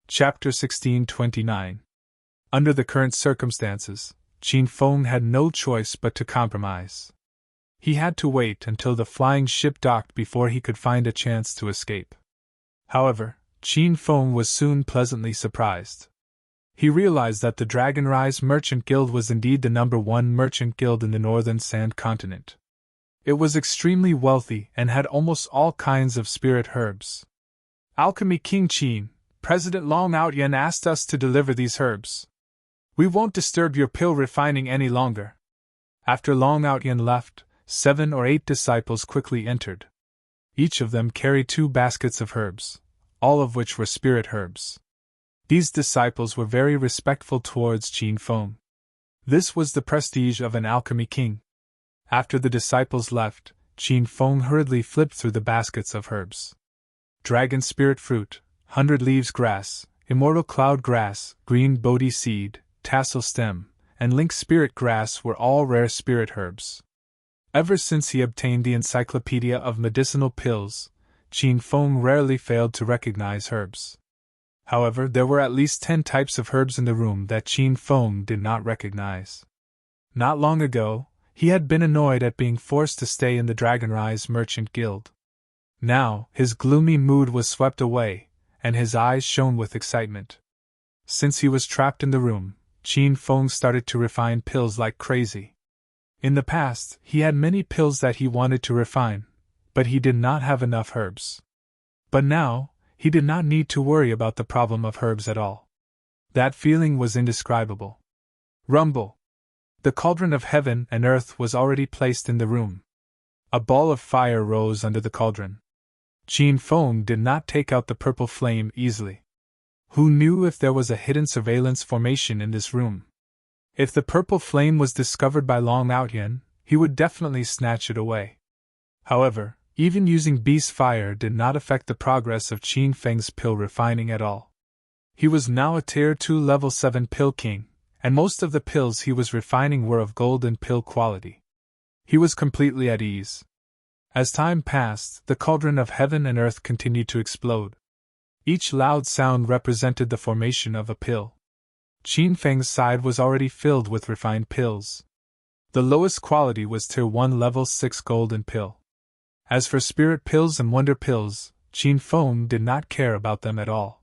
Chapter 1629. Under the current circumstances, Qin Feng had no choice but to compromise. He had to wait until the flying ship docked before he could find a chance to escape. However, Qin Feng was soon pleasantly surprised. He realized that the Dragonrise Merchant Guild was indeed the #1 merchant guild in the northern Sand Continent. It was extremely wealthy and had almost all kinds of spirit herbs. Alchemy King Qin, President Long Outyen asked us to deliver these herbs. We won't disturb your pill refining any longer. After Long Outyen left, 7 or 8 disciples quickly entered. Each of them carried 2 baskets of herbs, all of which were spirit herbs. These disciples were very respectful towards Qin Feng. This was the prestige of an alchemy king. After the disciples left, Qin Feng hurriedly flipped through the baskets of herbs. Dragon spirit fruit, 100 leaves grass, immortal cloud grass, green bodhi seed, tassel stem, and link spirit grass were all rare spirit herbs. Ever since he obtained the Encyclopedia of Medicinal Pills, Qin Feng rarely failed to recognize herbs. However, there were at least 10 types of herbs in the room that Qin Feng did not recognize. Not long ago, he had been annoyed at being forced to stay in the Dragonrise Merchant Guild. Now, his gloomy mood was swept away, and his eyes shone with excitement. Since he was trapped in the room, Qin Feng started to refine pills like crazy. In the past, he had many pills that he wanted to refine, but he did not have enough herbs. But now, he did not need to worry about the problem of herbs at all. That feeling was indescribable. Rumble! The cauldron of heaven and earth was already placed in the room. A ball of fire rose under the cauldron. Qin Feng did not take out the purple flame easily. Who knew if there was a hidden surveillance formation in this room? If the purple flame was discovered by Long Outyen, he would definitely snatch it away. However, even using beast fire did not affect the progress of Qin Feng's pill refining at all. He was now a Tier 2 Level 7 pill king, and most of the pills he was refining were of golden pill quality. He was completely at ease. As time passed, the cauldron of heaven and earth continued to explode. Each loud sound represented the formation of a pill. Qin Feng's side was already filled with refined pills. The lowest quality was Tier 1 Level 6 golden pill. As for spirit pills and wonder pills, Qin Feng did not care about them at all.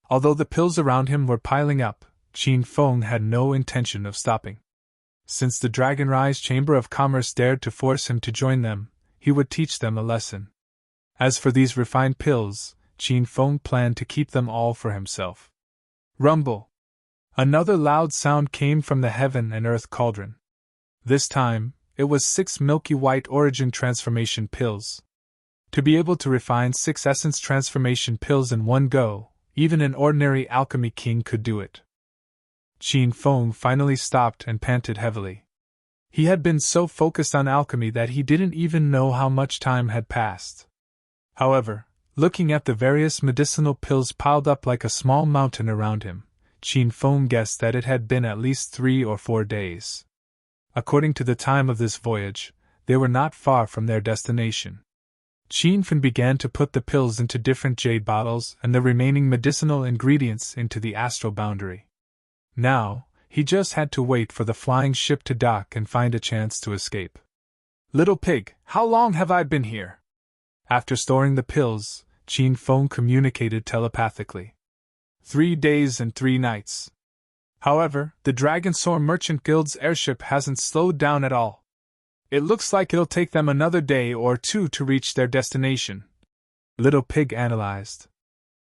Although the pills around him were piling up, Qin Feng had no intention of stopping. Since the Dragonrise Chamber of Commerce dared to force him to join them, he would teach them a lesson. As for these refined pills, Qin Feng planned to keep them all for himself. Rumble! Another loud sound came from the heaven and earth cauldron. This time, it was 6 milky white origin transformation pills. To be able to refine 6 essence transformation pills in one go, even an ordinary alchemy king could do it. Qin Feng finally stopped and panted heavily. He had been so focused on alchemy that he didn't even know how much time had passed. However, looking at the various medicinal pills piled up like a small mountain around him, Qin Feng guessed that it had been at least 3 or 4 days. According to the time of this voyage, they were not far from their destination. Qin Feng began to put the pills into different jade bottles and the remaining medicinal ingredients into the astral boundary. Now, he just had to wait for the flying ship to dock and find a chance to escape. Little pig, how long have I been here? After storing the pills, Qin Feng communicated telepathically. 3 days and 3 nights. However, the Dragonsaur Merchant Guild's airship hasn't slowed down at all. It looks like it'll take them another day or 2 to reach their destination. Little Pig analyzed.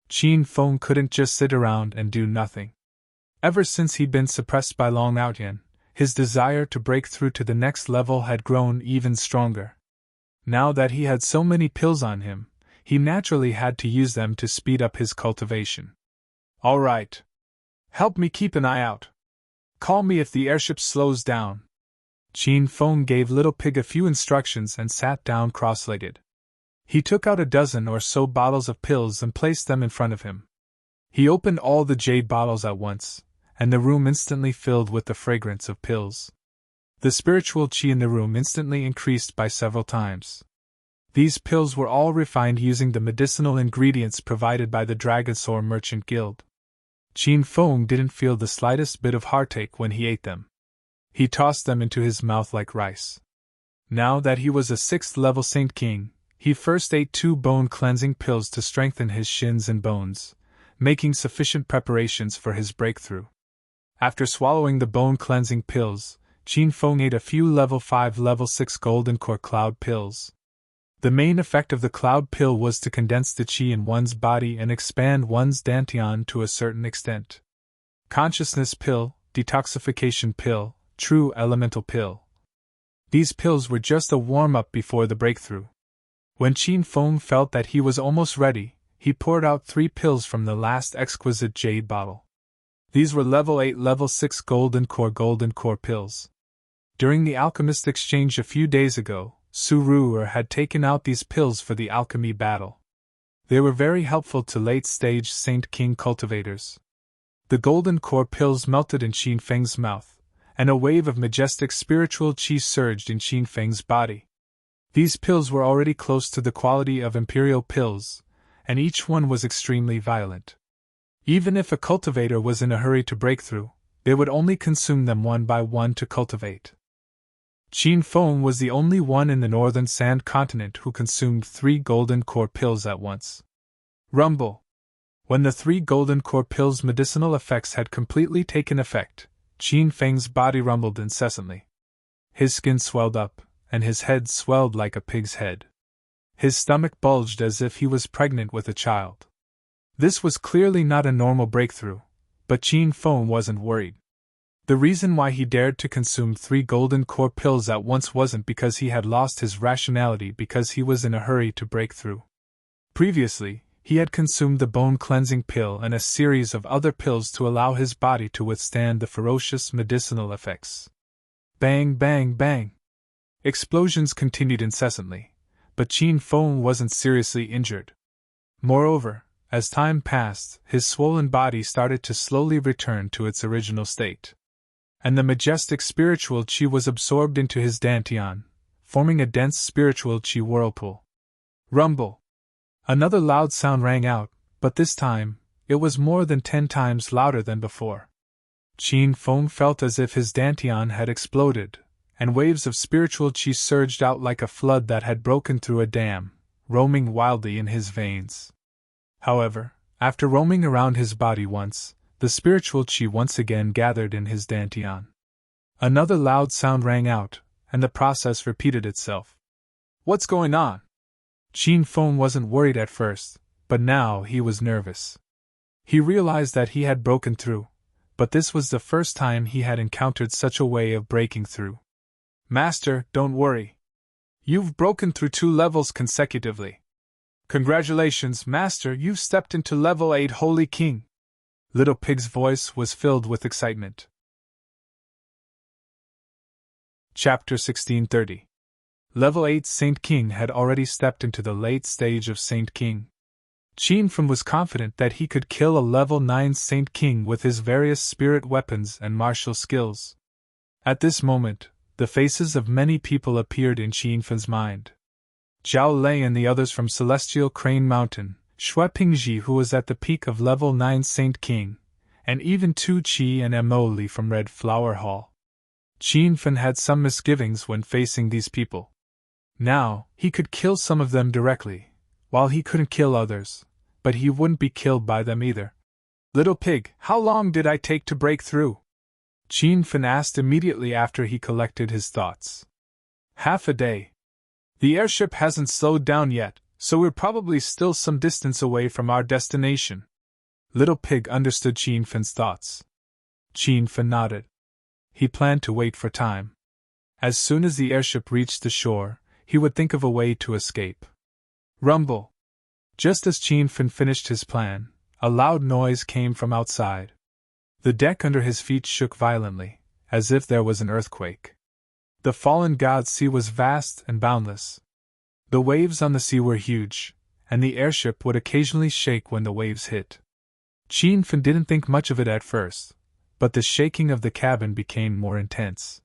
Qin Feng couldn't just sit around and do nothing. Ever since he'd been suppressed by Long Outyen, his desire to break through to the next level had grown even stronger. Now that he had so many pills on him, he naturally had to use them to speed up his cultivation. All right. Help me keep an eye out. Call me if the airship slows down. Qin Feng gave Little Pig a few instructions and sat down cross-legged. He took out a dozen or so bottles of pills and placed them in front of him. He opened all the jade bottles at once, and the room instantly filled with the fragrance of pills. The spiritual qi in the room instantly increased by several times. These pills were all refined using the medicinal ingredients provided by the Dragonsaur Merchant Guild. Qin Feng didn't feel the slightest bit of heartache when he ate them. He tossed them into his mouth like rice. Now that he was a 6th level Saint King, he first ate 2 bone-cleansing pills to strengthen his shins and bones, making sufficient preparations for his breakthrough. After swallowing the bone-cleansing pills, Qin Feng ate a few level 5 level 6 golden core cloud pills. The main effect of the cloud pill was to condense the qi in one's body and expand one's dantian to a certain extent. Consciousness pill, detoxification pill, true elemental pill. These pills were just a warm-up before the breakthrough. When Qin Feng felt that he was almost ready, he poured out 3 pills from the last exquisite jade bottle. These were level 8 level 6 golden core pills. During the alchemist exchange a few days ago, Su Ruer had taken out these pills for the alchemy battle. They were very helpful to late-stage Saint King cultivators. The golden core pills melted in Qin Feng's mouth, and a wave of majestic spiritual qi surged in Qin Feng's body. These pills were already close to the quality of imperial pills, and each one was extremely violent. Even if a cultivator was in a hurry to break through, they would only consume them one by one to cultivate. Qin Feng was the only one in the northern sand continent who consumed 3 golden core pills at once. Rumble! When the 3 golden core pills' medicinal effects had completely taken effect, Qin Feng's body rumbled incessantly. His skin swelled up, and his head swelled like a pig's head. His stomach bulged as if he was pregnant with a child. This was clearly not a normal breakthrough, but Qin Feng wasn't worried. The reason why he dared to consume 3 golden core pills at once wasn't because he had lost his rationality because he was in a hurry to break through. Previously, he had consumed the bone-cleansing pill and a series of other pills to allow his body to withstand the ferocious medicinal effects. Bang, bang, bang! Explosions continued incessantly, but Qin Feng wasn't seriously injured. Moreover, as time passed, his swollen body started to slowly return to its original state. And the majestic spiritual qi was absorbed into his dantian, forming a dense spiritual qi whirlpool. Rumble! Another loud sound rang out, but this time, it was more than 10 times louder than before. Qin Feng felt as if his dantian had exploded, and waves of spiritual qi surged out like a flood that had broken through a dam, roaming wildly in his veins. However, after roaming around his body once, the spiritual qi once again gathered in his dantian. Another loud sound rang out, and the process repeated itself. What's going on? Qin Feng wasn't worried at first, but now he was nervous. He realized that he had broken through, but this was the first time he had encountered such a way of breaking through. Master, don't worry. You've broken through 2 levels consecutively. Congratulations, Master, you've stepped into level 8 Holy King. Little Pig's voice was filled with excitement. Chapter 1630. Level 8 Saint King had already stepped into the late stage of Saint King. Qin Feng was confident that he could kill a level 9 Saint King with his various spirit weapons and martial skills. At this moment, the faces of many people appeared in Qin Feng's mind. Zhao Lei and the others from Celestial Crane Mountain, Shui Pingji who was at the peak of level 9 Saint King, and even Tu Qi and Mo Li from Red Flower Hall. Qin Feng had some misgivings when facing these people. Now, he could kill some of them directly, while he couldn't kill others, but he wouldn't be killed by them either. Little Pig, how long did I take to break through? Qin Feng asked immediately after he collected his thoughts. Half a day. The airship hasn't slowed down yet, so we're probably still some distance away from our destination. Little Pig understood Qin Feng's thoughts. Qin Feng nodded. He planned to wait for time. As soon as the airship reached the shore, he would think of a way to escape. Rumble! Just as Qin Feng finished his plan, a loud noise came from outside. The deck under his feet shook violently, as if there was an earthquake. The fallen god sea was vast and boundless. The waves on the sea were huge, and the airship would occasionally shake when the waves hit. Qin Feng didn't think much of it at first, but the shaking of the cabin became more intense.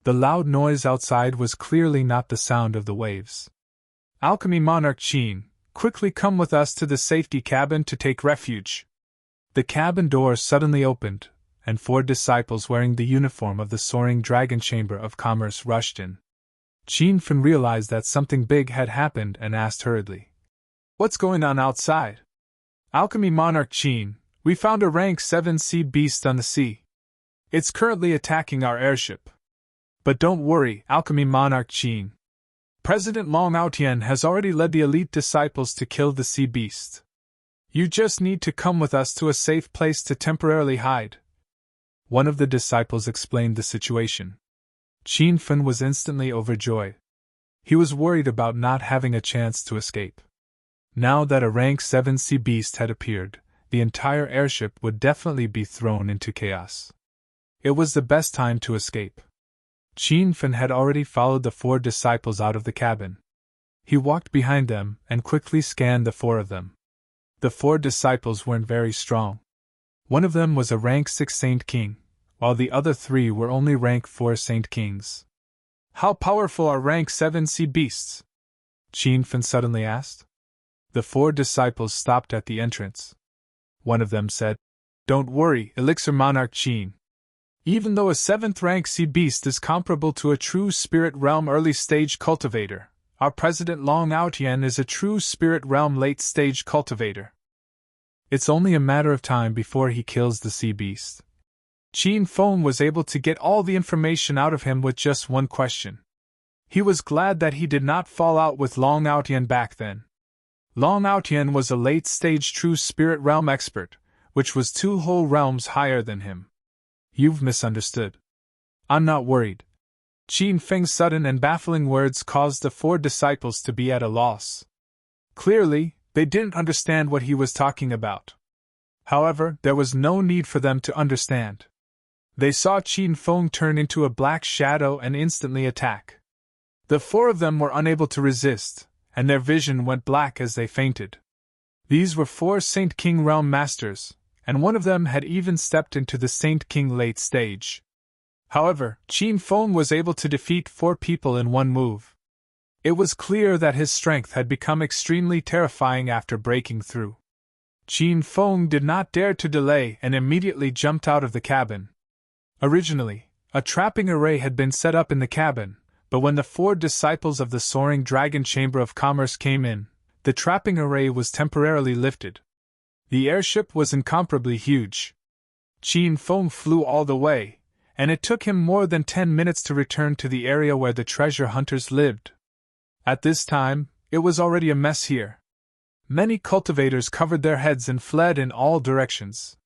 The loud noise outside was clearly not the sound of the waves. Alchemy Monarch Qin, quickly come with us to the safety cabin to take refuge. The cabin door suddenly opened, and 4 disciples wearing the uniform of the soaring dragon chamber of commerce rushed in. Qin Fen realized that something big had happened and asked hurriedly, "What's going on outside?" "Alchemy Monarch Qin, we found a rank 7 sea beast on the sea. It's currently attacking our airship. But don't worry, Alchemy Monarch Qin. President Long Aotian has already led the elite disciples to kill the sea beast. You just need to come with us to a safe place to temporarily hide." One of the disciples explained the situation. Qin Fen was instantly overjoyed. He was worried about not having a chance to escape. Now that a rank 7 sea beast had appeared, the entire airship would definitely be thrown into chaos. It was the best time to escape. Qin Fen had already followed the 4 disciples out of the cabin. He walked behind them and quickly scanned the 4 of them. The 4 disciples weren't very strong. One of them was a rank 6 Saint King, while the other 3 were only rank 4 Saint Kings. "How powerful are rank 7 sea beasts?" Qin Fen suddenly asked. The 4 disciples stopped at the entrance. One of them said, "Don't worry, Elixir Monarch Qin. Even though a 7th rank sea beast is comparable to a true spirit realm early stage cultivator, our President Long Aotian is a true spirit realm late stage cultivator. It's only a matter of time before he kills the sea beast." Qin Fen was able to get all the information out of him with just one question. He was glad that he did not fall out with Long Aotian back then. Long Aotian was a late-stage true spirit realm expert, which was 2 whole realms higher than him. "You've misunderstood. I'm not worried." Qin Feng's sudden and baffling words caused the 4 disciples to be at a loss. Clearly, they didn't understand what he was talking about. However, there was no need for them to understand. They saw Qin Feng turn into a black shadow and instantly attack. The 4 of them were unable to resist, and their vision went black as they fainted. These were 4 Saint King realm masters, and one of them had even stepped into the Saint King late stage. However, Qin Feng was able to defeat 4 people in one move. It was clear that his strength had become extremely terrifying after breaking through. Qin Feng did not dare to delay and immediately jumped out of the cabin. Originally, a trapping array had been set up in the cabin, but when the 4 disciples of the Soaring Dragon Chamber of Commerce came in, the trapping array was temporarily lifted. The airship was incomparably huge. Qin Feng flew all the way, and it took him more than 10 minutes to return to the area where the treasure hunters lived. At this time, it was already a mess here. Many cultivators covered their heads and fled in all directions.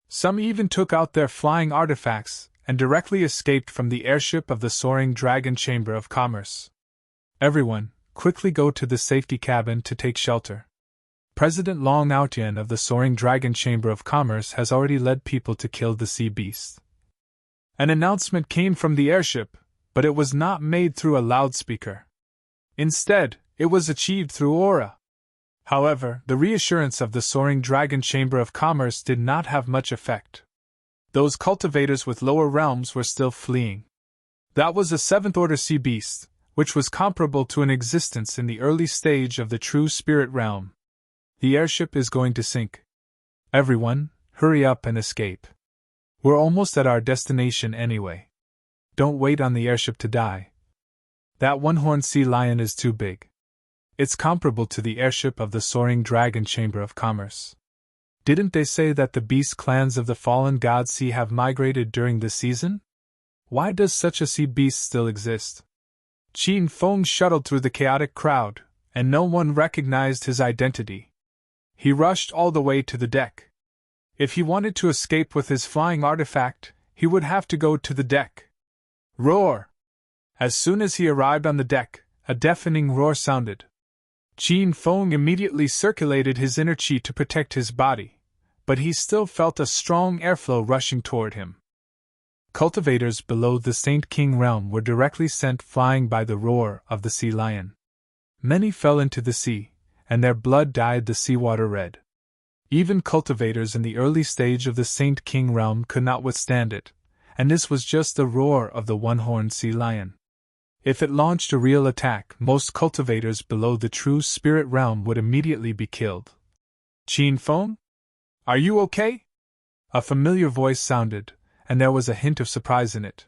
Some even took out their flying artifacts and directly escaped from the airship of the Soaring Dragon Chamber of Commerce. "Everyone, quickly go to the safety cabin to take shelter. President Long Aotian of the Soaring Dragon Chamber of Commerce has already led people to kill the sea beast." An announcement came from the airship, but it was not made through a loudspeaker. Instead, it was achieved through aura. However, the reassurance of the Soaring Dragon Chamber of Commerce did not have much effect. Those cultivators with lower realms were still fleeing. That was a 7th order sea beast, which was comparable to an existence in the early stage of the true spirit realm. "The airship is going to sink. Everyone, hurry up and escape. We're almost at our destination anyway. Don't wait on the airship to die. That one-horned sea lion is too big. It's comparable to the airship of the Soaring Dragon Chamber of Commerce. Didn't they say that the beast clans of the fallen god sea have migrated during this season? Why does such a sea beast still exist?" Qin Feng shuttled through the chaotic crowd, and no one recognized his identity. He rushed all the way to the deck. If he wanted to escape with his flying artifact, he would have to go to the deck. Roar! As soon as he arrived on the deck, a deafening roar sounded. Qin Feng immediately circulated his inner chi to protect his body, but he still felt a strong airflow rushing toward him. Cultivators below the Saint King realm were directly sent flying by the roar of the sea lion. Many fell into the sea, and their blood dyed the seawater red. Even cultivators in the early stage of the Saint King realm could not withstand it, and this was just the roar of the one-horned sea lion. If it launched a real attack, most cultivators below the true spirit realm would immediately be killed. "Qin Feng? Are you okay?" A familiar voice sounded, and there was a hint of surprise in it.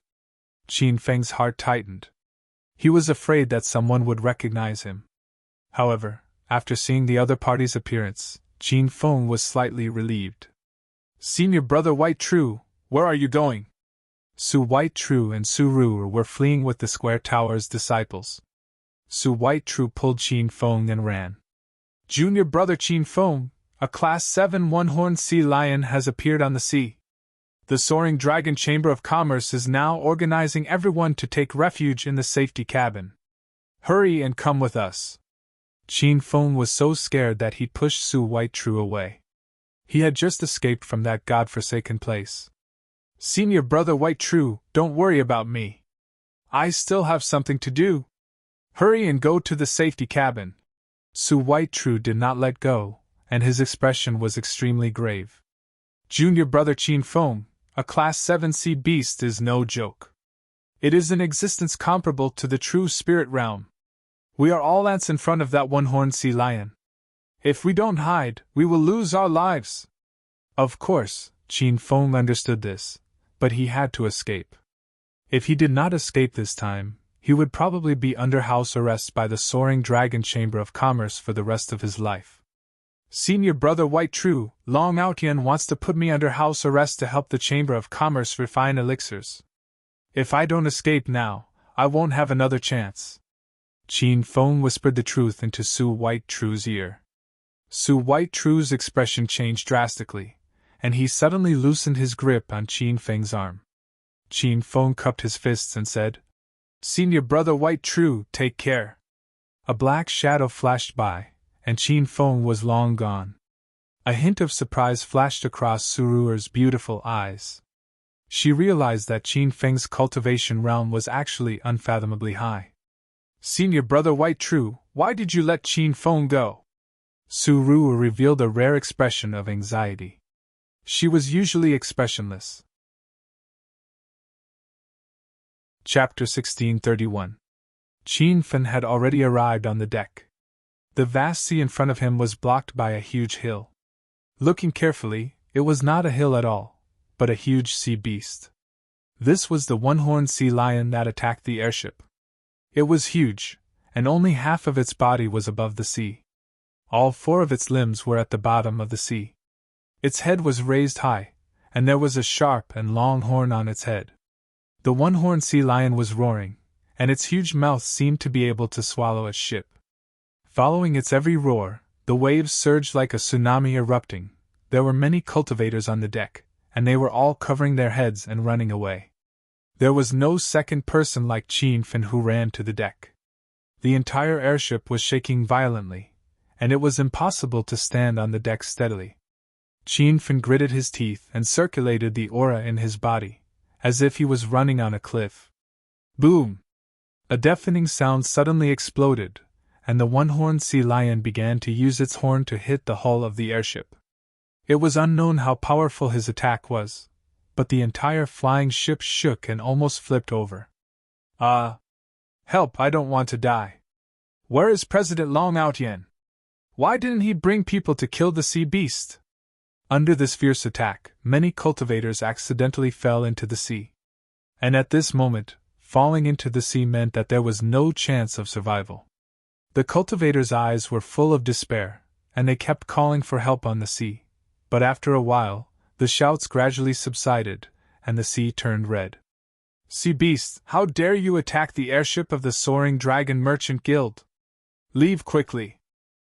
Qin Feng's heart tightened. He was afraid that someone would recognize him. However, after seeing the other party's appearance, Qin Feng was slightly relieved. Senior Brother White True, where are you going? Su White True and Su Ru were fleeing with the Square Tower's disciples. Su White True pulled Qin Feng and ran. Junior Brother Qin Feng, a Class 7 one-horned sea lion has appeared on the sea. The Soaring Dragon Chamber of Commerce is now organizing everyone to take refuge in the safety cabin. Hurry and come with us. Qin Feng was so scared that he pushed Su White True away. He had just escaped from that godforsaken place. Senior Brother White True, don't worry about me. I still have something to do. Hurry and go to the safety cabin. Su White True did not let go, and his expression was extremely grave. Junior Brother Qin Feng, a Class 7 sea beast is no joke. It is an existence comparable to the true spirit realm. We are all ants in front of that one-horned sea lion. If we don't hide, we will lose our lives. Of course, Qin Feng understood this, but he had to escape. If he did not escape this time, he would probably be under house arrest by the Soaring Dragon Chamber of Commerce for the rest of his life. Senior Brother White True, Long Outyen wants to put me under house arrest to help the Chamber of Commerce refine elixirs. If I don't escape now, I won't have another chance. Qin Feng whispered the truth into Su White True's ear. Su White True's expression changed drastically, and he suddenly loosened his grip on Qin Feng's arm. Qin Feng cupped his fists and said, Senior Brother White True, take care. A black shadow flashed by, and Qin Feng was long gone. A hint of surprise flashed across Su Ruer's beautiful eyes. She realized that Qin Feng's cultivation realm was actually unfathomably high. Senior Brother White True, why did you let Qin Feng go? Su Ruer revealed a rare expression of anxiety. She was usually expressionless. Chapter 1631. Qin Feng had already arrived on the deck. The vast sea in front of him was blocked by a huge hill. Looking carefully, it was not a hill at all, but a huge sea beast. This was the one-horned sea lion that attacked the airship. It was huge, and only half of its body was above the sea. All four of its limbs were at the bottom of the sea. Its head was raised high, and there was a sharp and long horn on its head. The one-horned sea lion was roaring, and its huge mouth seemed to be able to swallow a ship. Following its every roar, the waves surged like a tsunami erupting. There were many cultivators on the deck, and they were all covering their heads and running away. There was no second person like Qin Feng who ran to the deck. The entire airship was shaking violently, and it was impossible to stand on the deck steadily. Qin Feng gritted his teeth and circulated the aura in his body, as if he was running on a cliff. Boom! A deafening sound suddenly exploded, and the one-horned sea lion began to use its horn to hit the hull of the airship. It was unknown how powerful his attack was, but the entire flying ship shook and almost flipped over. Help, I don't want to die. Where is President Long Outyen? Why didn't he bring people to kill the sea beast? Under this fierce attack, many cultivators accidentally fell into the sea. And at this moment, falling into the sea meant that there was no chance of survival. The cultivators' eyes were full of despair, and they kept calling for help on the sea. But after a while, the shouts gradually subsided, and the sea turned red. Sea beast, how dare you attack the airship of the Soaring Dragon Merchant Guild? Leave quickly.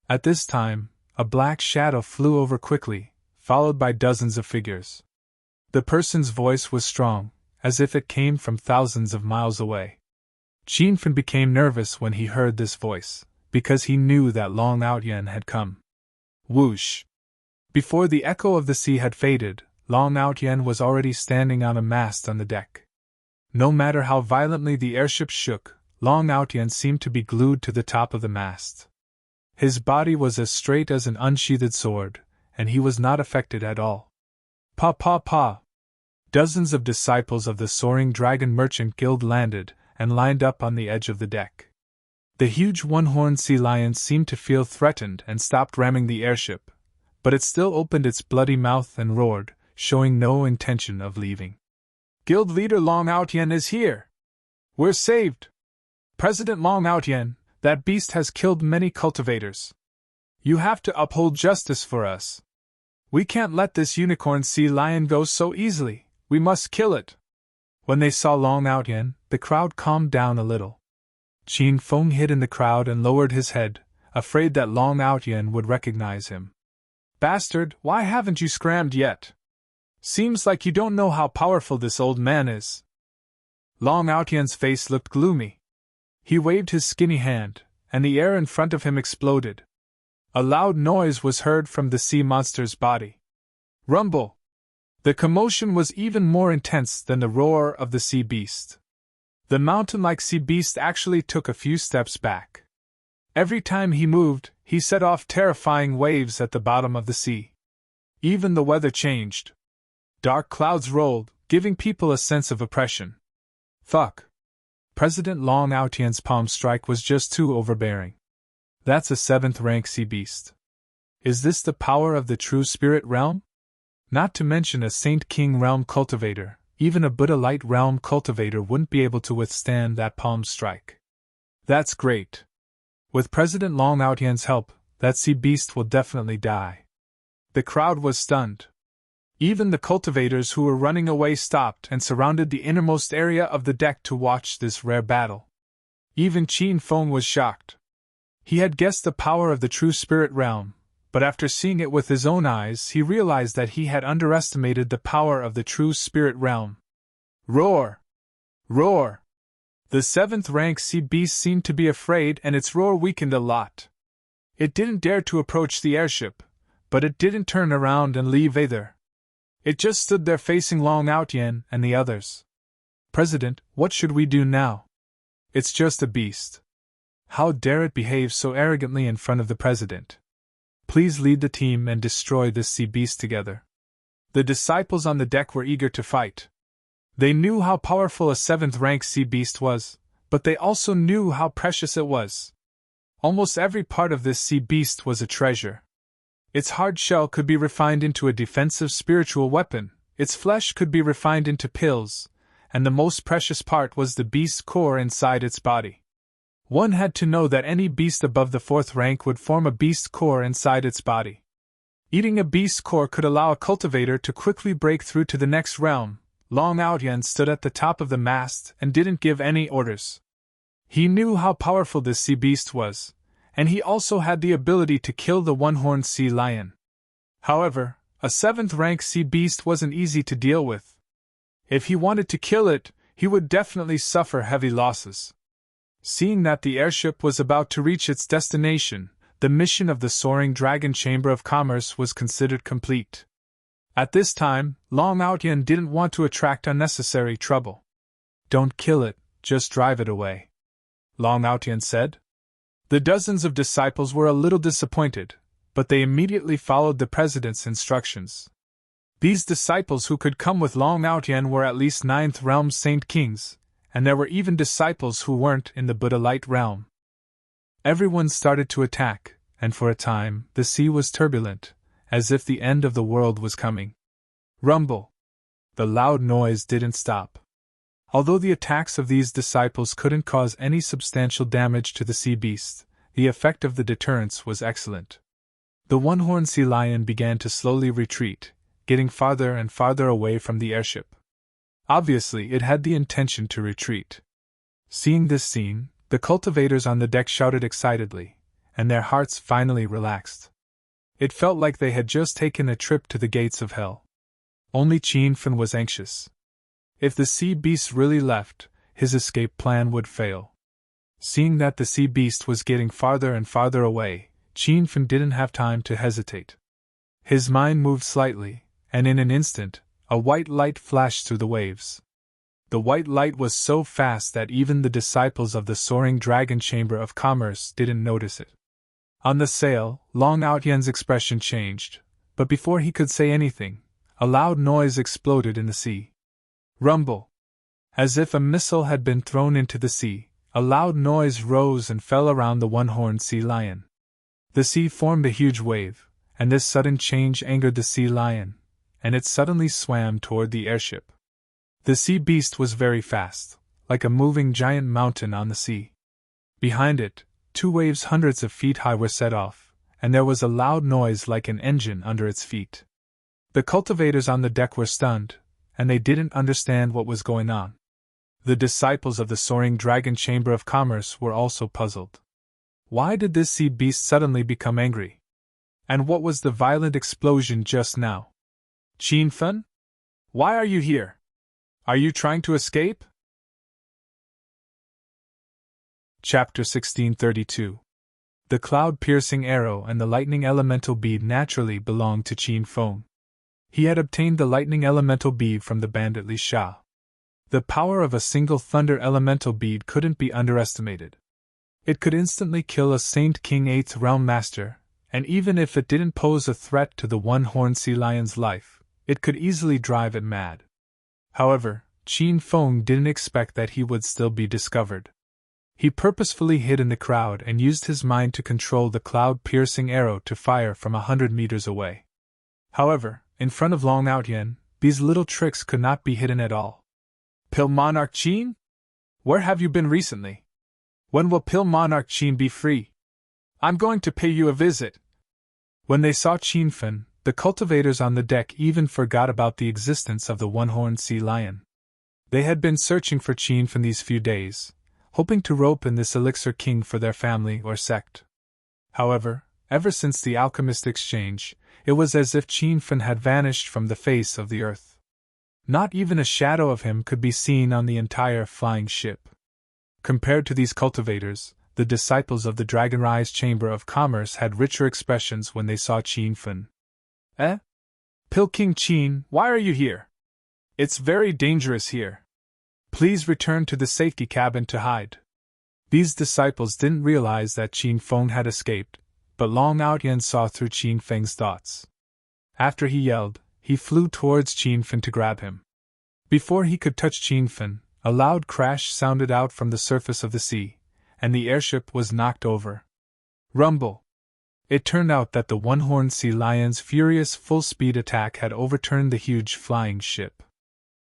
At this time, a black shadow flew over quickly, followed by dozens of figures. The person's voice was strong, as if it came from thousands of miles away. Qin Feng became nervous when he heard this voice, because he knew that Long Outyen had come. Whoosh! Before the echo of the sea had faded, Long Outyen was already standing on a mast on the deck. No matter how violently the airship shook, Long Outyen seemed to be glued to the top of the mast. His body was as straight as an unsheathed sword, and he was not affected at all. Pa pa pa! Dozens of disciples of the Soaring Dragon Merchant Guild landed and lined up on the edge of the deck. The huge one-horned sea lion seemed to feel threatened and stopped ramming the airship, but it still opened its bloody mouth and roared, showing no intention of leaving. Guild leader Long Outyen is here! We're saved! President Long Outyen, that beast has killed many cultivators. You have to uphold justice for us. We can't let this unicorn sea lion go so easily, we must kill it. When they saw Long Outyen, the crowd calmed down a little. Qin Feng hid in the crowd and lowered his head, afraid that Long Outyen would recognize him. Bastard, why haven't you scrammed yet? Seems like you don't know how powerful this old man is. Long Outyen's face looked gloomy. He waved his skinny hand, and the air in front of him exploded. A loud noise was heard from the sea monster's body. Rumble! The commotion was even more intense than the roar of the sea beast. The mountain-like sea beast actually took a few steps back. Every time he moved, he set off terrifying waves at the bottom of the sea. Even the weather changed. Dark clouds rolled, giving people a sense of oppression. Fuck. President Long Outyen's palm strike was just too overbearing. That's a 7th rank sea beast. Is this the power of the true spirit realm? Not to mention a Saint King realm cultivator, even a Buddha light realm cultivator wouldn't be able to withstand that palm strike. That's great. With President Long Outyen's help, that sea beast will definitely die. The crowd was stunned. Even the cultivators who were running away stopped and surrounded the innermost area of the deck to watch this rare battle. Even Qin Feng was shocked. He had guessed the power of the true spirit realm, but after seeing it with his own eyes, he realized that he had underestimated the power of the true spirit realm. Roar! Roar! The 7th rank sea beast seemed to be afraid, and its roar weakened a lot. It didn't dare to approach the airship, but it didn't turn around and leave either. It just stood there facing Long Outyen and the others. President, what should we do now? It's just a beast. How dare it behave so arrogantly in front of the president? Please lead the team and destroy this sea beast together. The disciples on the deck were eager to fight. They knew how powerful a 7th rank sea beast was, but they also knew how precious it was. Almost every part of this sea beast was a treasure. Its hard shell could be refined into a defensive spiritual weapon, its flesh could be refined into pills, and the most precious part was the beast's core inside its body. One had to know that any beast above the 4th rank would form a beast core inside its body. Eating a beast core could allow a cultivator to quickly break through to the next realm. Long Outyen stood at the top of the mast and didn't give any orders. He knew how powerful this sea beast was, and he also had the ability to kill the one-horned sea lion. However, a 7th rank sea beast wasn't easy to deal with. If he wanted to kill it, he would definitely suffer heavy losses. Seeing that the airship was about to reach its destination, the mission of the Soaring Dragon Chamber of Commerce was considered complete. At this time, Long Outyen didn't want to attract unnecessary trouble. Don't kill it, just drive it away, Long Outyen said. The dozens of disciples were a little disappointed, but they immediately followed the president's instructions. These disciples who could come with Long Outyen were at least 9th realm Saint Kings, and there were even disciples who weren't in the Buddha light realm. Everyone started to attack, and for a time, the sea was turbulent, as if the end of the world was coming. Rumble! The loud noise didn't stop. Although the attacks of these disciples couldn't cause any substantial damage to the sea beast, the effect of the deterrence was excellent. The one-horned sea lion began to slowly retreat, getting farther and farther away from the airship. Obviously, it had the intention to retreat. Seeing this scene, the cultivators on the deck shouted excitedly, and their hearts finally relaxed. It felt like they had just taken a trip to the gates of hell. Only Qin Feng was anxious. If the sea beast really left, his escape plan would fail. Seeing that the sea beast was getting farther and farther away, Qin Feng didn't have time to hesitate. His mind moved slightly, and in an instant, a white light flashed through the waves. The white light was so fast that even the disciples of the Soaring Dragon Chamber of Commerce didn't notice it. On the sail, Long Outyen's expression changed, but before he could say anything, a loud noise exploded in the sea. Rumble! As if a missile had been thrown into the sea, a loud noise rose and fell around the one-horned sea lion. The sea formed a huge wave, and this sudden change angered the sea lion, and it suddenly swam toward the airship. The sea beast was very fast, like a moving giant mountain on the sea. Behind it, two waves hundreds of feet high were set off, and there was a loud noise like an engine under its feet. The cultivators on the deck were stunned, and they didn't understand what was going on. The disciples of the soaring dragon chamber of commerce were also puzzled. Why did this sea beast suddenly become angry? And what was the violent explosion just now? Qin Fen? Why are you here? Are you trying to escape? Chapter 1632. The cloud-piercing arrow and the lightning elemental bead naturally belonged to Qin Feng. He had obtained the lightning elemental bead from the bandit Li Sha. The power of a single thunder elemental bead couldn't be underestimated. It could instantly kill a Saint King 8th Realm Master, and even if it didn't pose a threat to the one-horned sea lion's life, it could easily drive it mad. However, Qin Feng didn't expect that he would still be discovered. He purposefully hid in the crowd and used his mind to control the cloud-piercing arrow to fire from 100 meters away. However, in front of Long Outyen, these little tricks could not be hidden at all. Pil Monarch Qin? Where have you been recently? When will Pil Monarch Qin be free? I'm going to pay you a visit. When they saw Qin Fen, the cultivators on the deck even forgot about the existence of the one-horned sea lion. They had been searching for Qin Fen these few days, hoping to rope in this elixir king for their family or sect. However, ever since the alchemist exchange, it was as if Qin Fen had vanished from the face of the earth. Not even a shadow of him could be seen on the entire flying ship. Compared to these cultivators, the disciples of the Dragonrise Chamber of Commerce had richer expressions when they saw Qin Fen. Pil King Qin, why are you here? It's very dangerous here. Please return to the safety cabin to hide. These disciples didn't realize that Qin Feng had escaped, but Long Outyen saw through Qin Feng's thoughts. After he yelled, he flew towards Qin Fen to grab him. Before he could touch Qin Fen, a loud crash sounded out from the surface of the sea, and the airship was knocked over. Rumble! It turned out that the one-horned sea lion's furious full-speed attack had overturned the huge flying ship.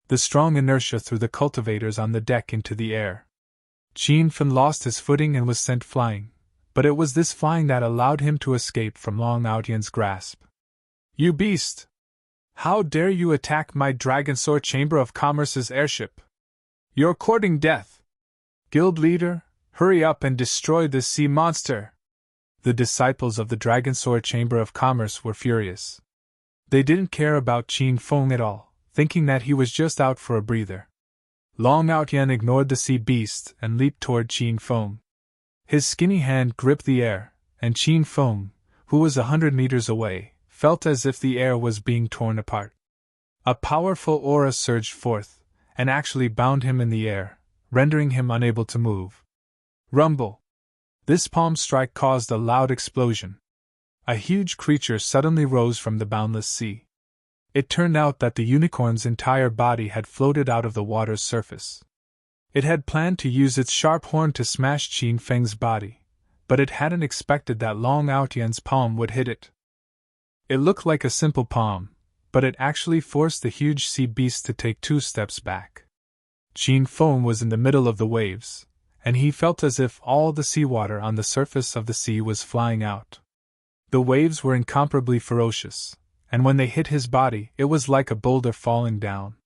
The strong inertia threw the cultivators on the deck into the air. Qin Fen lost his footing and was sent flying, but it was this flying that allowed him to escape from Long Outyen's grasp. You beast! How dare you attack my Dragonsaur Chamber of Commerce's airship? You're courting death! Guild leader, hurry up and destroy this sea monster! The disciples of the Dragonsaur Chamber of Commerce were furious. They didn't care about Qin Feng at all, thinking that he was just out for a breather. Long Outyen ignored the sea beast and leaped toward Qin Feng. His skinny hand gripped the air, and Qin Feng, who was 100 meters away, felt as if the air was being torn apart. A powerful aura surged forth, and actually bound him in the air, rendering him unable to move. Rumble! This palm strike caused a loud explosion. A huge creature suddenly rose from the boundless sea. It turned out that the unicorn's entire body had floated out of the water's surface. It had planned to use its sharp horn to smash Qin Feng's body, but it hadn't expected that Long Outyen's palm would hit it. It looked like a simple palm, but it actually forced the huge sea beast to take 2 steps back. Qin Feng was in the middle of the waves, and he felt as if all the seawater on the surface of the sea was flying out. The waves were incomparably ferocious, and when they hit his body, it was like a boulder falling down.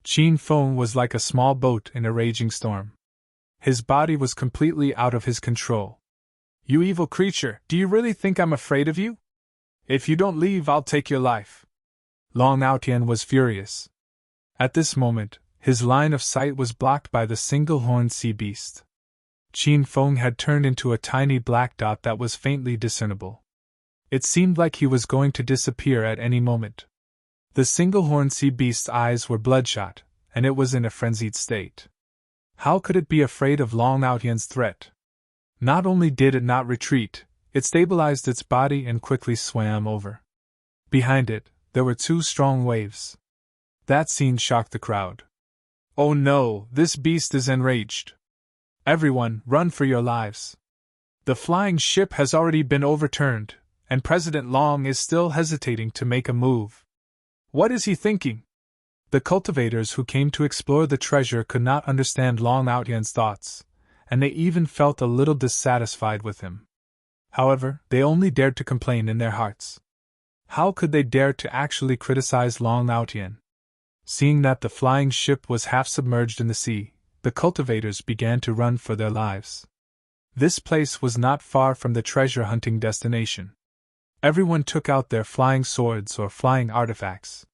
Qin Feng was like a small boat in a raging storm. His body was completely out of his control. You evil creature, do you really think I'm afraid of you? If you don't leave, I'll take your life. Long Outyen was furious. At this moment, his line of sight was blocked by the single-horned sea beast. Qin Feng had turned into a tiny black dot that was faintly discernible. It seemed like he was going to disappear at any moment. The single-horned sea beast's eyes were bloodshot, and it was in a frenzied state. How could it be afraid of Long Outyen's threat? Not only did it not retreat, it stabilized its body and quickly swam over. Behind it, there were 2 strong waves. That scene shocked the crowd. Oh no, this beast is enraged. Everyone, run for your lives. The flying ship has already been overturned, and President Long is still hesitating to make a move. What is he thinking? The cultivators who came to explore the treasure could not understand Long Outyen's thoughts, and they even felt a little dissatisfied with him. However, they only dared to complain in their hearts. How could they dare to actually criticize Long Outyen? Seeing that the flying ship was half submerged in the sea, the cultivators began to run for their lives. This place was not far from the treasure-hunting destination. Everyone took out their flying swords or flying artifacts.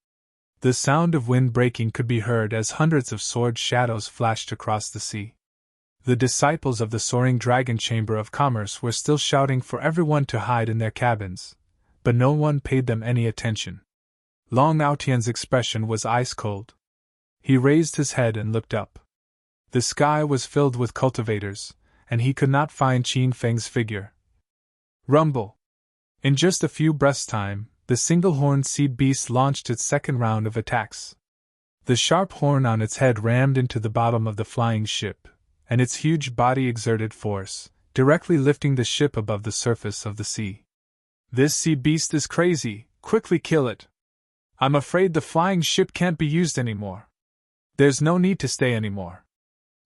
The sound of wind breaking could be heard as hundreds of sword shadows flashed across the sea. The disciples of the soaring dragon chamber of commerce were still shouting for everyone to hide in their cabins, but no one paid them any attention. Long Outyen's expression was ice-cold. He raised his head and looked up. The sky was filled with cultivators, and he could not find Qin Feng's figure. Rumble! In just a few breaths' time, the single-horned sea beast launched its second round of attacks. The sharp horn on its head rammed into the bottom of the flying ship, and its huge body exerted force, directly lifting the ship above the surface of the sea. This sea beast is crazy, quickly kill it. I'm afraid the flying ship can't be used anymore. There's no need to stay anymore.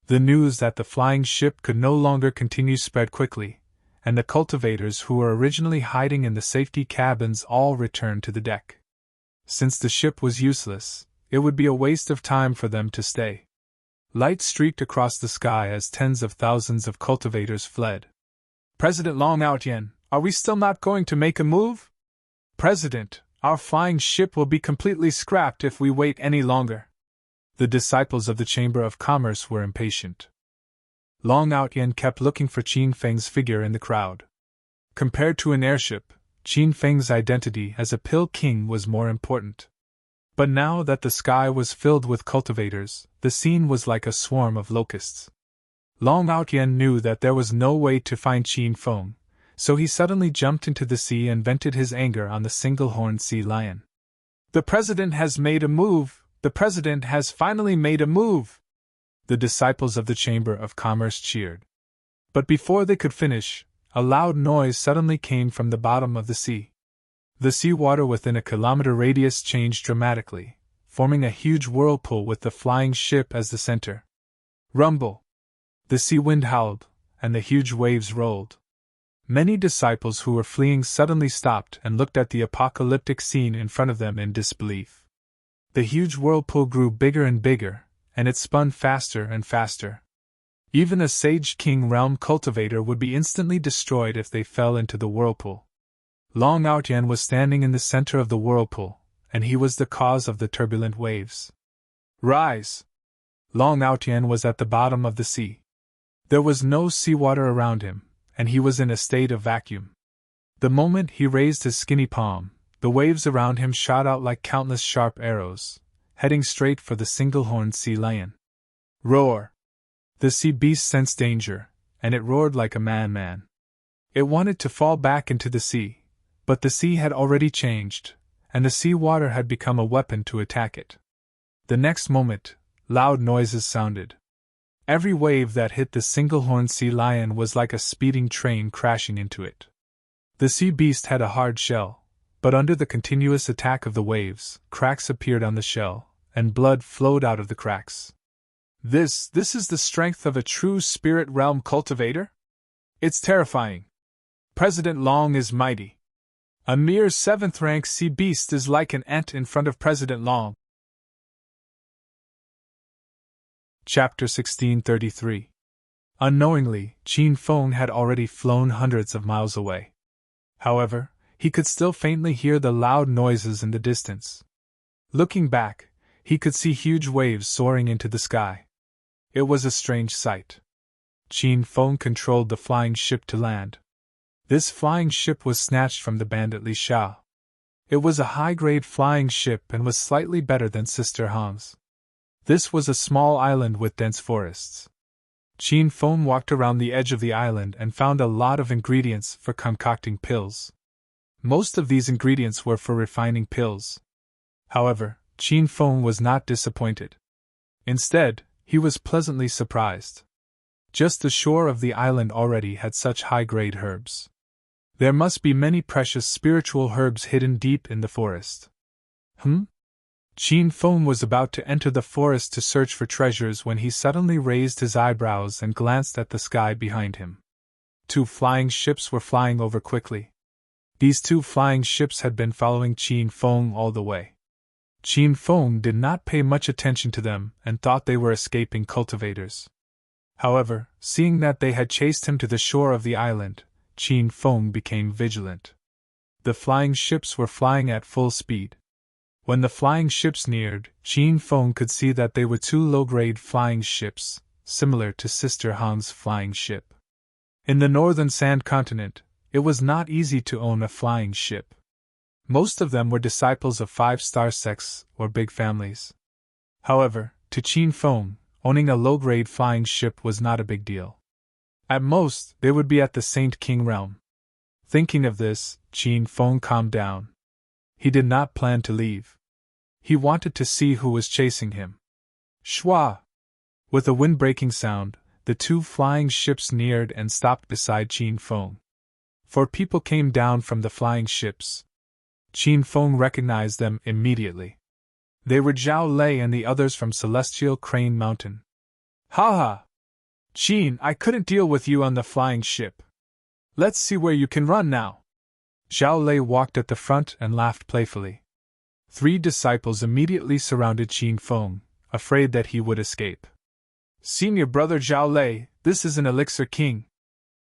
The news that the flying ship could no longer continue spread quickly, and the cultivators who were originally hiding in the safety cabins all returned to the deck. Since the ship was useless, it would be a waste of time for them to stay. Light streaked across the sky as tens of thousands of cultivators fled. President Long Outyen, are we still not going to make a move? President, our flying ship will be completely scrapped if we wait any longer. The disciples of the Chamber of Commerce were impatient. Long Outyen kept looking for Qin Feng's figure in the crowd. Compared to an airship, Qin Feng's identity as a pill king was more important. But now that the sky was filled with cultivators, the scene was like a swarm of locusts. Long Outyen knew that there was no way to find Qin Feng, so he suddenly jumped into the sea and vented his anger on the single-horned sea lion. The president has made a move! The president has finally made a move! The disciples of the Chamber of Commerce cheered. But before they could finish, a loud noise suddenly came from the bottom of the sea. The seawater within a kilometer radius changed dramatically, forming a huge whirlpool with the flying ship as the center. Rumble! The sea wind howled, and the huge waves rolled. Many disciples who were fleeing suddenly stopped and looked at the apocalyptic scene in front of them in disbelief. The huge whirlpool grew bigger and bigger, and it spun faster and faster. Even a Sage King realm cultivator would be instantly destroyed if they fell into the whirlpool. Long Outyen was standing in the center of the whirlpool, and he was the cause of the turbulent waves. Rise! Long Outyen was at the bottom of the sea. There was no seawater around him, and he was in a state of vacuum. The moment he raised his skinny palm, the waves around him shot out like countless sharp arrows, heading straight for the single-horned sea lion. Roar! The sea beast sensed danger, and it roared like a madman. It wanted to fall back into the sea, but the sea had already changed, and the sea water had become a weapon to attack it. The next moment, loud noises sounded. Every wave that hit the single-horned sea lion was like a speeding train crashing into it. The sea beast had a hard shell, but under the continuous attack of the waves, cracks appeared on the shell, and blood flowed out of the cracks. This is the strength of a true spirit realm cultivator? It's terrifying. President Long is mighty. A mere 7th-rank sea beast is like an ant in front of President Long. Chapter 1633. Unknowingly, Qin Feng had already flown hundreds of miles away. However, he could still faintly hear the loud noises in the distance. Looking back, he could see huge waves soaring into the sky. It was a strange sight. Qin Feng controlled the flying ship to land. This flying ship was snatched from the bandit Li Xiao. It was a high-grade flying ship and was slightly better than Sister Hang's. This was a small island with dense forests. Qin Feng walked around the edge of the island and found a lot of ingredients for concocting pills. Most of these ingredients were for refining pills. However, Qin Feng was not disappointed. Instead, he was pleasantly surprised. Just the shore of the island already had such high-grade herbs. There must be many precious spiritual herbs hidden deep in the forest. Qin Feng was about to enter the forest to search for treasures when he suddenly raised his eyebrows and glanced at the sky behind him. 2 flying ships were flying over quickly. These 2 flying ships had been following Qin Feng all the way. Qin Feng did not pay much attention to them and thought they were escaping cultivators. However, seeing that they had chased him to the shore of the island, Qin Feng became vigilant. The flying ships were flying at full speed. When the flying ships neared, Qin Feng could see that they were 2 low-grade flying ships, similar to Sister Han's flying ship. In the northern sand continent, it was not easy to own a flying ship. Most of them were disciples of 5-star sects or big families. However, to Qin Feng, owning a low-grade flying ship was not a big deal. At most, they would be at the Saint King realm. Thinking of this, Qin Feng calmed down. He did not plan to leave. He wanted to see who was chasing him. Shwa! With a wind-breaking sound, the 2 flying ships neared and stopped beside Qin Feng. 4 people came down from the flying ships. Qin Feng recognized them immediately. They were Zhao Lei and the others from Celestial Crane Mountain. Ha ha! Qin, I couldn't deal with you on the flying ship. Let's see where you can run now. Zhao Lei walked at the front and laughed playfully. 3 disciples immediately surrounded Qin Feng, afraid that he would escape. Senior brother Zhao Lei, this is an elixir king.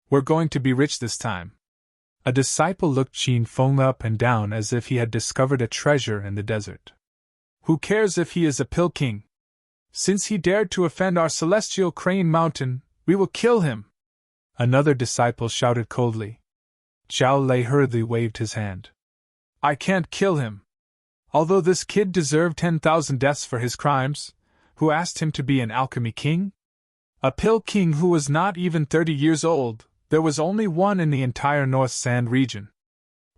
We're going to be rich this time. A disciple looked Qin Feng up and down as if he had discovered a treasure in the desert. Who cares if he is a pill king? Since he dared to offend our Celestial Crane Mountain, we will kill him. Another disciple shouted coldly. Zhao Lei hurriedly waved his hand. I can't kill him. Although this kid deserved 10,000 deaths for his crimes, who asked him to be an alchemy king? A pill king who was not even 30 years old. There was only one in the entire North Sand region.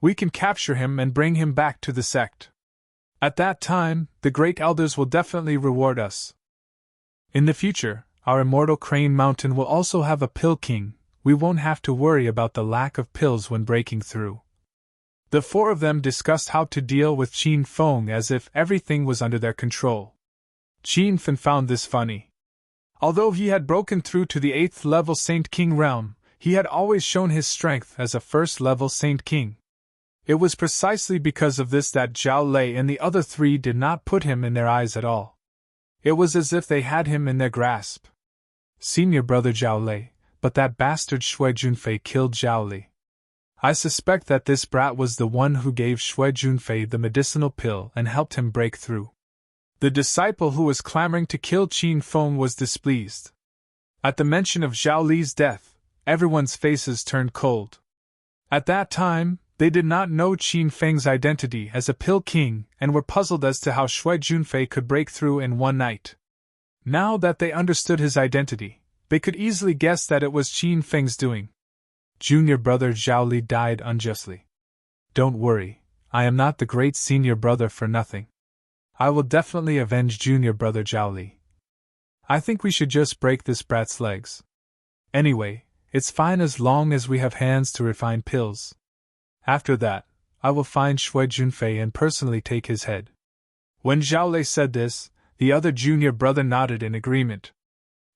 We can capture him and bring him back to the sect. At that time, the great elders will definitely reward us. In the future, our immortal Crane Mountain will also have a pill king. We won't have to worry about the lack of pills when breaking through. The 4 of them discussed how to deal with Qin Feng as if everything was under their control. Qin Feng found this funny. Although he had broken through to the 8th level Saint King realm, he had always shown his strength as a 1st-level Saint King. It was precisely because of this that Zhao Lei and the other 3 did not put him in their eyes at all. It was as if they had him in their grasp. Senior brother Zhao Lei, but that bastard Shui Junfei killed Zhao Li. I suspect that this brat was the one who gave Shui Junfei the medicinal pill and helped him break through. The disciple who was clamoring to kill Qin Feng was displeased. At the mention of Zhao Li's death, everyone's faces turned cold. At that time, they did not know Qin Feng's identity as a pill king and were puzzled as to how Shui Junfei could break through in one night. Now that they understood his identity, they could easily guess that it was Qin Feng's doing. Junior brother Zhao Li died unjustly. Don't worry, I am not the great senior brother for nothing. I will definitely avenge junior brother Zhao Li. I think we should just break this brat's legs. Anyway, it's fine as long as we have hands to refine pills. After that, I will find Shui Junfei and personally take his head. When Zhao Lei said this, the other junior brother nodded in agreement.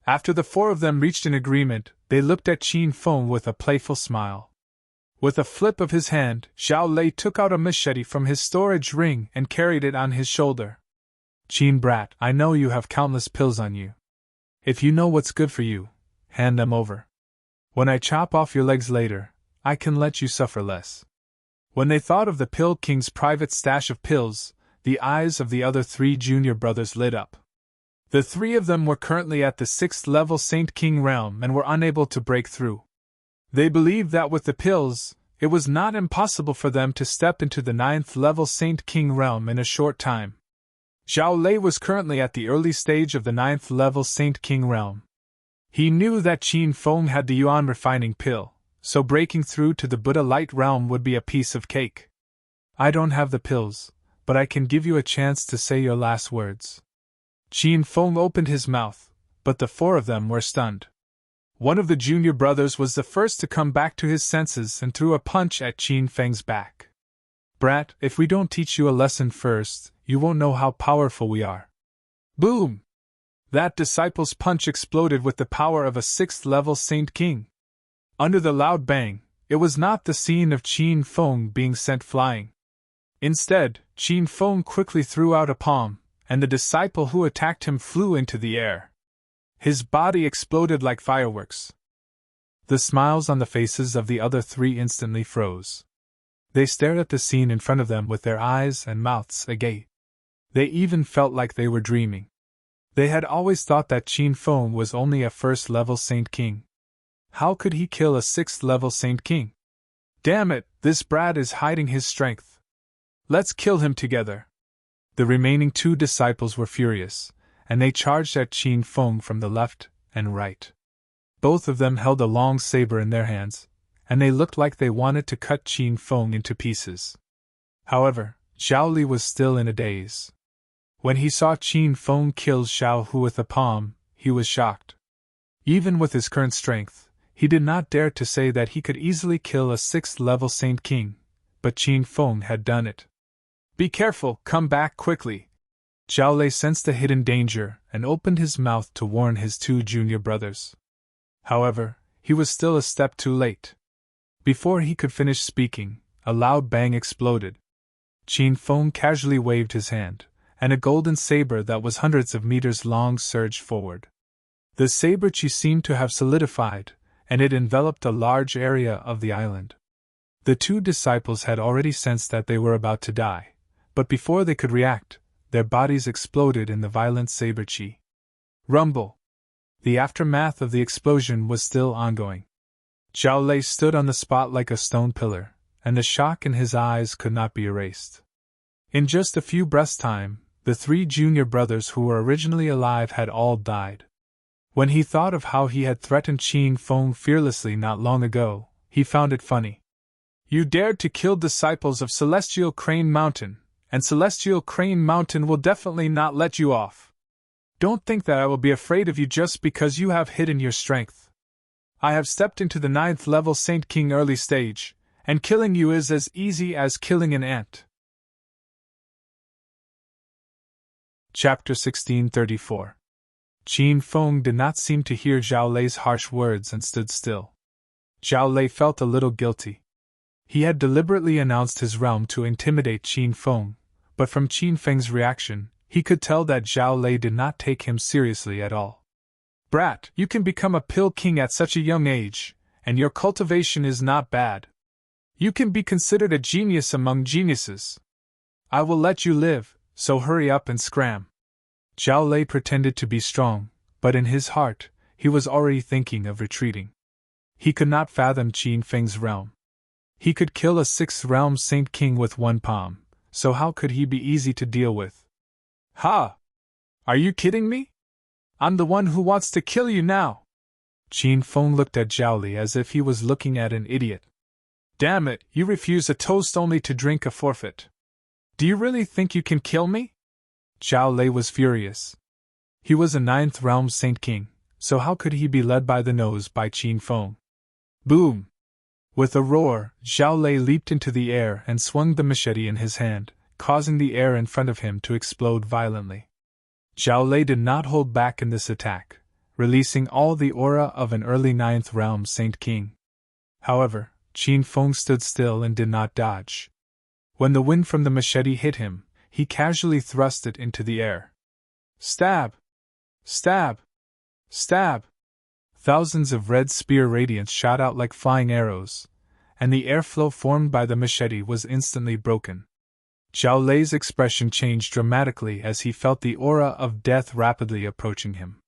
After the 4 of them reached an agreement, they looked at Qin Feng with a playful smile. With a flip of his hand, Zhao Lei took out a machete from his storage ring and carried it on his shoulder. Qin brat, I know you have countless pills on you. If you know what's good for you, hand them over. When I chop off your legs later, I can let you suffer less. When they thought of the Pill King's private stash of pills, the eyes of the other 3 junior brothers lit up. The 3 of them were currently at the 6th level Saint King realm and were unable to break through. They believed that with the pills, it was not impossible for them to step into the 9th level Saint King realm in a short time. Zhao Lei was currently at the early stage of the 9th level Saint King realm. He knew that Qin Feng had the Yuan refining pill, so breaking through to the Buddha light realm would be a piece of cake. I don't have the pills, but I can give you a chance to say your last words. Qin Feng opened his mouth, but the 4 of them were stunned. One of the junior brothers was the first to come back to his senses and threw a punch at Qin Feng's back. Brat, if we don't teach you a lesson first, you won't know how powerful we are. Boom! That disciple's punch exploded with the power of a 6th-level Saint King. Under the loud bang, it was not the scene of Qin Feng being sent flying. Instead, Qin Feng quickly threw out a palm, and the disciple who attacked him flew into the air. His body exploded like fireworks. The smiles on the faces of the other 3 instantly froze. They stared at the scene in front of them with their eyes and mouths agape. They even felt like they were dreaming. They had always thought that Qin Feng was only a 1st-level Saint King. How could he kill a 6th-level Saint King? Damn it, this brat is hiding his strength. Let's kill him together. The remaining 2 disciples were furious, and they charged at Qin Feng from the left and right. Both of them held a long saber in their hands, and they looked like they wanted to cut Qin Feng into pieces. However, Zhao Li was still in a daze. When he saw Qin Feng kill Xiao Hu with a palm, he was shocked. Even with his current strength, he did not dare to say that he could easily kill a 6th-level Saint King, but Qin Feng had done it. Be careful, come back quickly. Zhao Lei sensed a hidden danger and opened his mouth to warn his 2 junior brothers. However, he was still a step too late. Before he could finish speaking, a loud bang exploded. Qin Feng casually waved his hand, and a golden saber that was hundreds of meters long surged forward. The saber chi seemed to have solidified, and it enveloped a large area of the island. The 2 disciples had already sensed that they were about to die, but before they could react, their bodies exploded in the violent saber chi. Rumble! The aftermath of the explosion was still ongoing. Zhao Lei stood on the spot like a stone pillar, and the shock in his eyes could not be erased. In just a few breaths' time, the 3 junior brothers who were originally alive had all died. When he thought of how he had threatened Qin Feng fearlessly not long ago, he found it funny. You dared to kill disciples of Celestial Crane Mountain, and Celestial Crane Mountain will definitely not let you off. Don't think that I will be afraid of you just because you have hidden your strength. I have stepped into the 9th-level Saint King early stage, and killing you is as easy as killing an ant. Chapter 1634. Qin Feng did not seem to hear Zhao Lei's harsh words and stood still. Zhao Lei felt a little guilty. He had deliberately announced his realm to intimidate Qin Feng, but from Qin Feng's reaction, he could tell that Zhao Lei did not take him seriously at all. Brat, you can become a pill king at such a young age, and your cultivation is not bad. You can be considered a genius among geniuses. I will let you live, so hurry up and scram. Zhao Lei pretended to be strong, but in his heart, he was already thinking of retreating. He could not fathom Qin Feng's realm. He could kill a 6th-realm Saint King with one palm, so how could he be easy to deal with? Ha! Are you kidding me? I'm the one who wants to kill you now! Qin Feng looked at Zhao Li as if he was looking at an idiot. Damn it, you refuse a toast only to drink a forfeit. Do you really think you can kill me? Zhao Lei was furious. He was a 9th-realm Saint King, so how could he be led by the nose by Qin Feng? Boom! With a roar, Zhao Lei leaped into the air and swung the machete in his hand, causing the air in front of him to explode violently. Zhao Lei did not hold back in this attack, releasing all the aura of an early 9th-realm Saint King. However, Qin Feng stood still and did not dodge. When the wind from the machete hit him, he casually thrust it into the air. Stab! Stab! Stab! Thousands of red spear radiance shot out like flying arrows, and the airflow formed by the machete was instantly broken. Zhao Lei's expression changed dramatically as he felt the aura of death rapidly approaching him.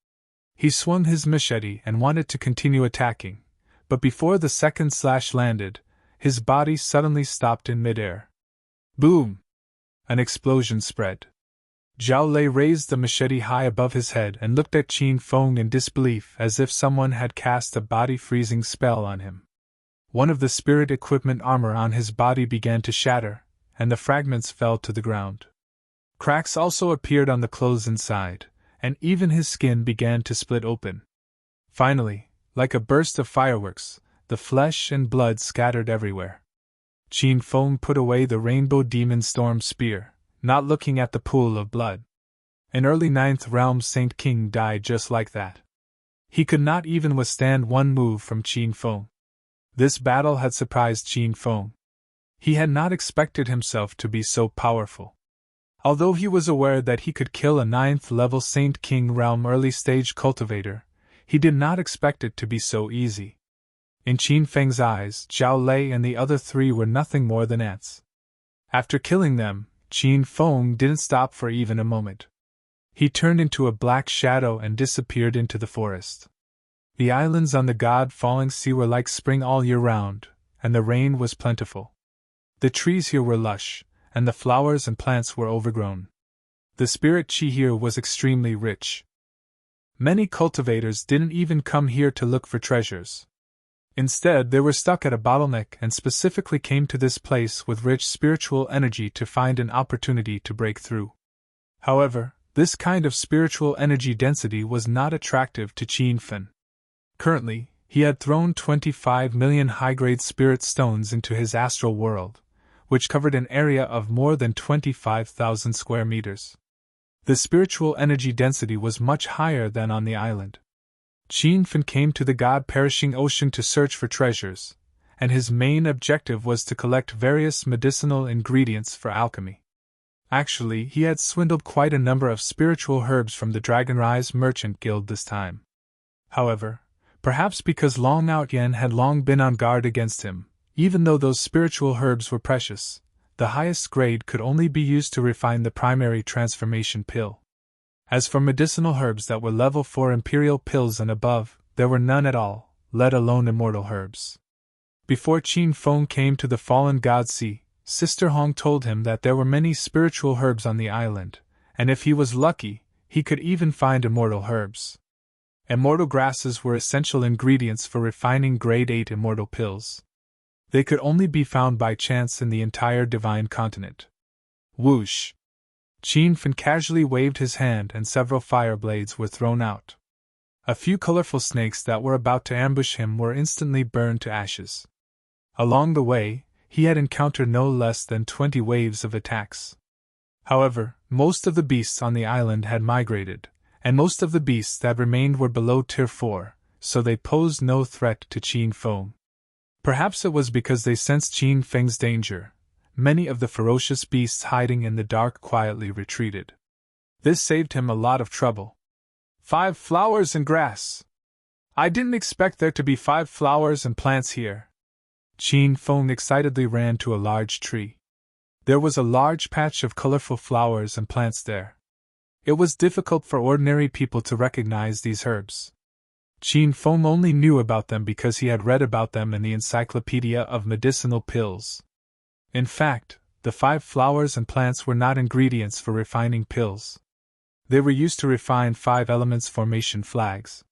He swung his machete and wanted to continue attacking, but before the second slash landed, his body suddenly stopped in midair. Boom! An explosion spread. Zhao Lei raised the machete high above his head and looked at Qin Feng in disbelief as if someone had cast a body-freezing spell on him. One of the spirit equipment armor on his body began to shatter, and the fragments fell to the ground. Cracks also appeared on the clothes inside, and even his skin began to split open. Finally, like a burst of fireworks, the flesh and blood scattered everywhere. Qin Feng put away the Rainbow Demon Storm Spear, not looking at the pool of blood. An early Ninth Realm Saint King died just like that. He could not even withstand one move from Qin Feng. This battle had surprised Qin Feng. He had not expected himself to be so powerful. Although he was aware that he could kill a 9th-level Saint King Realm early-stage cultivator, he did not expect it to be so easy. In Qin Feng's eyes, Zhao Lei and the other three were nothing more than ants. After killing them, Qin Feng didn't stop for even a moment. He turned into a black shadow and disappeared into the forest. The islands on the God-falling sea were like spring all year round, and the rain was plentiful. The trees here were lush, and the flowers and plants were overgrown. The spirit chi here was extremely rich. Many cultivators didn't even come here to look for treasures. Instead, they were stuck at a bottleneck and specifically came to this place with rich spiritual energy to find an opportunity to break through. However, this kind of spiritual energy density was not attractive to Qin Feng. Currently, he had thrown 25 million high-grade spirit stones into his astral world, which covered an area of more than 25,000 square meters. The spiritual energy density was much higher than on the island. Qin Feng came to the God-perishing ocean to search for treasures, and his main objective was to collect various medicinal ingredients for alchemy. Actually, he had swindled quite a number of spiritual herbs from the Dragonrise Merchant Guild this time. However, perhaps because Long Out Yen had long been on guard against him, even though those spiritual herbs were precious, the highest grade could only be used to refine the primary transformation pill. As for medicinal herbs that were level 4 imperial pills and above, there were none at all, let alone immortal herbs. Before Qin Feng came to the fallen god sea, Sister Hong told him that there were many spiritual herbs on the island, and if he was lucky, he could even find immortal herbs. Immortal grasses were essential ingredients for refining grade 8 immortal pills. They could only be found by chance in the entire divine continent. Whoosh! Qin Feng casually waved his hand and several fire blades were thrown out. A few colorful snakes that were about to ambush him were instantly burned to ashes. Along the way, he had encountered no less than 20 waves of attacks. However, most of the beasts on the island had migrated, and most of the beasts that remained were below Tier 4, so they posed no threat to Qin Feng. Perhaps it was because they sensed Qin Feng's danger. Many of the ferocious beasts hiding in the dark quietly retreated. This saved him a lot of trouble. 5 flowers and grass! I didn't expect there to be 5 flowers and plants here. Qin Feng excitedly ran to a large tree. There was a large patch of colorful flowers and plants there. It was difficult for ordinary people to recognize these herbs. Qin Feng only knew about them because he had read about them in the Encyclopedia of Medicinal Pills. In fact, the 5 flowers and plants were not ingredients for refining pills. They were used to refine 5 elements formation flags.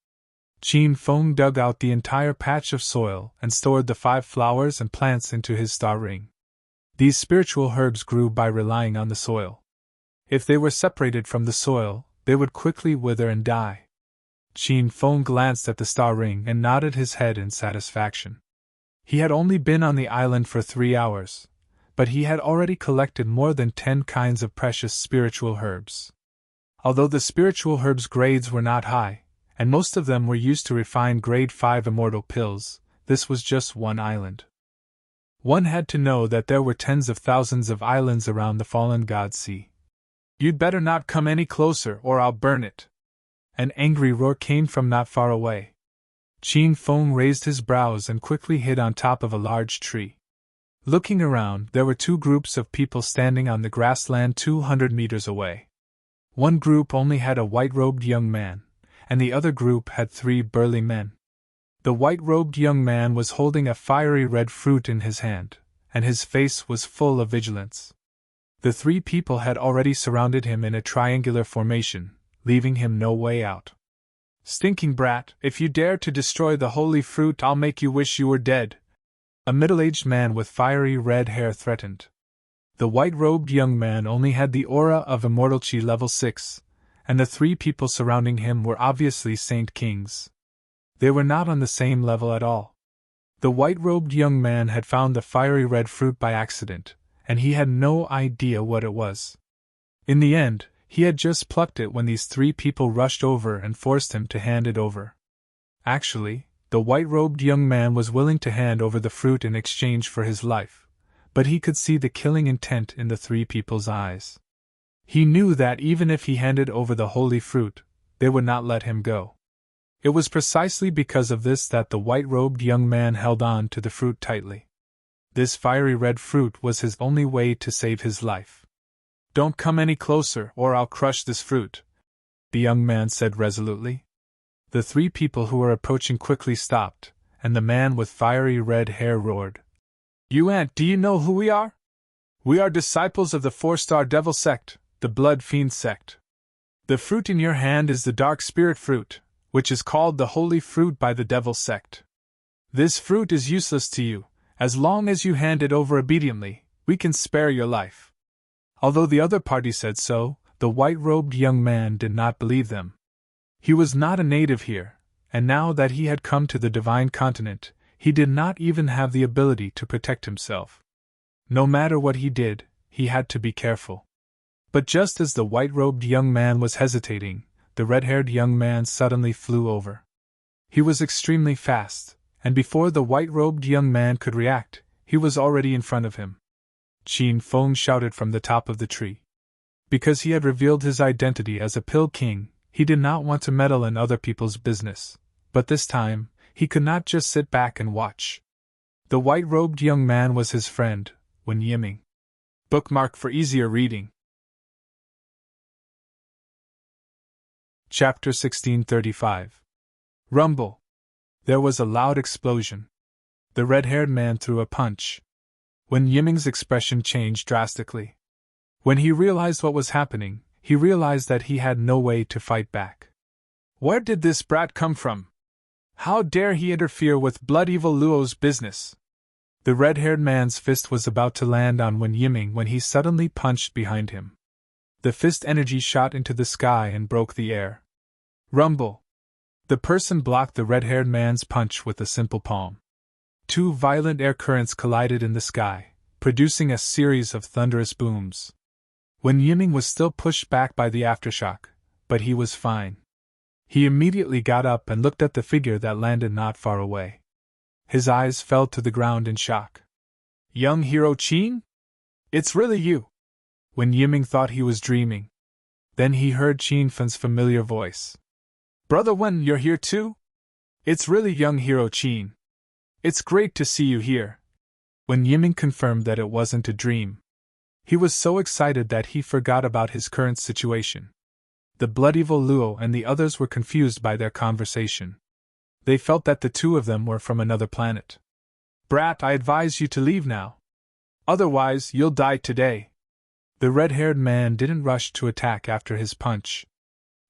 Qin Feng dug out the entire patch of soil and stored the 5 flowers and plants into his star ring. These spiritual herbs grew by relying on the soil. If they were separated from the soil, they would quickly wither and die. Qin Feng glanced at the star ring and nodded his head in satisfaction. He had only been on the island for 3 hours, but he had already collected more than 10 kinds of precious spiritual herbs. Although the spiritual herbs' grades were not high, and most of them were used to refine grade 5 immortal pills, this was just one island. One had to know that there were tens of thousands of islands around the fallen god sea. You'd better not come any closer or I'll burn it. An angry roar came from not far away. Qin Feng raised his brows and quickly hid on top of a large tree. Looking around, there were 2 groups of people standing on the grassland 200 meters away. One group only had a white-robed young man, and the other group had 3 burly men. The white-robed young man was holding a fiery red fruit in his hand, and his face was full of vigilance. The 3 people had already surrounded him in a triangular formation, leaving him no way out. Stinking brat, if you dare to destroy the holy fruit, I'll make you wish you were dead, a middle-aged man with fiery red hair threatened. The white-robed young man only had the aura of Immortal Chi level 6, and the 3 people surrounding him were obviously Saint Kings. They were not on the same level at all. The white-robed young man had found the fiery red fruit by accident, and he had no idea what it was. In the end, he had just plucked it when these three people rushed over and forced him to hand it over. Actually, the white-robed young man was willing to hand over the fruit in exchange for his life, but he could see the killing intent in the three people's eyes. He knew that even if he handed over the holy fruit, they would not let him go. It was precisely because of this that the white-robed young man held on to the fruit tightly. This fiery red fruit was his only way to save his life. "Don't come any closer, or I'll crush this fruit," the young man said resolutely. The three people who were approaching quickly stopped, and the man with fiery red hair roared, "You ant, do you know who we are? We are disciples of the 4-star devil sect, the blood fiend sect. The fruit in your hand is the dark spirit fruit, which is called the holy fruit by the devil sect. This fruit is useless to you. As long as you hand it over obediently, we can spare your life." Although the other party said so, the white-robed young man did not believe them. He was not a native here, and now that he had come to the divine continent, he did not even have the ability to protect himself. No matter what he did, he had to be careful. But just as the white-robed young man was hesitating, the red-haired young man suddenly flew over. He was extremely fast, and before the white-robed young man could react, he was already in front of him. Qin Feng shouted from the top of the tree. Because he had revealed his identity as a pill king, he did not want to meddle in other people's business, but this time, he could not just sit back and watch. The white-robed young man was his friend, Wen Yiming. Bookmark for easier reading. Chapter 1635. Rumble. There was a loud explosion. The red-haired man threw a punch. Wen Yiming's expression changed drastically. When he realized what was happening, he realized that he had no way to fight back. Where did this brat come from? How dare he interfere with Blood Evil Luo's business? The red-haired man's fist was about to land on Wen Yiming when he suddenly punched behind him. The fist energy shot into the sky and broke the air. Rumble. The person blocked the red-haired man's punch with a simple palm. Two violent air currents collided in the sky, producing a series of thunderous booms. Wen Yiming was still pushed back by the aftershock, but he was fine. He immediately got up and looked at the figure that landed not far away. His eyes fell to the ground in shock. "Young hero Qin? It's really you!" Wen Yiming thought he was dreaming. Then he heard Qin Fen's familiar voice. "Brother Wen, you're here too? It's really young hero Qin. It's great to see you here." Wen Yiming confirmed that it wasn't a dream. He was so excited that he forgot about his current situation. The Blood Evil Luo and the others were confused by their conversation. They felt that the two of them were from another planet. "Brat, I advise you to leave now. Otherwise, you'll die today." The red-haired man didn't rush to attack after his punch.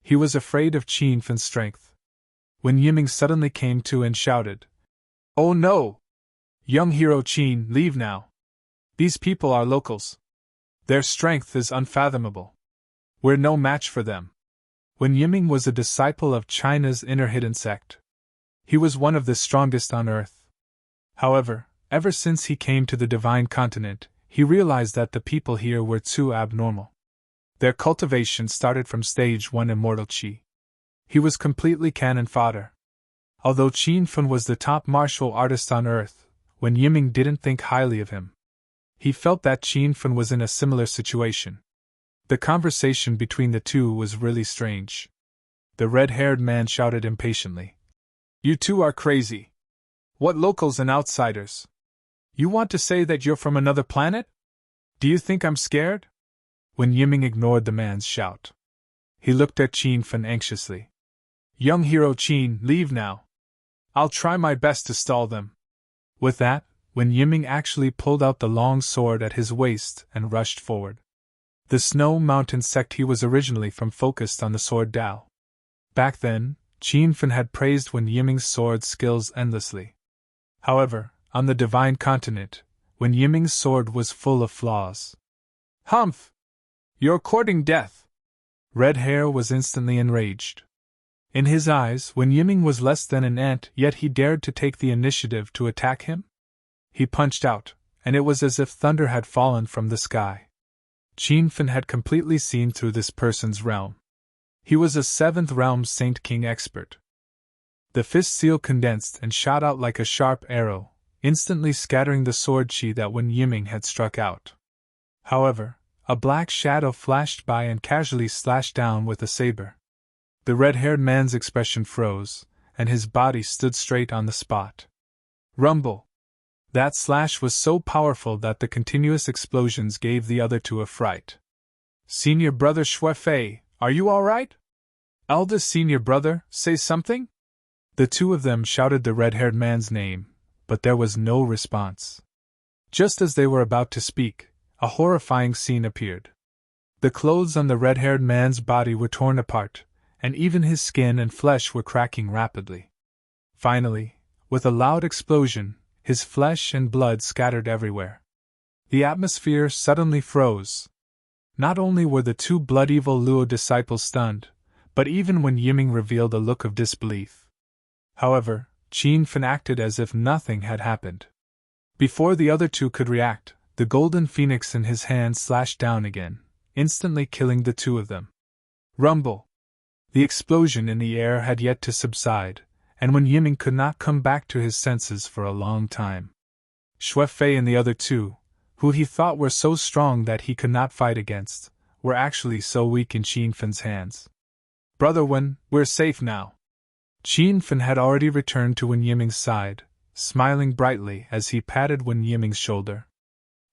He was afraid of Qin Fen's strength. Wen Yiming suddenly came to and shouted, "Oh no! Young hero Qin, leave now. These people are locals. Their strength is unfathomable. We're no match for them." Wen Yiming was a disciple of China's inner hidden sect. He was one of the strongest on earth. However, ever since he came to the divine continent, he realized that the people here were too abnormal. Their cultivation started from stage 1 immortal qi. He was completely cannon fodder. Although Qin Fen was the top martial artist on earth, Wen Yiming didn't think highly of him. He felt that Qin Fen was in a similar situation. The conversation between the two was really strange. The red-haired man shouted impatiently, "You two are crazy. What locals and outsiders? You want to say that you're from another planet? Do you think I'm scared?" Wen Yiming ignored the man's shout. He looked at Qin Fen anxiously. "Young hero Qin, leave now. I'll try my best to stall them." With that, Wen Yiming actually pulled out the long sword at his waist and rushed forward. The Snow Mountain sect he was originally from focused on the sword Dao. Back then, Qin Fen had praised Wen Yiming's sword skills endlessly. However, on the divine continent, Wen Yiming's sword was full of flaws. "Humph! You're courting death!" Red Hair was instantly enraged. In his eyes, Wen Yiming was less than an ant, yet he dared to take the initiative to attack him? He punched out, and it was as if thunder had fallen from the sky. Qin Fen had completely seen through this person's realm. He was a 7th realm Saint King expert. The fist seal condensed and shot out like a sharp arrow, instantly scattering the sword chi that Wen Yiming had struck out. However, a black shadow flashed by and casually slashed down with a saber. The red-haired man's expression froze, and his body stood straight on the spot. Rumble! That slash was so powerful that the continuous explosions gave the other two a fright. Senior brother Shuefei, are you all right? Eldest senior brother, say something? The two of them shouted the red-haired man's name, but there was no response. Just as they were about to speak, a horrifying scene appeared. The clothes on the red-haired man's body were torn apart, and even his skin and flesh were cracking rapidly. Finally, with a loud explosion, his flesh and blood scattered everywhere. The atmosphere suddenly froze. Not only were the two blood-evil Luo disciples stunned, but even Wen Yiming revealed a look of disbelief. However, Qin Fen acted as if nothing had happened. Before the other two could react, the golden phoenix in his hand slashed down again, instantly killing the two of them. Rumble! The explosion in the air had yet to subside, and Wen Yiming could not come back to his senses for a long time. Shuefei and the other two, who he thought were so strong that he could not fight against, were actually so weak in Qin Fen's hands. Brother Wen, we're safe now. Qin Fen had already returned to Wen Yiming's side, smiling brightly as he patted Wen Yiming's shoulder.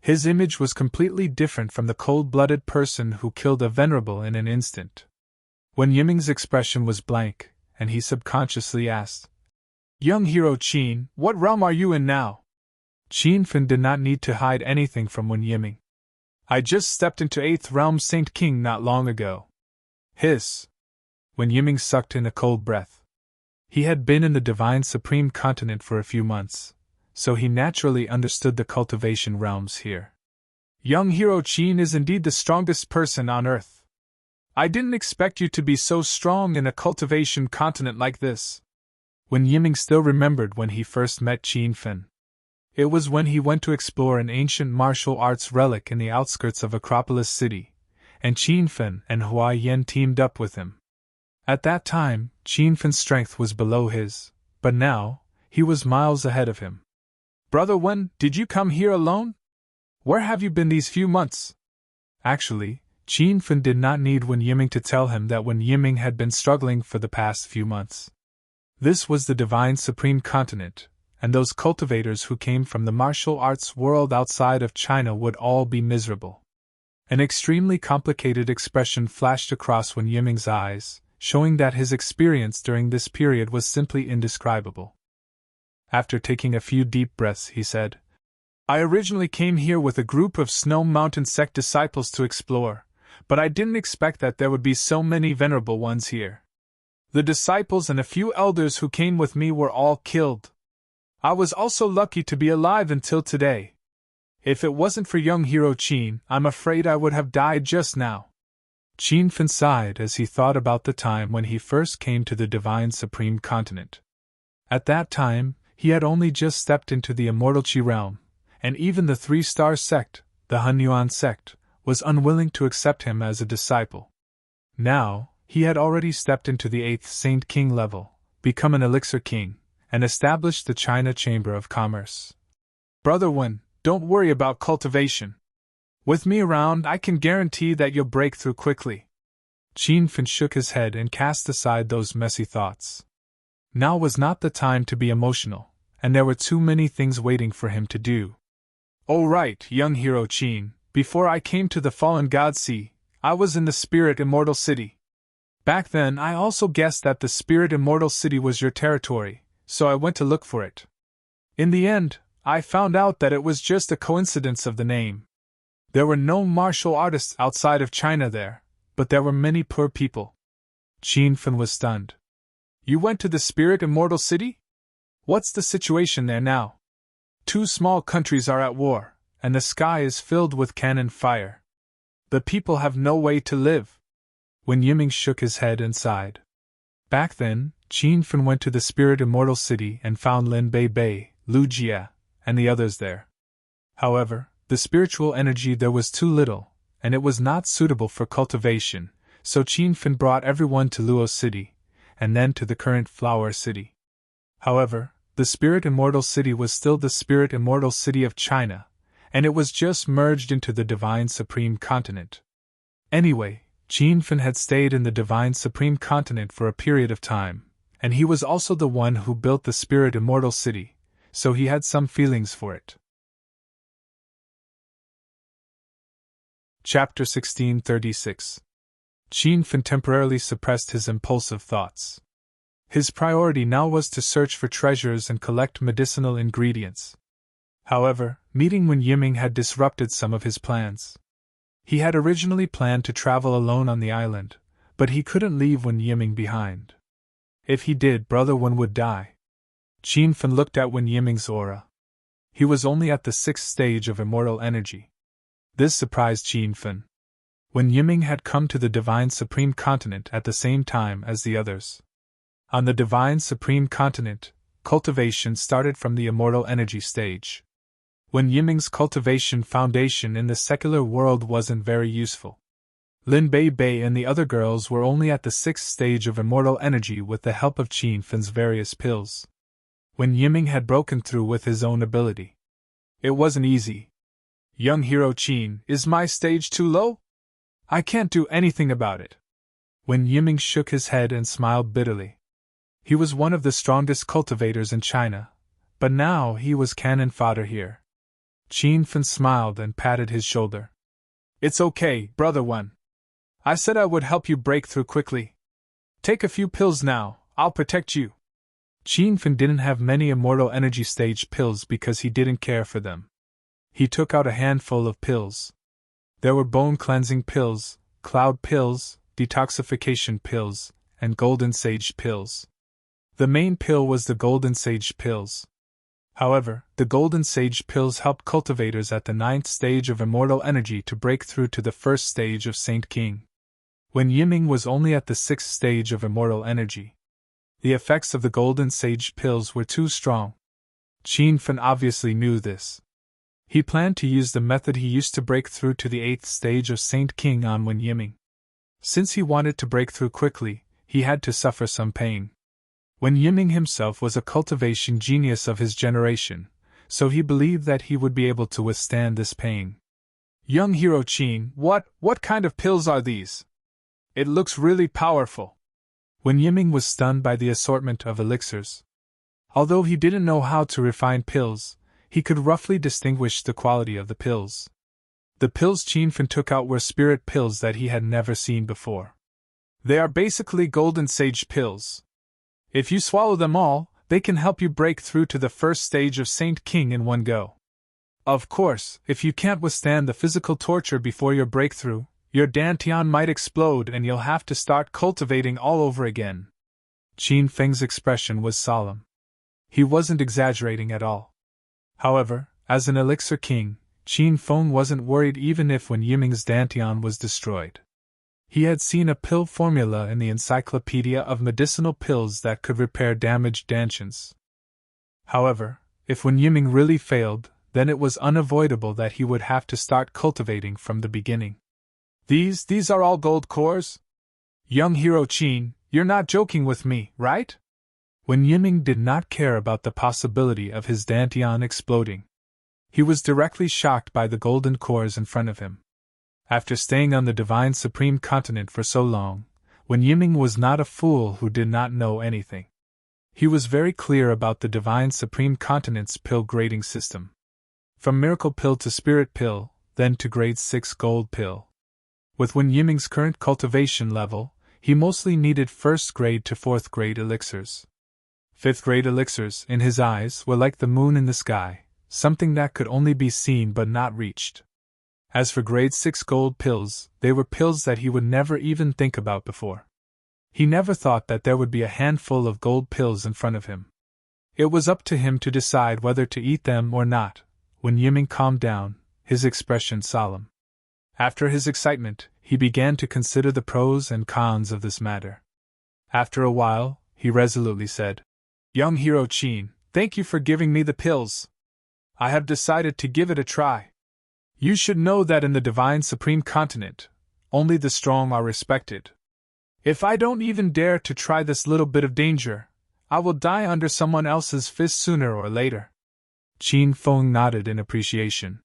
His image was completely different from the cold-blooded person who killed a venerable in an instant. Wen Yiming's expression was blank, and he subconsciously asked, Young hero Qin, what realm are you in now? Qin Fen did not need to hide anything from Wen Yiming. I just stepped into 8th realm Saint King not long ago. Hiss! Wen Yiming sucked in a cold breath. He had been in the Divine Supreme Continent for a few months, so he naturally understood the cultivation realms here. Young hero Qin is indeed the strongest person on Earth. I didn't expect you to be so strong in a cultivation continent like this. Wen Yiming still remembered when he first met Qin Fen. It was when he went to explore an ancient martial arts relic in the outskirts of Acropolis City, and Qin Fen and Hua Yen teamed up with him. At that time, Qin Fen's strength was below his, but now, he was miles ahead of him. Brother Wen, did you come here alone? Where have you been these few months? Actually, Qin Fen did not need Wen Yiming to tell him that Wen Yiming had been struggling for the past few months. This was the Divine Supreme Continent, and those cultivators who came from the martial arts world outside of China would all be miserable. An extremely complicated expression flashed across Wen Yiming's eyes, showing that his experience during this period was simply indescribable. After taking a few deep breaths, he said, I originally came here with a group of Snow Mountain sect disciples to explore, but I didn't expect that there would be so many venerable ones here. The disciples and a few elders who came with me were all killed. I was also lucky to be alive until today. If it wasn't for young hero Qin, I'm afraid I would have died just now. Qin Fen sighed as he thought about the time when he first came to the Divine Supreme Continent. At that time, he had only just stepped into the Immortal Qi realm, and even the 3-star sect, the Hunyuan sect, was unwilling to accept him as a disciple. Now, he had already stepped into the 8th Saint King level, become an Elixir King, and established the China Chamber of Commerce. Brother Wen, don't worry about cultivation. With me around, I can guarantee that you'll break through quickly. Qin Fen shook his head and cast aside those messy thoughts. Now was not the time to be emotional, and there were too many things waiting for him to do. Oh right, young hero Qin, before I came to the Fallen God Sea, I was in the Spirit Immortal City. Back then I also guessed that the Spirit Immortal City was your territory, so I went to look for it. In the end, I found out that it was just a coincidence of the name. There were no martial artists outside of China there, but there were many poor people. Qin Fen was stunned. You went to the Spirit Immortal City? What's the situation there now? 2 small countries are at war, and the sky is filled with cannon fire. The people have no way to live. Wen Yiming shook his head and sighed. Back then, Qin Fen went to the Spirit Immortal City and found Lin Bei Bei, Lu Jia, and the others there. However, the spiritual energy there was too little, and it was not suitable for cultivation, so Qin Fin brought everyone to Luo City, and then to the current Flower City. However, the Spirit Immortal City was still the Spirit Immortal City of China, and it was just merged into the Divine Supreme Continent. Anyway, Qin Fin had stayed in the Divine Supreme Continent for a period of time, and he was also the one who built the Spirit Immortal City, so he had some feelings for it. Chapter 1636. Qin Fin temporarily suppressed his impulsive thoughts. His priority now was to search for treasures and collect medicinal ingredients. However, meeting Wen Yiming had disrupted some of his plans. He had originally planned to travel alone on the island, but he couldn't leave Wen Yiming behind. If he did, Brother Wen would die. Qin Fin looked at Wen Yiming's aura. He was only at the 6th stage of immortal energy. This surprised Qin Fin. Wen Yiming had come to the Divine Supreme Continent at the same time as the others. On the Divine Supreme Continent, cultivation started from the immortal energy stage. Wen Yiming's cultivation foundation in the secular world wasn't very useful. Lin Bei Bei and the other girls were only at the 6th stage of immortal energy with the help of Qin Fin's various pills. Wen Yiming had broken through with his own ability. It wasn't easy. Young hero Qin, is my stage too low? I can't do anything about it. Wen Yiming shook his head and smiled bitterly. He was one of the strongest cultivators in China, but now he was cannon fodder here. Qin Fin smiled and patted his shoulder. It's okay, Brother Wen. I said I would help you break through quickly. Take a few pills now, I'll protect you. Qin Fin didn't have many immortal energy stage pills because he didn't care for them. He took out a handful of pills. There were bone-cleansing pills, cloud pills, detoxification pills, and golden sage pills. The main pill was the golden sage pills. However, the golden sage pills helped cultivators at the 9th stage of immortal energy to break through to the 1st stage of Saint King. Wen Yiming was only at the 6th stage of immortal energy. The effects of the golden sage pills were too strong. Qin Fin obviously knew this. He planned to use the method he used to break through to the 8th stage of Saint King on Wen Yiming. Since he wanted to break through quickly, he had to suffer some pain. Wen Yiming himself was a cultivation genius of his generation, so he believed that he would be able to withstand this pain. Young hero Qin, what kind of pills are these? It looks really powerful. Wen Yiming was stunned by the assortment of elixirs. Although he didn't know how to refine pills, he could roughly distinguish the quality of the pills. The pills Qin Fin took out were spirit pills that he had never seen before. They are basically golden sage pills. If you swallow them all, they can help you break through to the 1st stage of Saint King in one go. Of course, if you can't withstand the physical torture before your breakthrough, your dantian might explode and you'll have to start cultivating all over again. Qin Feng's expression was solemn. He wasn't exaggerating at all. However, as an elixir king, Qin Feng wasn't worried even if Wen Yiming's dantian was destroyed. He had seen a pill formula in the Encyclopedia of Medicinal Pills that could repair damaged dantians. However, if Wen Yiming really failed, then it was unavoidable that he would have to start cultivating from the beginning. These are all gold cores? Young hero Qin, you're not joking with me, right? Wen Yiming did not care about the possibility of his dantian exploding. He was directly shocked by the golden cores in front of him. After staying on the Divine Supreme Continent for so long, Wen Yiming was not a fool who did not know anything. He was very clear about the Divine Supreme Continent's pill grading system. From Miracle Pill to Spirit Pill, then to Grade 6 Gold Pill. With Wen Yiming's current cultivation level, he mostly needed 1st grade to 4th grade elixirs. 5th grade elixirs, in his eyes, were like the moon in the sky, something that could only be seen but not reached. As for Grade 6 Gold Pills, they were pills that he would never even think about before. He never thought that there would be a handful of gold pills in front of him. It was up to him to decide whether to eat them or not. When Yiming calmed down, his expression solemn. After his excitement, he began to consider the pros and cons of this matter. After a while, he resolutely said, Young hero Qin, thank you for giving me the pills. I have decided to give it a try. You should know that in the divine supreme continent, only the strong are respected. If I don't even dare to try this little bit of danger, I will die under someone else's fist sooner or later. Qin Feng nodded in appreciation.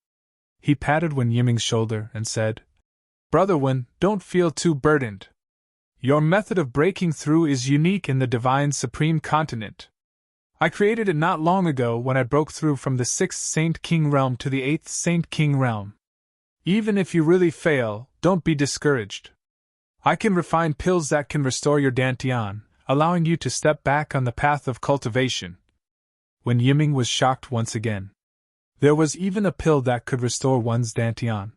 He patted Wen Yiming's shoulder and said, Brother Wen, don't feel too burdened. Your method of breaking through is unique in the divine supreme continent. I created it not long ago when I broke through from the 6th Saint King realm to the 8th Saint King realm. Even if you really fail, don't be discouraged. I can refine pills that can restore your dantian, allowing you to step back on the path of cultivation. Wen Yiming was shocked once again. There was even a pill that could restore one's dantian.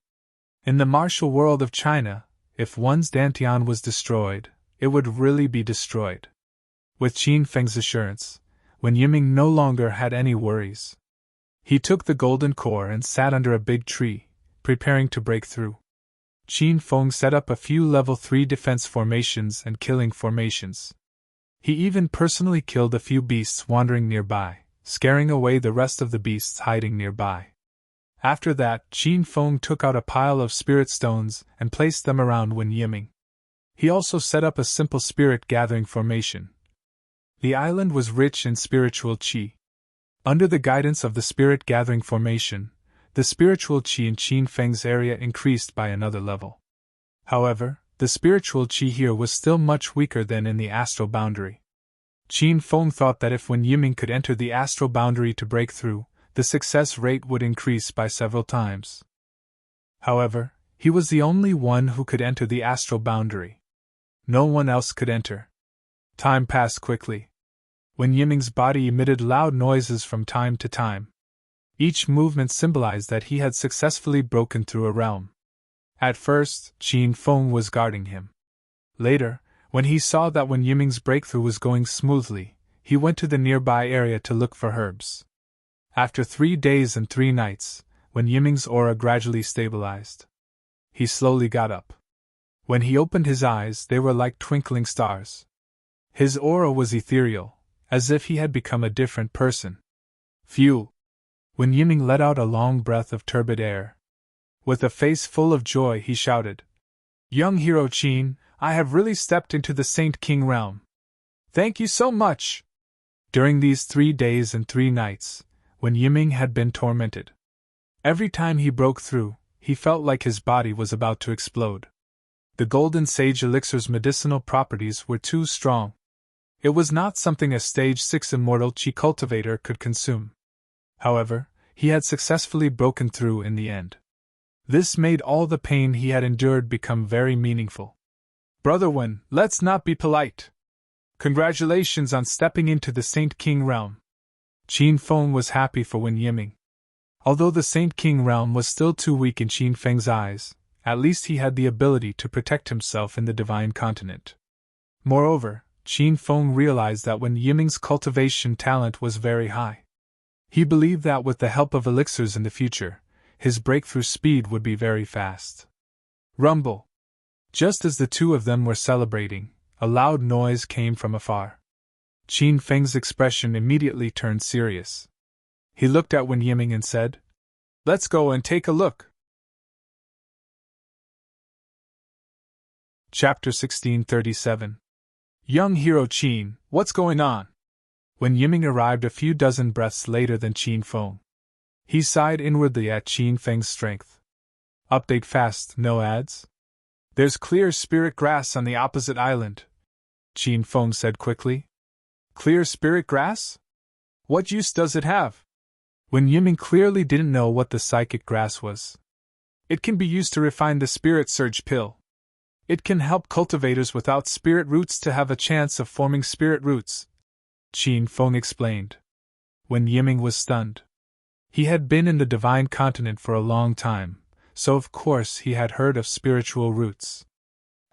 In the martial world of China, if one's dantian was destroyed, it would really be destroyed. With Qin Feng's assurance, Wen Yiming no longer had any worries. He took the golden core and sat under a big tree, preparing to break through. Qin Feng set up a few level 3 defense formations and killing formations. He even personally killed a few beasts wandering nearby, scaring away the rest of the beasts hiding nearby. After that, Qin Feng took out a pile of spirit stones and placed them around Wen Yiming. He also set up a simple spirit gathering formation. The island was rich in spiritual qi. Under the guidance of the spirit gathering formation, the spiritual qi in Qin Feng's area increased by another level. However, the spiritual qi here was still much weaker than in the astral boundary. Qin Feng thought that if Wen Yiming could enter the astral boundary to break through, the success rate would increase by several times. However, he was the only one who could enter the astral boundary. No one else could enter. Time passed quickly. Wen Yiming's body emitted loud noises from time to time. Each movement symbolized that he had successfully broken through a realm. At first, Qin Feng was guarding him. Later, when he saw that Wen Yiming's breakthrough was going smoothly, he went to the nearby area to look for herbs. After 3 days and 3 nights, Wen Yiming's aura gradually stabilized. He slowly got up. When he opened his eyes, they were like twinkling stars. His aura was ethereal, as if he had become a different person. Phew! Wen Yiming let out a long breath of turbid air. With a face full of joy, he shouted, Young hero Qin, I have really stepped into the Saint King realm. Thank you so much! During these 3 days and 3 nights, Wen Yiming had been tormented. Every time he broke through, he felt like his body was about to explode. The Golden Sage Elixir's medicinal properties were too strong. It was not something a Stage 6 immortal Qi cultivator could consume. However, he had successfully broken through in the end. This made all the pain he had endured become very meaningful. Brother Wen, let's not be polite. Congratulations on stepping into the Saint King realm. Qin Feng was happy for Wen Yiming. Although the Saint King realm was still too weak in Qin Feng's eyes, at least he had the ability to protect himself in the divine continent. Moreover, Qin Feng realized that Wen Yiming's cultivation talent was very high. He believed that with the help of elixirs in the future, his breakthrough speed would be very fast. Rumble! Just as the two of them were celebrating, a loud noise came from afar. Qin Feng's expression immediately turned serious. He looked at Wen Yiming and said, Let's go and take a look. Chapter 1637. Young hero Qin, what's going on? Wen Yiming arrived a few dozen breaths later than Qin Feng. He sighed inwardly at Qin Feng's strength. Update fast, no ads? There's clear spirit grass on the opposite island, Qin Feng said quickly. Clear spirit grass? What use does it have? Wen Yiming clearly didn't know what the psychic grass was. It can be used to refine the spirit surge pill. It can help cultivators without spirit roots to have a chance of forming spirit roots, Qin Feng explained. Wen Yiming was stunned. He had been in the divine continent for a long time, so of course he had heard of spiritual roots.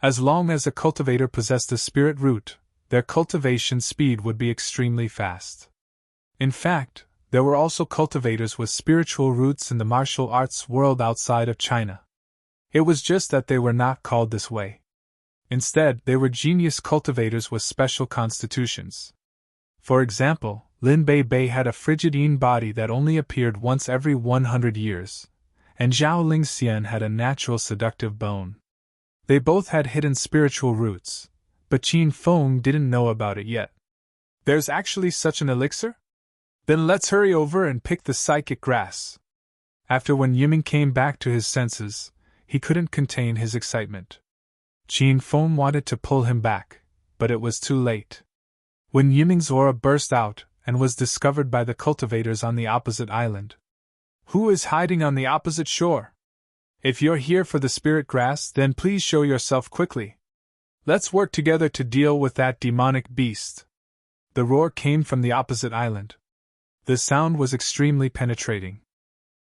As long as a cultivator possessed a spirit root, their cultivation speed would be extremely fast. In fact, there were also cultivators with spiritual roots in the martial arts world outside of China. It was just that they were not called this way. Instead, they were genius cultivators with special constitutions. For example, Lin Bei Bei had a frigid yin body that only appeared once every 100 years, and Zhao Lingxian had a natural seductive bone. They both had hidden spiritual roots, but Qin Feng didn't know about it yet. There's actually such an elixir? Then let's hurry over and pick the psychic grass. After Wen Yiming came back to his senses, he couldn't contain his excitement. Qin Feng wanted to pull him back, but it was too late. Wen Yiming's aura burst out and was discovered by the cultivators on the opposite island. Who is hiding on the opposite shore? If you're here for the spirit grass, then please show yourself quickly. Let's work together to deal with that demonic beast. The roar came from the opposite island. The sound was extremely penetrating.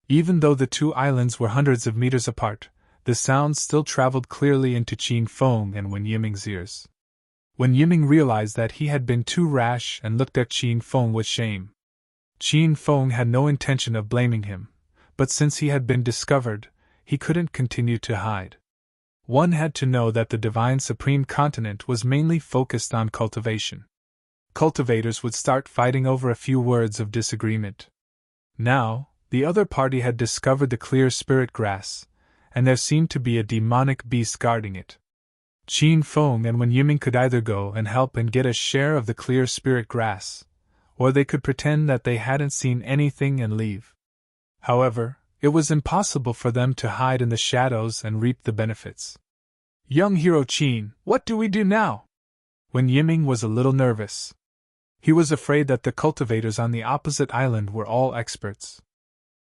Even though the two islands were hundreds of meters apart, the sound still traveled clearly into Qin Feng and Wen Yiming's ears. Wen Yiming realized that he had been too rash and looked at Qin Feng with shame. Qin Feng had no intention of blaming him, but since he had been discovered, he couldn't continue to hide. One had to know that the Divine Supreme Continent was mainly focused on cultivation. Cultivators would start fighting over a few words of disagreement. Now, the other party had discovered the clear spirit grass, and there seemed to be a demonic beast guarding it. Qin Feng and Wen Yiming could either go and help and get a share of the clear spirit grass, or they could pretend that they hadn't seen anything and leave. However, it was impossible for them to hide in the shadows and reap the benefits. Young hero Qin, what do we do now? Wen Yiming was a little nervous. He was afraid that the cultivators on the opposite island were all experts.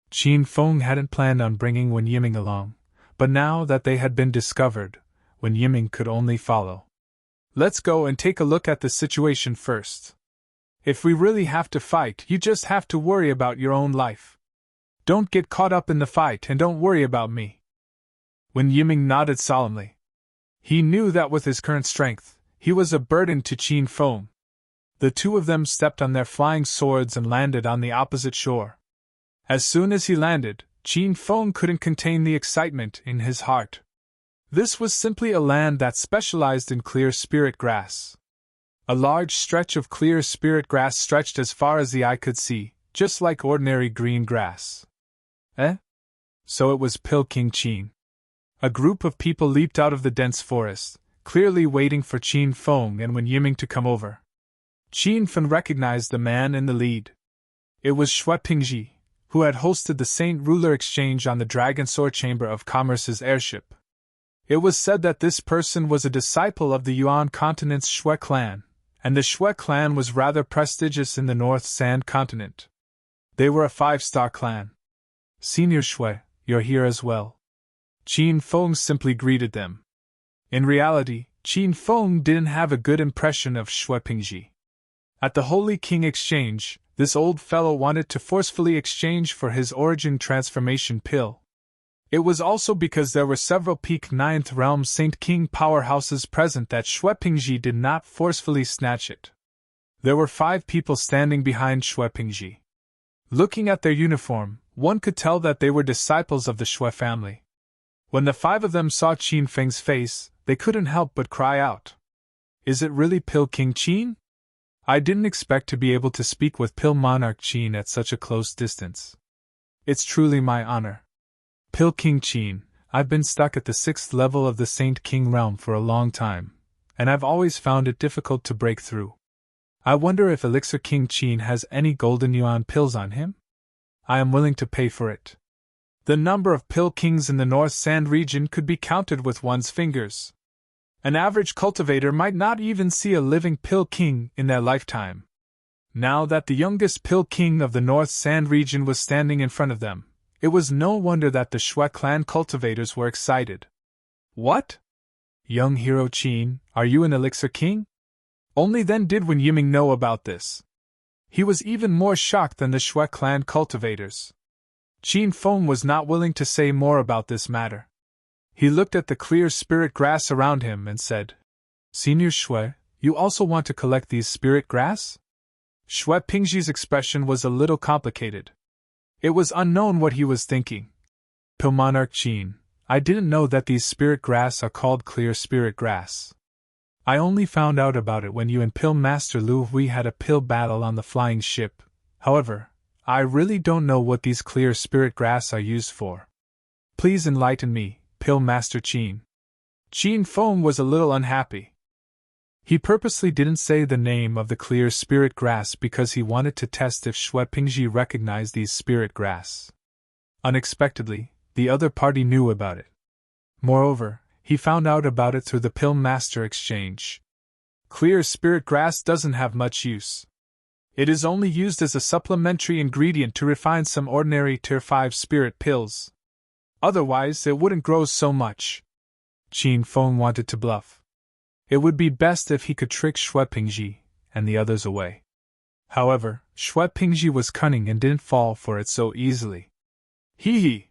Qin Feng hadn't planned on bringing Wen Yiming along, but now that they had been discovered, Wen Yiming could only follow. Let's go and take a look at the situation first. If we really have to fight, you just have to worry about your own life. Don't get caught up in the fight and don't worry about me. Wen Yiming nodded solemnly. He knew that with his current strength, he was a burden to Qin Feng. The two of them stepped on their flying swords and landed on the opposite shore. As soon as he landed, Qin Feng couldn't contain the excitement in his heart. This was simply a land that specialized in clear spirit grass. A large stretch of clear spirit grass stretched as far as the eye could see, just like ordinary green grass. So it was Pil King Qin. A group of people leaped out of the dense forest, clearly waiting for Qin Feng and Wen Yiming to come over. Qin Feng recognized the man in the lead. It was Shui Pingji, who had hosted the Saint Ruler Exchange on the Dragon Sword Chamber of Commerce's airship. It was said that this person was a disciple of the Yuan continent's Shui clan, and the Shui clan was rather prestigious in the North Sand continent. They were a 5-star clan. Senior Shui, you're here as well. Qin Feng simply greeted them. In reality, Qin Feng didn't have a good impression of Shui Pingji. At the Holy King Exchange, this old fellow wanted to forcefully exchange for his origin transformation pill. It was also because there were several peak 9th realm Saint King powerhouses present that Shui Pingji did not forcefully snatch it. There were 5 people standing behind Shui Pingji. Looking at their uniform, one could tell that they were disciples of the Shui family. When the 5 of them saw Qin Feng's face, they couldn't help but cry out. Is it really Pil King Qin? I didn't expect to be able to speak with Pil Monarch Qin at such a close distance. It's truly my honor. Pil King Qin, I've been stuck at the 6th level of the Saint King realm for a long time, and I've always found it difficult to break through. I wonder if Elixir King Qin has any golden yuan pills on him? I am willing to pay for it. The number of Pil Kings in the North Sand region could be counted with one's fingers. An average cultivator might not even see a living Pil King in their lifetime. Now that the youngest Pil King of the North Sand region was standing in front of them, it was no wonder that the Shui clan cultivators were excited. What? Young hero Qin, are you an Elixir King? Only then did Wen Yiming know about this. He was even more shocked than the Shui clan cultivators. Qin Feng was not willing to say more about this matter. He looked at the clear spirit grass around him and said, Senior Shui, you also want to collect these spirit grass? Shui Pingji's expression was a little complicated. It was unknown what he was thinking. Pil Monarch Qin, I didn't know that these spirit grass are called clear spirit grass. I only found out about it when you and Pil Master Lu Hui had a pill battle on the flying ship. However, I really don't know what these clear spirit grass are used for. Please enlighten me, Pill Master Qin. Qin Feng was a little unhappy. He purposely didn't say the name of the clear spirit grass because he wanted to test if Shui Pingji recognized these spirit grass. Unexpectedly, the other party knew about it. Moreover, he found out about it through the Pill Master exchange. Clear spirit grass doesn't have much use. It is only used as a supplementary ingredient to refine some ordinary Tier 5 spirit pills. Otherwise, it wouldn't grow so much. Qin Feng wanted to bluff. It would be best if he could trick Shui Pingji and the others away. However, Shui Pingji was cunning and didn't fall for it so easily. Hee hee!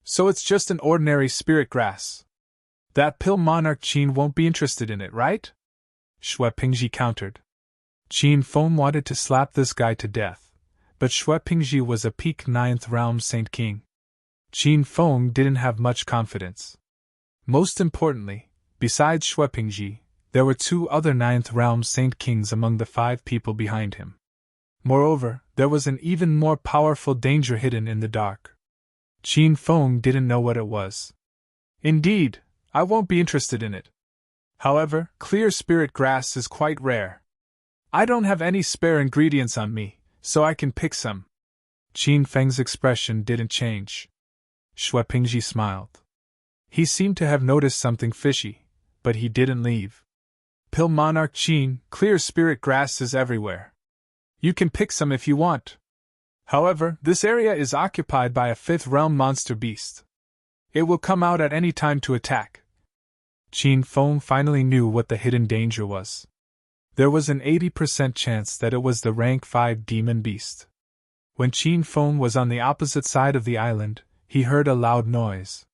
So it's just an ordinary spirit grass. That pill Monarch Qin won't be interested in it, right? Shui Pingji countered. Qin Feng wanted to slap this guy to death, but Shui Pingji was a peak 9th realm Saint King. Qin Feng didn't have much confidence. Most importantly, besides Shui Pingji, there were 2 other 9th realm Saint Kings among the 5 people behind him. Moreover, there was an even more powerful danger hidden in the dark. Qin Feng didn't know what it was. Indeed, I won't be interested in it. However, clear spirit grass is quite rare. I don't have any spare ingredients on me, so I can pick some. Qin Feng's expression didn't change. Shui Pingji smiled. He seemed to have noticed something fishy, but he didn't leave. Pill Monarch Qin, clear spirit grass is everywhere. You can pick some if you want. However, this area is occupied by a 5th realm monster beast. It will come out at any time to attack. Qin Feng finally knew what the hidden danger was. There was an 80% chance that it was the rank 5 demon beast. When Qin Feng was on the opposite side of the island, he heard a loud noise.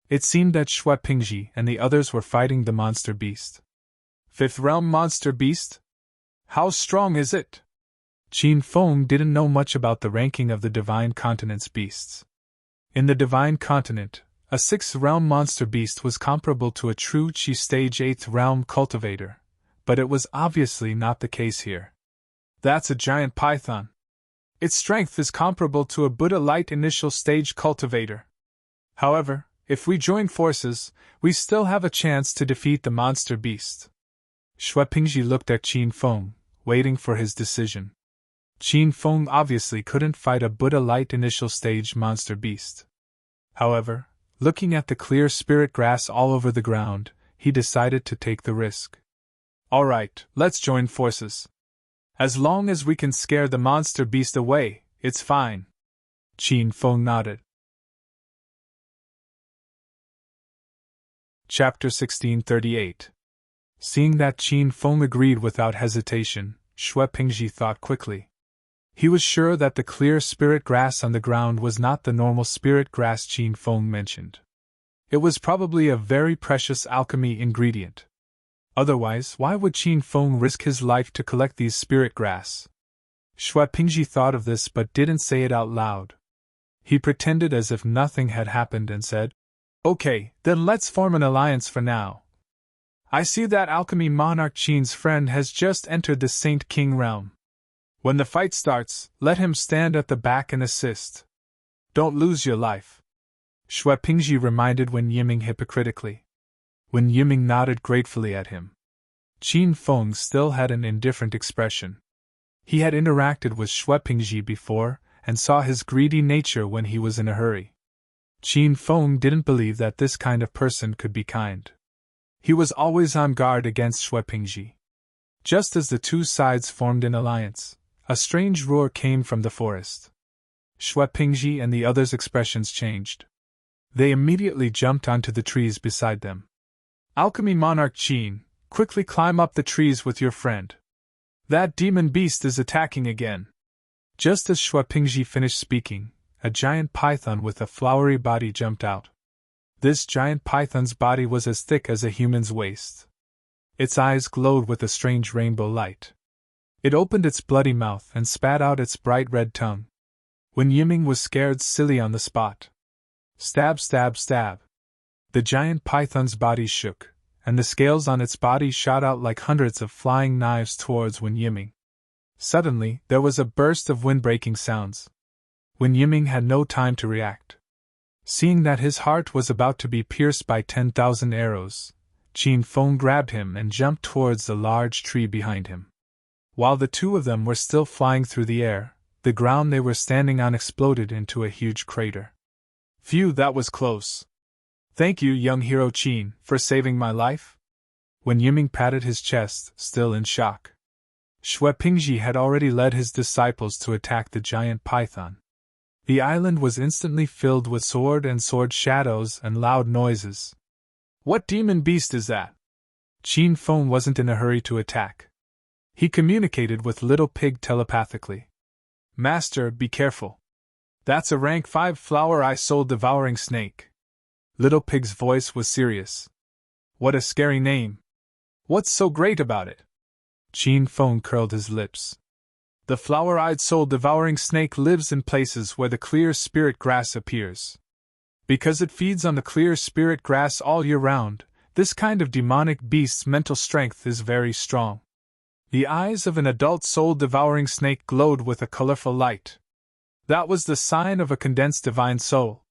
It seemed that Shui Pingji and the others were fighting the monster beast. 5th realm monster beast? How strong is it? Qin Feng didn't know much about the ranking of the Divine Continent's beasts. In the Divine Continent, a 6th realm monster beast was comparable to a true Qi stage 8th realm cultivator, but it was obviously not the case here. That's a giant python. Its strength is comparable to a Buddha light initial stage cultivator. However, if we join forces, we still have a chance to defeat the monster beast. Shui Pingji looked at Qin Feng, waiting for his decision. Qin Feng obviously couldn't fight a Buddha light initial stage monster beast. However, looking at the clear spirit grass all over the ground, he decided to take the risk. Alright, let's join forces. As long as we can scare the monster beast away, it's fine. Qin Feng nodded. Chapter 1638. Seeing that Qin Feng agreed without hesitation, Shui Pingji thought quickly. He was sure that the clear spirit grass on the ground was not the normal spirit grass Qin Feng mentioned. It was probably a very precious alchemy ingredient. Otherwise, why would Qin Feng risk his life to collect these spirit grass? Shui Pingji thought of this but didn't say it out loud. He pretended as if nothing had happened and said, Okay, then let's form an alliance for now. I see that Alchemy Monarch Qin's friend has just entered the Saint King realm. When the fight starts, let him stand at the back and assist. Don't lose your life. Shui Pingji reminded Wen Yiming hypocritically. Wen Yiming nodded gratefully at him. Qin Feng still had an indifferent expression. He had interacted with Shui Pingji before, and saw his greedy nature when he was in a hurry. Qin Feng didn't believe that this kind of person could be kind. He was always on guard against Shui Pingji. Just as the 2 sides formed an alliance, a strange roar came from the forest. Shui Pingji and the others' expressions changed. They immediately jumped onto the trees beside them. Alchemy Monarch Qin, quickly climb up the trees with your friend. That demon beast is attacking again. Just as Shui Pingji finished speaking, a giant python with a flowery body jumped out. This giant python's body was as thick as a human's waist. Its eyes glowed with a strange rainbow light. It opened its bloody mouth and spat out its bright red tongue. Wen Yiming was scared silly on the spot. Stab, stab, stab. The giant python's body shook, and the scales on its body shot out like hundreds of flying knives towards Wen Yiming. Suddenly, there was a burst of wind-breaking sounds. Wen Yiming had no time to react. Seeing that his heart was about to be pierced by 10,000 arrows, Qin Feng grabbed him and jumped towards the large tree behind him. While the two of them were still flying through the air, the ground they were standing on exploded into a huge crater. Phew, that was close. Thank you, young hero Qin, for saving my life? When Yiming patted his chest, still in shock. Xue Pingji had already led his disciples to attack the giant python. The island was instantly filled with sword and sword shadows and loud noises. What demon beast is that? Qin Feng wasn't in a hurry to attack. He communicated with Little Pig telepathically. Master, be careful. That's a rank 5 flower-eye soul-devouring snake. Little Pig's voice was serious. What a scary name. What's so great about it? Qin Feng curled his lips. The flower-eyed soul-devouring snake lives in places where the clear spirit grass appears. Because it feeds on the clear spirit grass all year round, this kind of demonic beast's mental strength is very strong. The eyes of an adult soul-devouring snake glowed with a colorful light. That was the sign of a condensed divine soul.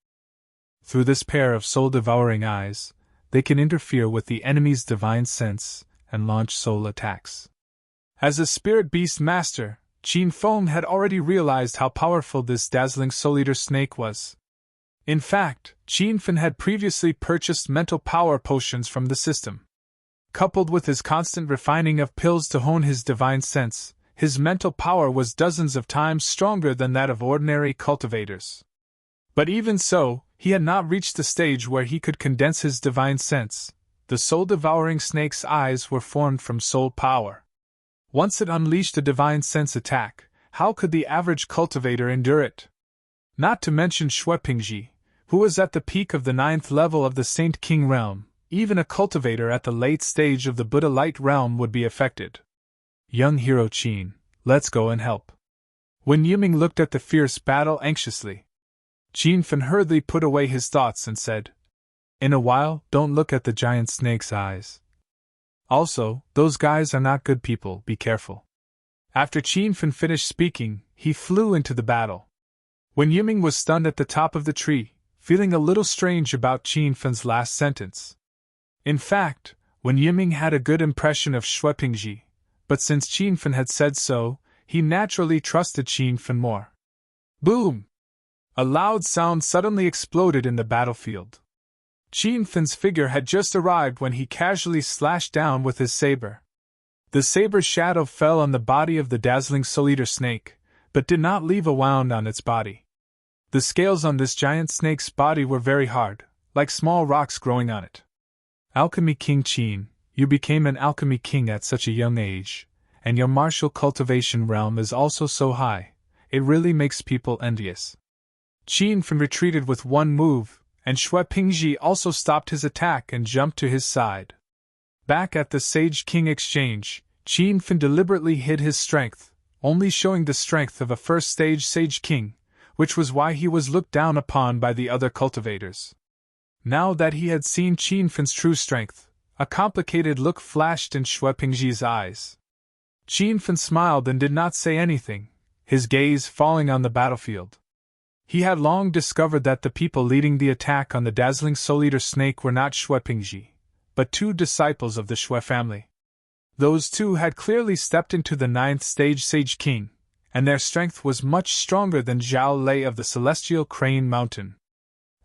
Through this pair of soul-devouring eyes, they can interfere with the enemy's divine sense and launch soul attacks. As a spirit beast master, Qin Feng had already realized how powerful this dazzling soul-eater snake was. In fact, Qin Feng had previously purchased mental power potions from the system. Coupled with his constant refining of pills to hone his divine sense, his mental power was dozens of times stronger than that of ordinary cultivators. But even so, he had not reached the stage where he could condense his divine sense. The soul-devouring snake's eyes were formed from soul power. Once it unleashed a divine sense attack, how could the average cultivator endure it? Not to mention Xue Pingji, who was at the peak of the 9th level of the Saint King realm. Even a cultivator at the late stage of the Buddha Light realm would be affected. Young hero Qin, let's go and help. When Yiming looked at the fierce battle anxiously, Qin Feng hurriedly put away his thoughts and said, In a while, don't look at the giant snake's eyes. Also, those guys are not good people, be careful. After Qin Feng finished speaking, he flew into the battle. When Yiming was stunned at the top of the tree, feeling a little strange about Qin Feng's last sentence. In fact, when Yiming had a good impression of Xue Pingji, but since Qin Feng had said so, he naturally trusted Qin Feng more. Boom! A loud sound suddenly exploded in the battlefield. Qin Feng's figure had just arrived when he casually slashed down with his saber. The saber's shadow fell on the body of the dazzling soul-eater snake, but did not leave a wound on its body. The scales on this giant snake's body were very hard, like small rocks growing on it. Alchemy King Qin, you became an alchemy king at such a young age, and your martial cultivation realm is also so high, it really makes people envious. Qin Feng retreated with one move, and Xue Pingji also stopped his attack and jumped to his side. Back at the Sage King exchange, Qin Feng deliberately hid his strength, only showing the strength of a first-stage Sage King, which was why he was looked down upon by the other cultivators. Now that he had seen Qin Feng's true strength, a complicated look flashed in Xue Pingji's eyes. Qin Feng smiled and did not say anything, his gaze falling on the battlefield. He had long discovered that the people leading the attack on the dazzling soul-eater snake were not Xue Pingji, but two disciples of the Xue family. Those two had clearly stepped into the 9th stage Sage King, and their strength was much stronger than Zhao Lei of the Celestial Crane Mountain.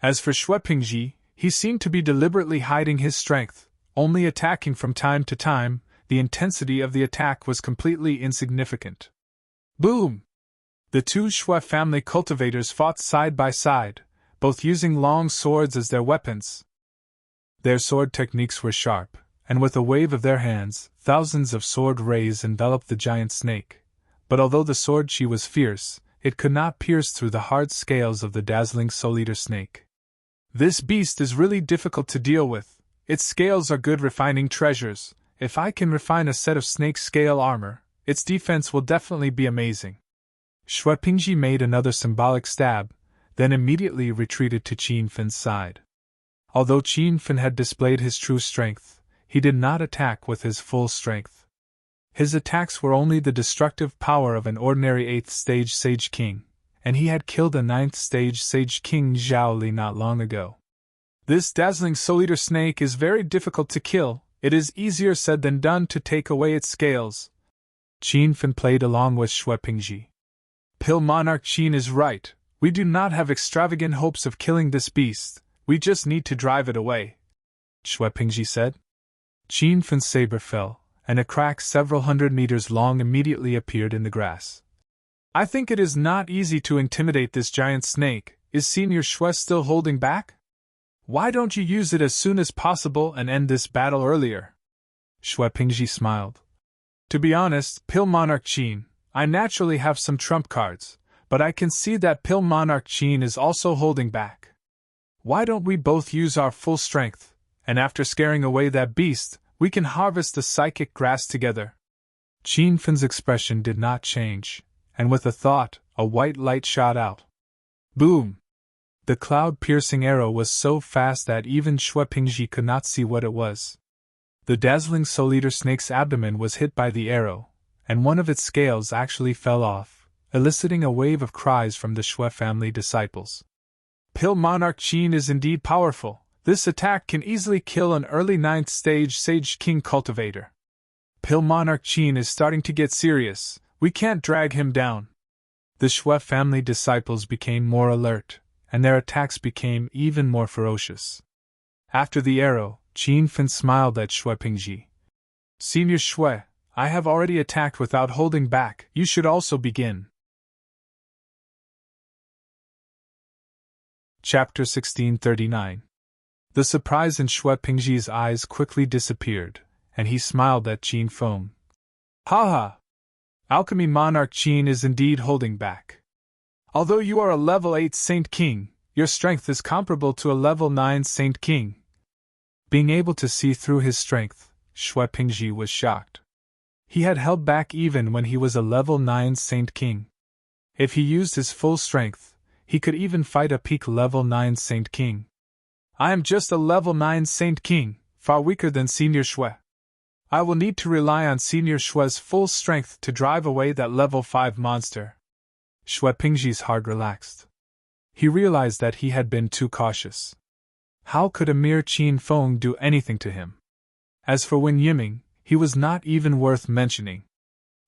As for Xue Pingji, he seemed to be deliberately hiding his strength, only attacking from time to time. The intensity of the attack was completely insignificant. Boom! The two Xue family cultivators fought side by side, both using long swords as their weapons. Their sword techniques were sharp, and with a wave of their hands, thousands of sword rays enveloped the giant snake. But although the sword chi was fierce, it could not pierce through the hard scales of the dazzling soul-eater snake. This beast is really difficult to deal with. Its scales are good refining treasures. If I can refine a set of snake scale armor, its defense will definitely be amazing. Xue Pingji made another symbolic stab, then immediately retreated to Qin Feng's side. Although Qin Feng had displayed his true strength, he did not attack with his full strength. His attacks were only the destructive power of an ordinary 8th stage Sage King, and he had killed a 9th stage Sage King Zhao Li not long ago. This dazzling Soul-Eater snake is very difficult to kill. It is easier said than done to take away its scales. Qin Fan played along with Xue Pingji. Monarch Qin is right. We do not have extravagant hopes of killing this beast. We just need to drive it away, Xue Pingji said. Qin Fan's saber fell, and a crack several hundred meters long immediately appeared in the grass. I think it is not easy to intimidate this giant snake. Is Senior Xue still holding back? Why don't you use it as soon as possible and end this battle earlier? Xue Pingji smiled. To be honest, Monarch Qin, I naturally have some trump cards, but I can see that Monarch Qin is also holding back. Why don't we both use our full strength, and after scaring away that beast, we can harvest the psychic grass together? Qin Fan's expression did not change, and with a thought, a white light shot out. Boom! The cloud-piercing arrow was so fast that even Xue Pingji could not see what it was. The dazzling Soul-Eater snake's abdomen was hit by the arrow, and one of its scales actually fell off, eliciting a wave of cries from the Xue family disciples. Monarch Qin is indeed powerful. This attack can easily kill an early 9th stage Sage King cultivator. Monarch Qin is starting to get serious. We can't drag him down. The Xue family disciples became more alert, and their attacks became even more ferocious. After the arrow, Qin Fan smiled at Xue Pingji. Senior Xue, I have already attacked without holding back. You should also begin. Chapter 1639. The surprise in Xue Pingji's eyes quickly disappeared, and he smiled at Qin Fan. Haha! Alchemy Monarch Qin is indeed holding back. Although you are a level 8 Saint King, your strength is comparable to a level 9 Saint King. Being able to see through his strength, Xue Pingji was shocked. He had held back even when he was a level 9 Saint King. If he used his full strength, he could even fight a peak level 9 Saint King. I am just a level 9 Saint King, far weaker than Senior Xue. I will need to rely on Senior Xue's full strength to drive away that level 5 monster. Xue Pingji's heart relaxed. He realized that he had been too cautious. How could a mere Qin Fan do anything to him? As for Wen Yiming, he was not even worth mentioning.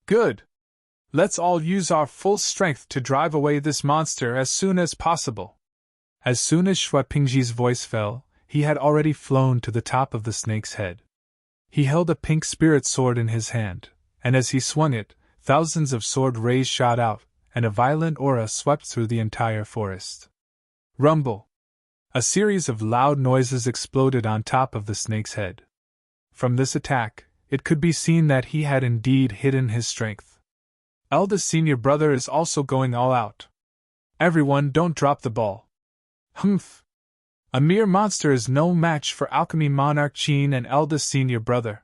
Good! Let's all use our full strength to drive away this monster as soon as possible. As soon as Xue Pingji's voice fell, he had already flown to the top of the snake's head. He held a pink spirit sword in his hand, and as he swung it, thousands of sword rays shot out, and a violent aura swept through the entire forest. Rumble! A series of loud noises exploded on top of the snake's head. From this attack, it could be seen that he had indeed hidden his strength. Eldest senior brother is also going all out. Everyone, don't drop the ball. Humph! A mere monster is no match for Alchemy Monarch Qin and eldest senior brother.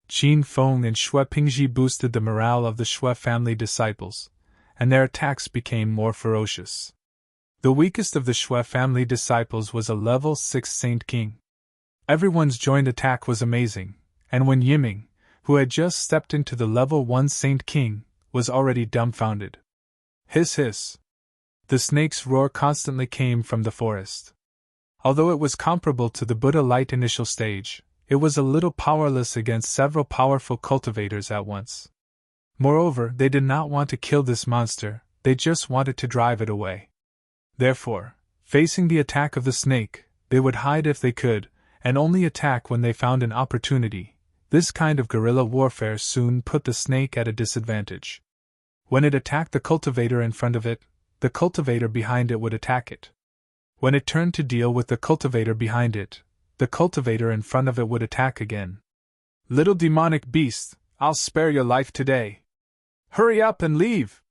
Qin Fan and Xue Pingji boosted the morale of the Xue family disciples, and their attacks became more ferocious. The weakest of the Xue family disciples was a level 6 Saint King. Everyone's joint attack was amazing, and Wen Yiming, who had just stepped into the level 1 Saint King, was already dumbfounded. Hiss hiss! The snake's roar constantly came from the forest. Although it was comparable to the Buddha Light initial stage, it was a little powerless against several powerful cultivators at once. Moreover, they did not want to kill this monster, they just wanted to drive it away. Therefore, facing the attack of the snake, they would hide if they could, and only attack when they found an opportunity. This kind of guerrilla warfare soon put the snake at a disadvantage. When it attacked the cultivator in front of it, the cultivator behind it would attack it. When it turned to deal with the cultivator behind it, the cultivator in front of it would attack again. Little demonic beast, I'll spare your life today. Hurry up and leave!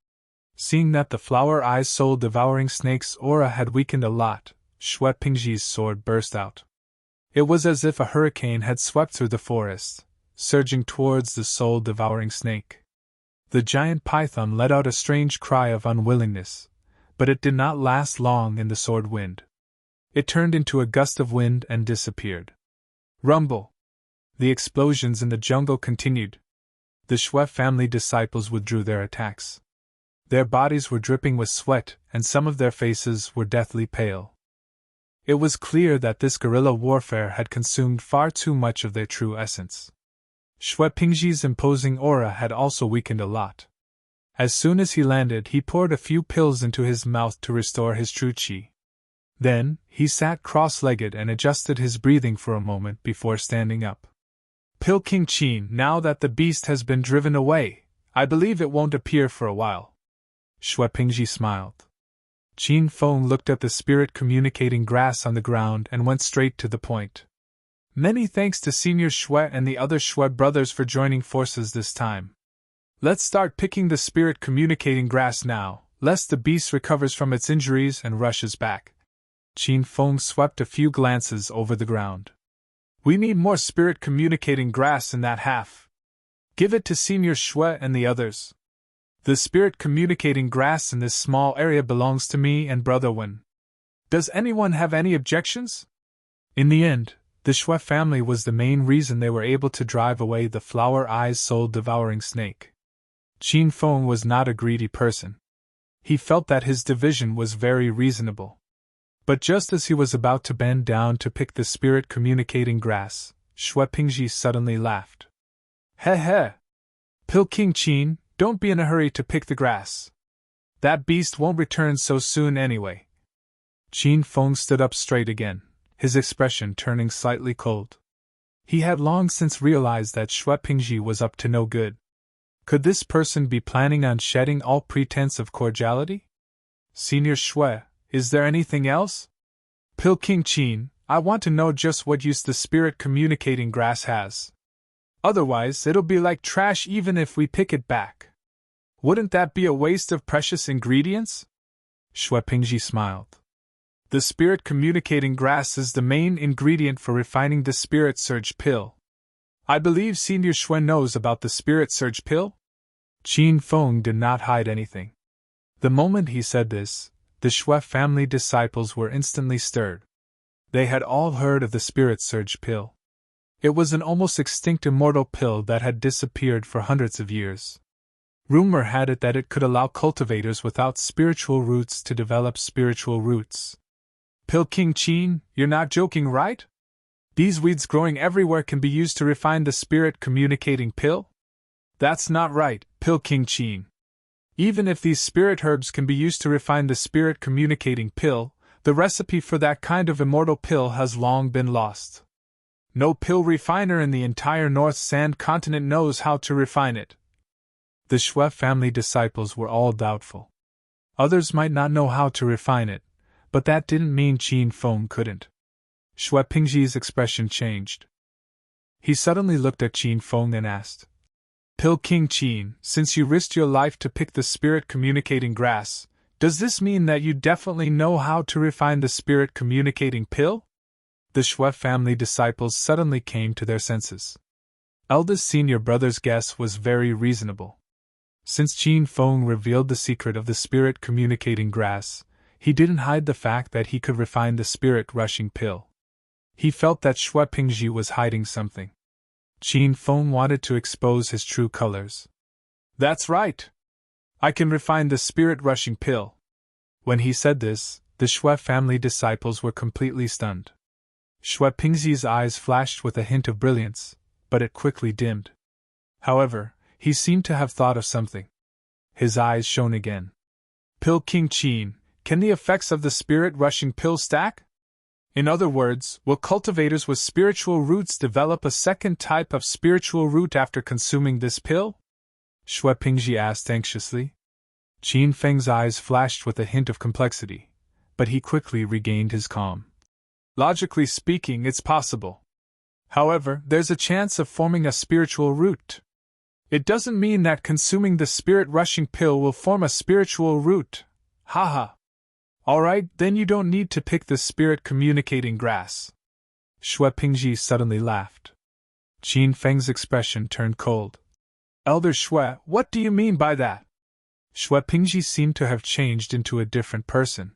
Seeing that the flower-eyed soul-devouring snake's aura had weakened a lot, Xue Pingji's sword burst out. It was as if a hurricane had swept through the forest, surging towards the soul-devouring snake. The giant python let out a strange cry of unwillingness, but it did not last long in the sword wind. It turned into a gust of wind and disappeared. Rumble! The explosions in the jungle continued. The Xue family disciples withdrew their attacks. Their bodies were dripping with sweat, and some of their faces were deathly pale. It was clear that this guerrilla warfare had consumed far too much of their true essence. Xue Pingji's imposing aura had also weakened a lot. As soon as he landed, he poured a few pills into his mouth to restore his true qi. Then, he sat cross-legged and adjusted his breathing for a moment before standing up. Pill King Qin, now that the beast has been driven away, I believe it won't appear for a while. Xue Pingji smiled. Qin Feng looked at the spirit-communicating grass on the ground and went straight to the point. Many thanks to Senior Xue and the other Xue brothers for joining forces this time. Let's start picking the spirit-communicating grass now, lest the beast recovers from its injuries and rushes back. Qin Feng swept a few glances over the ground. We need more spirit-communicating grass in that half. Give it to Senior Xue and the others. The spirit-communicating grass in this small area belongs to me and Brother Wen. Does anyone have any objections? In the end, the Xue family was the main reason they were able to drive away the flower-eyed soul-devouring snake. Qin Feng was not a greedy person. He felt that his division was very reasonable. But just as he was about to bend down to pick the spirit-communicating grass, Xue Pingji suddenly laughed. He he! Pill King Qin, don't be in a hurry to pick the grass. That beast won't return so soon anyway. Qin Feng stood up straight again, his expression turning slightly cold. He had long since realized that Xue Pingji was up to no good. Could this person be planning on shedding all pretense of cordiality? Senior Xue, is there anything else? Pill King Qin, I want to know just what use the spirit-communicating grass has. Otherwise, it'll be like trash even if we pick it back. Wouldn't that be a waste of precious ingredients? Xue Pingji smiled. The spirit-communicating grass is the main ingredient for refining the spirit surge pill. I believe Senior Xue knows about the spirit surge pill? Qin Feng did not hide anything. The moment he said this, the Xue family disciples were instantly stirred. They had all heard of the spirit surge pill. It was an almost extinct immortal pill that had disappeared for hundreds of years. Rumor had it that it could allow cultivators without spiritual roots to develop spiritual roots. Pill King Qin, you're not joking, right? These weeds growing everywhere can be used to refine the spirit-communicating pill? That's not right, Pill King Qin. Even if these spirit herbs can be used to refine the spirit-communicating pill, the recipe for that kind of immortal pill has long been lost. No pill refiner in the entire North Sand continent knows how to refine it. The Xue family disciples were all doubtful. Others might not know how to refine it, but that didn't mean Qin Feng couldn't. Xue Pingji's expression changed. He suddenly looked at Qin Feng and asked, Pill King Qin, since you risked your life to pick the spirit-communicating grass, does this mean that you definitely know how to refine the spirit-communicating pill? The Xue family disciples suddenly came to their senses. Eldest senior brother's guess was very reasonable. Since Qin Feng revealed the secret of the spirit-communicating grass, he didn't hide the fact that he could refine the spirit-rushing pill. He felt that Xue Pingji was hiding something. Qin Feng wanted to expose his true colors. That's right! I can refine the spirit-rushing pill. When he said this, the Xue family disciples were completely stunned. Xue Pingji's eyes flashed with a hint of brilliance, but it quickly dimmed. However, he seemed to have thought of something. His eyes shone again. Pill King Qin, can the effects of the spirit-rushing pill stack? In other words, will cultivators with spiritual roots develop a second type of spiritual root after consuming this pill? Xue Pingji asked anxiously. Qin Feng's eyes flashed with a hint of complexity, but he quickly regained his calm. Logically speaking, it's possible. However, there's a chance of forming a spiritual root. It doesn't mean that consuming the spirit-rushing pill will form a spiritual root. Haha. Alright, then you don't need to pick the spirit-communicating grass. Xue Pingji suddenly laughed. Qin Feng's expression turned cold. Elder Xue, what do you mean by that? Xue Pingji seemed to have changed into a different person.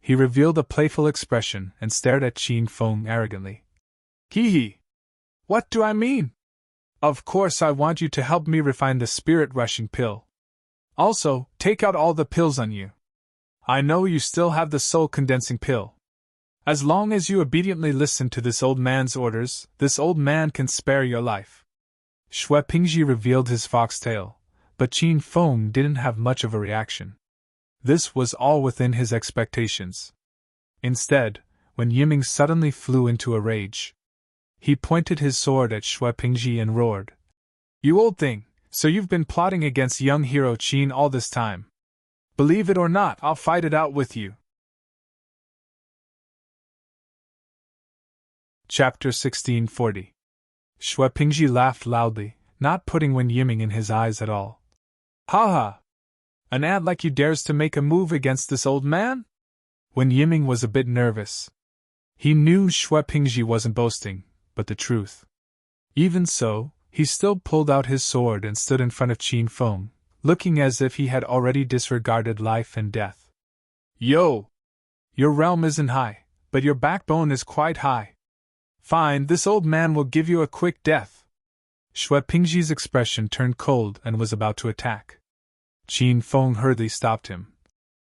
He revealed a playful expression and stared at Qin Feng arrogantly. Hee hee. What do I mean? Of course I want you to help me refine the spirit-rushing pill. Also, take out all the pills on you. I know you still have the soul-condensing pill. As long as you obediently listen to this old man's orders, this old man can spare your life. Shui Pingji revealed his foxtail, but Qin Feng didn't have much of a reaction. This was all within his expectations. Instead, when Yiming suddenly flew into a rage, he pointed his sword at Shui Pingji and roared, "You old thing, so you've been plotting against young hero Qin all this time. Believe it or not, I'll fight it out with you." Chapter 1640. Shui Pingji laughed loudly, not putting Wen Yiming in his eyes at all. "Ha ha! An ant like you dares to make a move against this old man?" Wen Yiming was a bit nervous. He knew Shui Pingji wasn't boasting, but the truth. Even so, he still pulled out his sword and stood in front of Qin Feng, looking as if he had already disregarded life and death. "Yo! Your realm isn't high, but your backbone is quite high. Fine, this old man will give you a quick death." Shui Pingji's expression turned cold and was about to attack. Qin Feng hurriedly stopped him.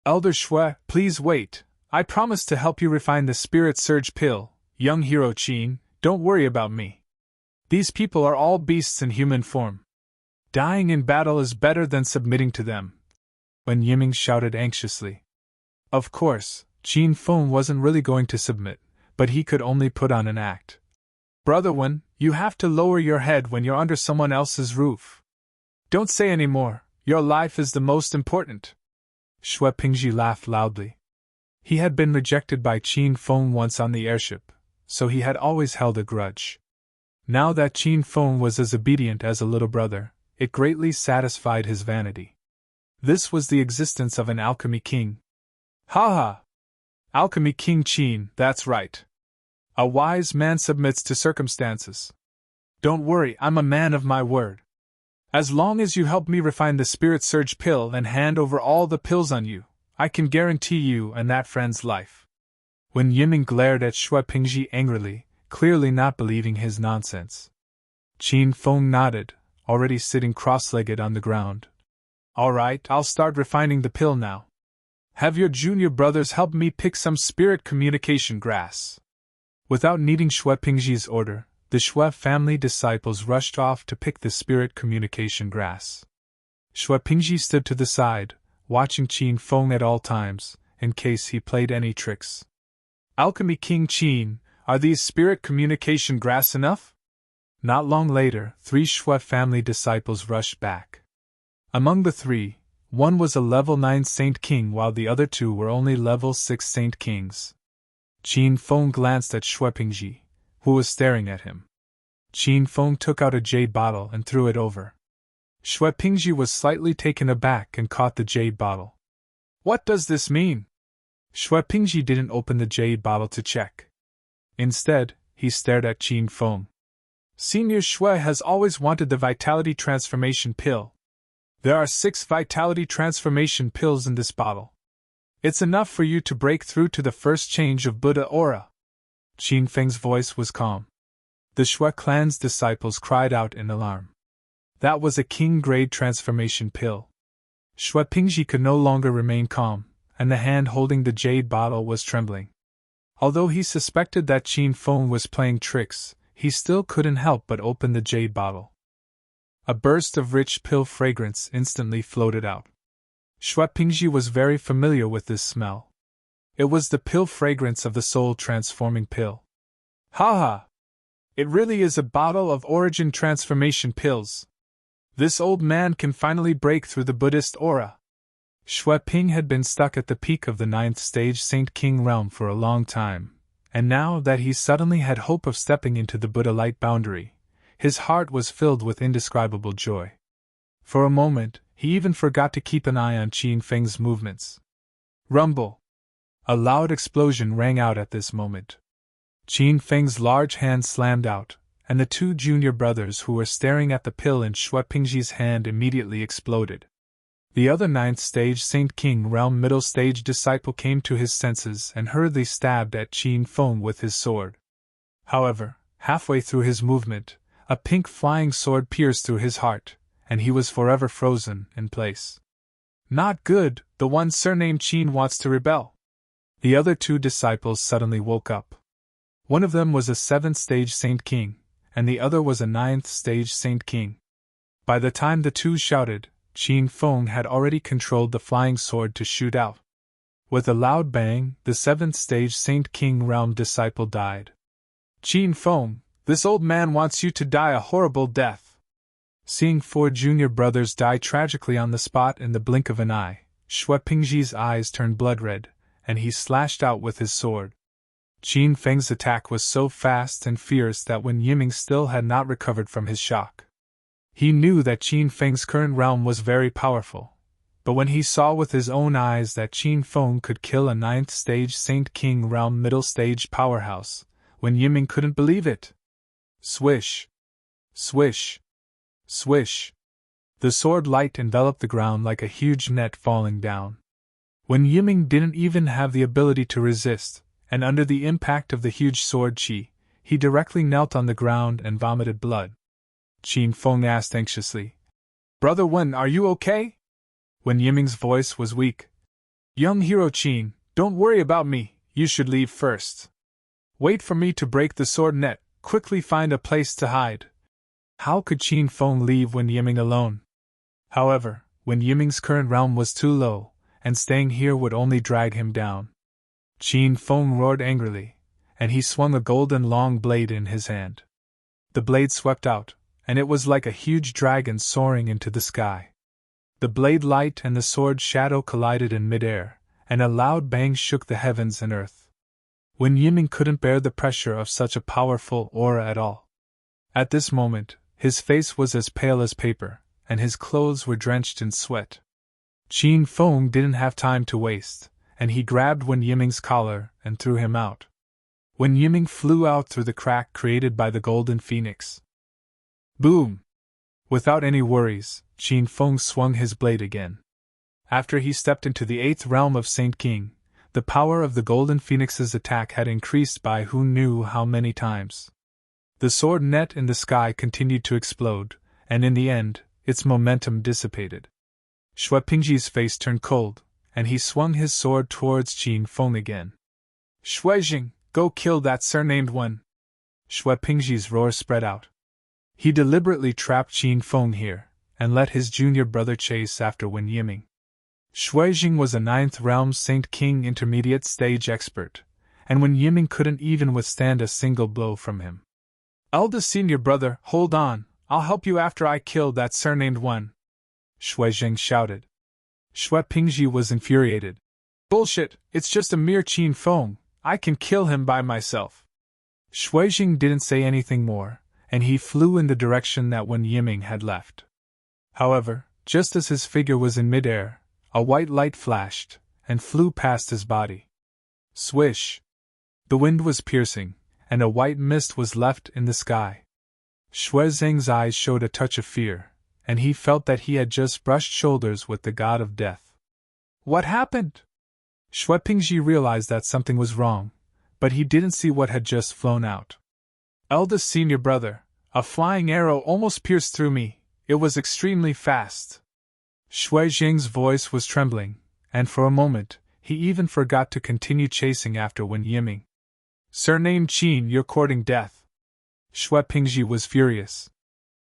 "Elder Shui, please wait. I promise to help you refine the spirit surge pill, young hero Qin, don't worry about me. These people are all beasts in human form. Dying in battle is better than submitting to them." Wen Yiming shouted anxiously. Of course, Qin Feng wasn't really going to submit, but he could only put on an act. "Brother Wen, you have to lower your head when you're under someone else's roof. Don't say any more, your life is the most important." Shui Pingji laughed loudly. He had been rejected by Qin Feng once on the airship, so he had always held a grudge. Now that Qin Feng was as obedient as a little brother, it greatly satisfied his vanity. This was the existence of an alchemy king. Ha ha! Alchemy King Qin, that's right. A wise man submits to circumstances. Don't worry, I'm a man of my word. As long as you help me refine the spirit surge pill and hand over all the pills on you, I can guarantee you and that friend's life. When Yiming glared at Shui Pingji angrily, clearly not believing his nonsense. Qin Feng nodded, already sitting cross-legged on the ground. "All right, I'll start refining the pill now. Have your junior brothers help me pick some spirit communication grass." Without needing Shui Pingji's order, the Shui family disciples rushed off to pick the spirit communication grass. Shui Pingji stood to the side, watching Qin Feng at all times, in case he played any tricks. "Alchemy King Qin, are these spirit communication grass enough?" Not long later, 3 Shui family disciples rushed back. Among the 3, one was a level 9 Saint King while the other 2 were only level 6 Saint Kings. Qin Feng glanced at Shui Pingji, who was staring at him. Qin Feng took out a jade bottle and threw it over. Shui Pingji was slightly taken aback and caught the jade bottle. "What does this mean?" Shui Pingji didn't open the jade bottle to check. Instead, he stared at Qin Feng. "Senior Shui has always wanted the Vitality Transformation Pill. There are 6 Vitality Transformation Pills in this bottle. It's enough for you to break through to the first change of Buddha aura." Qin Feng's voice was calm. The Shui clan's disciples cried out in alarm. That was a king-grade transformation pill. Shui Pingji could no longer remain calm, and the hand holding the jade bottle was trembling. Although he suspected that Qin Feng was playing tricks, he still couldn't help but open the jade bottle. A burst of rich pill fragrance instantly floated out. Shui Pingji was very familiar with this smell. It was the pill fragrance of the soul-transforming pill. "Ha ha! It really is a bottle of origin transformation pills. This old man can finally break through the Buddhist aura." Shui Ping had been stuck at the peak of the 9th stage Saint King realm for a long time, and now that he suddenly had hope of stepping into the Buddha light boundary, his heart was filled with indescribable joy. For a moment, he even forgot to keep an eye on Qin Feng's movements. Rumble! A loud explosion rang out at this moment. Qin Feng's large hand slammed out, and the 2 junior brothers who were staring at the pill in Shui Pingji's hand immediately exploded. The other 9th stage Saint King realm middle stage disciple came to his senses and hurriedly stabbed at Qin Feng with his sword. However, halfway through his movement, a pink flying sword pierced through his heart, and he was forever frozen in place. Not good, the one surnamed Qin wants to rebel. The other two disciples suddenly woke up. One of them was a 7th-stage Saint King, and the other was a 9th-stage Saint King. By the time the two shouted, Qin Feng had already controlled the flying sword to shoot out. With a loud bang, the 7th-stage Saint King realm disciple died. Qin Feng, this old man wants you to die a horrible death. Seeing 4 junior brothers die tragically on the spot in the blink of an eye, Shui Pingji's eyes turned blood red, and he slashed out with his sword. Qin Feng's attack was so fast and fierce that Wen Yiming still had not recovered from his shock. He knew that Qin Feng's current realm was very powerful, but when he saw with his own eyes that Qin Feng could kill a 9th-stage Saint King realm middle-stage powerhouse, Wen Yiming couldn't believe it. Swish! Swish! Swish! The sword light enveloped the ground like a huge net falling down. Wen Yiming didn't even have the ability to resist, and under the impact of the huge sword chi, he directly knelt on the ground and vomited blood. Qin Feng asked anxiously, "Brother Wen, are you okay?" Wen Yiming's voice was weak. "Young hero Qin, don't worry about me, you should leave first. Wait for me to break the sword net, quickly find a place to hide." How could Qin Feng leave Wen Yiming alone? However, Wen Yiming's current realm was too low, and staying here would only drag him down. Qin Feng roared angrily, and he swung a golden long blade in his hand. The blade swept out, and it was like a huge dragon soaring into the sky. The blade light and the sword shadow collided in midair, and a loud bang shook the heavens and earth. Wen Yiming couldn't bear the pressure of such a powerful aura at all. At this moment, his face was as pale as paper, and his clothes were drenched in sweat. Qin Feng didn't have time to waste, and he grabbed Wen Yiming's collar and threw him out. Wen Yiming flew out through the crack created by the golden phoenix. Boom! Without any worries, Qin Feng swung his blade again. After he stepped into the 8th realm of Saint King, the power of the golden phoenix's attack had increased by who knew how many times. The sword net in the sky continued to explode, and in the end, its momentum dissipated. Shui Pingji's face turned cold, and he swung his sword towards Qin Feng again. "Shuijing, go kill that surnamed one!" Shui Pingji's roar spread out. He deliberately trapped Qin Feng here, and let his junior brother chase after Wen Yiming. Shuijing was a 9th realm Saint King intermediate stage expert, and Wen Yiming couldn't even withstand a single blow from him. "Eldest senior brother, hold on, I'll help you after I kill that surnamed one," Shuijing shouted. Shui Pingji was infuriated. "Bullshit, it's just a mere Qin Feng, I can kill him by myself." Shuijing didn't say anything more, and he flew in the direction that Wen Yiming had left. However, just as his figure was in midair, a white light flashed, and flew past his body. Swish! The wind was piercing, and a white mist was left in the sky. Shuizeng's eyes showed a touch of fear, and he felt that he had just brushed shoulders with the god of death. What happened? Shui Pingji realized that something was wrong, but he didn't see what had just flown out. "Eldest senior brother, a flying arrow almost pierced through me, it was extremely fast." Shuizeng's voice was trembling, and for a moment, he even forgot to continue chasing after Wen Yiming. "Surnamed Qin, you're courting death." Shui Pingji was furious.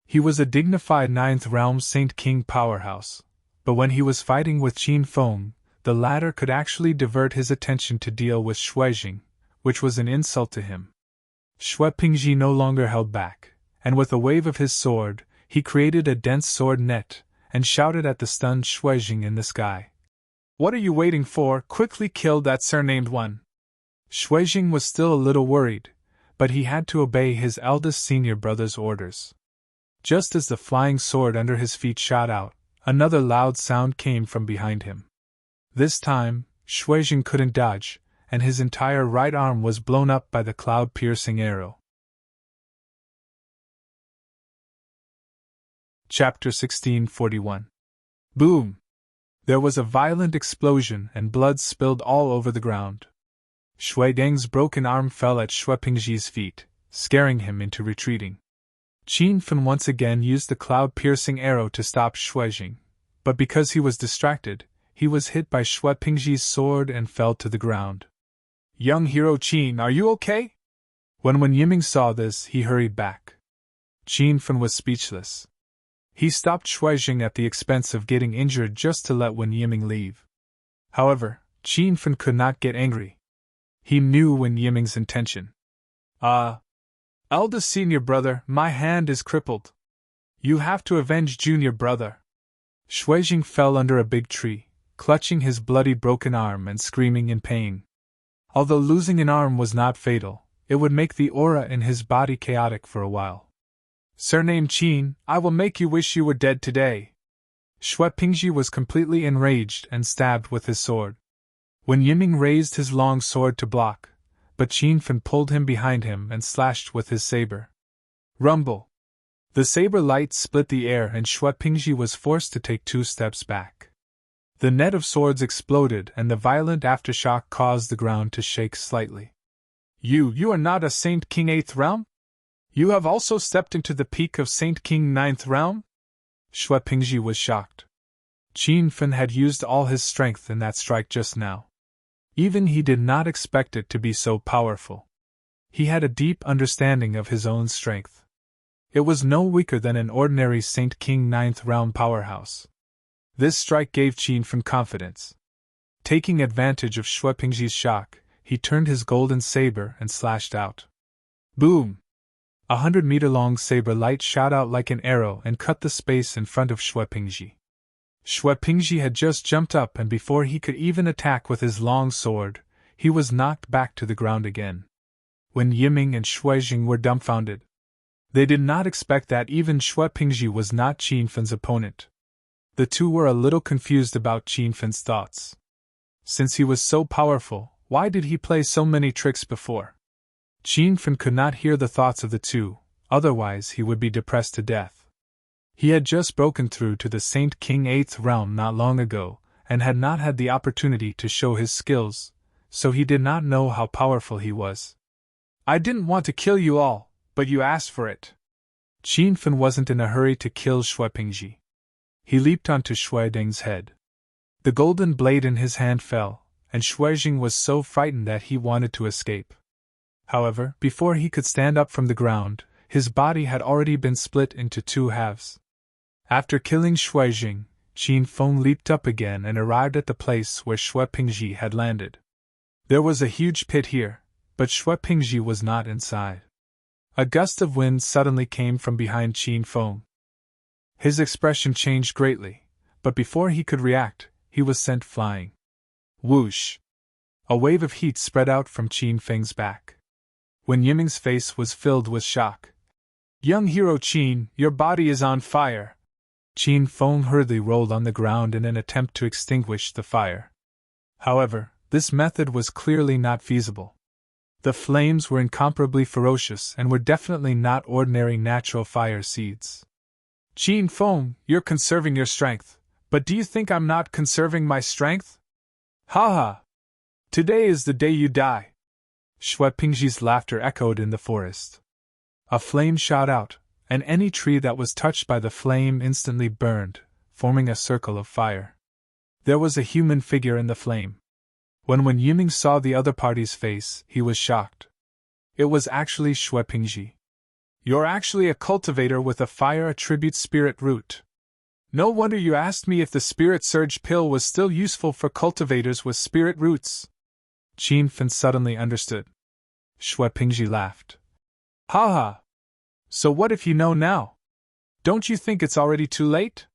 He was a dignified 9th realm Saint King powerhouse, but when he was fighting with Qin Feng, the latter could actually divert his attention to deal with Shuijing, which was an insult to him. Shui Pingji no longer held back, and with a wave of his sword, he created a dense sword net, and shouted at the stunned Shuijing in the sky. "What are you waiting for? Quickly kill that surnamed one!" Shuijing was still a little worried, but he had to obey his eldest senior brother's orders. Just as the flying sword under his feet shot out, another loud sound came from behind him. This time, Shuijing couldn't dodge, and his entire right arm was blown up by the cloud-piercing arrow. Chapter 1641. Boom! There was a violent explosion and blood spilled all over the ground. Shuideng's broken arm fell at Shui Pingji's feet, scaring him into retreating. Qin Fen once again used the cloud-piercing arrow to stop Shuijing, but because he was distracted, he was hit by Xue Pingji's sword and fell to the ground. Young hero Qin, are you okay? When Yiming saw this, he hurried back. Qin Fen was speechless. He stopped Shuijing at the expense of getting injured just to let Wen Yiming leave. However, Qin Fen could not get angry. He knew Wen Yiming's intention. Eldest senior brother, my hand is crippled. You have to avenge junior brother. Shuijing fell under a big tree, clutching his bloody broken arm and screaming in pain. Although losing an arm was not fatal, it would make the aura in his body chaotic for a while. Surname Qin, I will make you wish you were dead today. Xue Pingji was completely enraged and stabbed with his sword. Wen Yiming raised his long sword to block, but Qin Fen pulled him behind him and slashed with his saber. Rumble! The saber light split the air and Xue Pingji was forced to take 2 steps back. The net of swords exploded and the violent aftershock caused the ground to shake slightly. You are not a Saint King 8th realm? You have also stepped into the peak of Saint King 9th realm? Xue Pingji was shocked. Qin Fen had used all his strength in that strike just now. Even he did not expect it to be so powerful. He had a deep understanding of his own strength. It was no weaker than an ordinary Saint King 9th realm powerhouse. This strike gave Qin Fen confidence. Taking advantage of Xue Pingji's shock, he turned his golden saber and slashed out. Boom! 100-meter-long saber light shot out like an arrow and cut the space in front of Xue Pingji. Xue Pingji had just jumped up and before he could even attack with his long sword, he was knocked back to the ground again. Wen Yiming and Shuijing were dumbfounded. They did not expect that even Xue Pingji was not Qin Fen's opponent. The two were a little confused about Qin Fen's thoughts. Since he was so powerful, why did he play so many tricks before? Qin Fen could not hear the thoughts of the two, otherwise he would be depressed to death. He had just broken through to the Saint King 8th realm not long ago, and had not had the opportunity to show his skills, so he did not know how powerful he was. I didn't want to kill you all, but you asked for it. Qin Fen wasn't in a hurry to kill Xue Pingji. He leaped onto Shuideng's head. The golden blade in his hand fell, and Shuijing was so frightened that he wanted to escape. However, before he could stand up from the ground, his body had already been split into 2 halves. After killing Shuijing, Qin Fen leaped up again and arrived at the place where Xue Pingji had landed. There was a huge pit here, but Xue Pingji was not inside. A gust of wind suddenly came from behind Qin Fen. His expression changed greatly, but before he could react, he was sent flying. Whoosh! A wave of heat spread out from Qin Feng's back. Wen Yiming's face was filled with shock. Young hero Qin, your body is on fire. Qin Fen hurriedly rolled on the ground in an attempt to extinguish the fire. However, this method was clearly not feasible. The flames were incomparably ferocious and were definitely not ordinary natural fire seeds. Qin Fen, you're conserving your strength, but do you think I'm not conserving my strength? Ha ha! Today is the day you die. Xue Pingji's laughter echoed in the forest. A flame shot out, and any tree that was touched by the flame instantly burned, forming a circle of fire. There was a human figure in the flame. When Yiming saw the other party's face, he was shocked. It was actually Xue Pingji. You're actually a cultivator with a fire attribute spirit root. No wonder you asked me if the spirit surge pill was still useful for cultivators with spirit roots. Qin Fen suddenly understood. Xue Pingji laughed. Ha ha! So what if you know now? Don't you think it's already too late?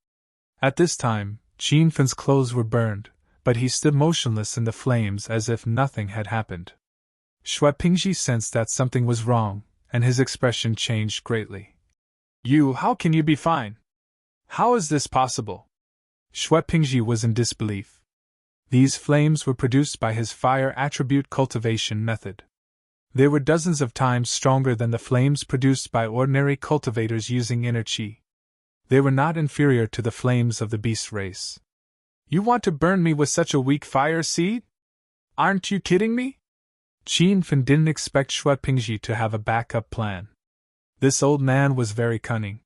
At this time, Qin Fen's clothes were burned, but he stood motionless in the flames as if nothing had happened. Xue Pingji sensed that something was wrong, and his expression changed greatly. How can you be fine? How is this possible? Xue Pingji was in disbelief. These flames were produced by his fire attribute cultivation method. They were dozens of times stronger than the flames produced by ordinary cultivators using inner qi. They were not inferior to the flames of the beast race. You want to burn me with such a weak fire seed? Aren't you kidding me? Qin Fen didn't expect Xue Pingji to have a backup plan. This old man was very cunning.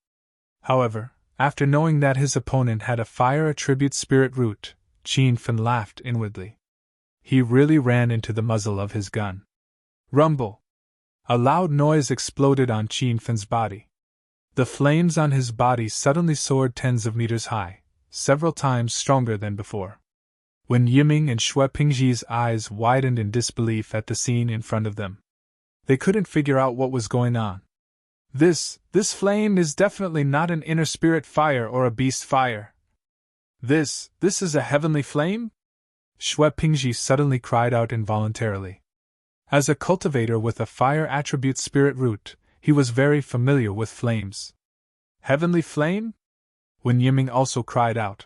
However, After knowing that his opponent had a fire attribute spirit root, Qin Fen laughed inwardly. He really ran into the muzzle of his gun. Rumble! A loud noise exploded on Qin Fen's body. The flames on his body suddenly soared tens of meters high, several times stronger than before. When Yiming and Shui Pingji's eyes widened in disbelief at the scene in front of them. They couldn't figure out what was going on. This flame is definitely not an inner spirit fire or a beast fire. This is a heavenly flame? Shui Pingji suddenly cried out involuntarily. As a cultivator with a fire attribute spirit root, he was very familiar with flames. Heavenly flame? When Yiming also cried out.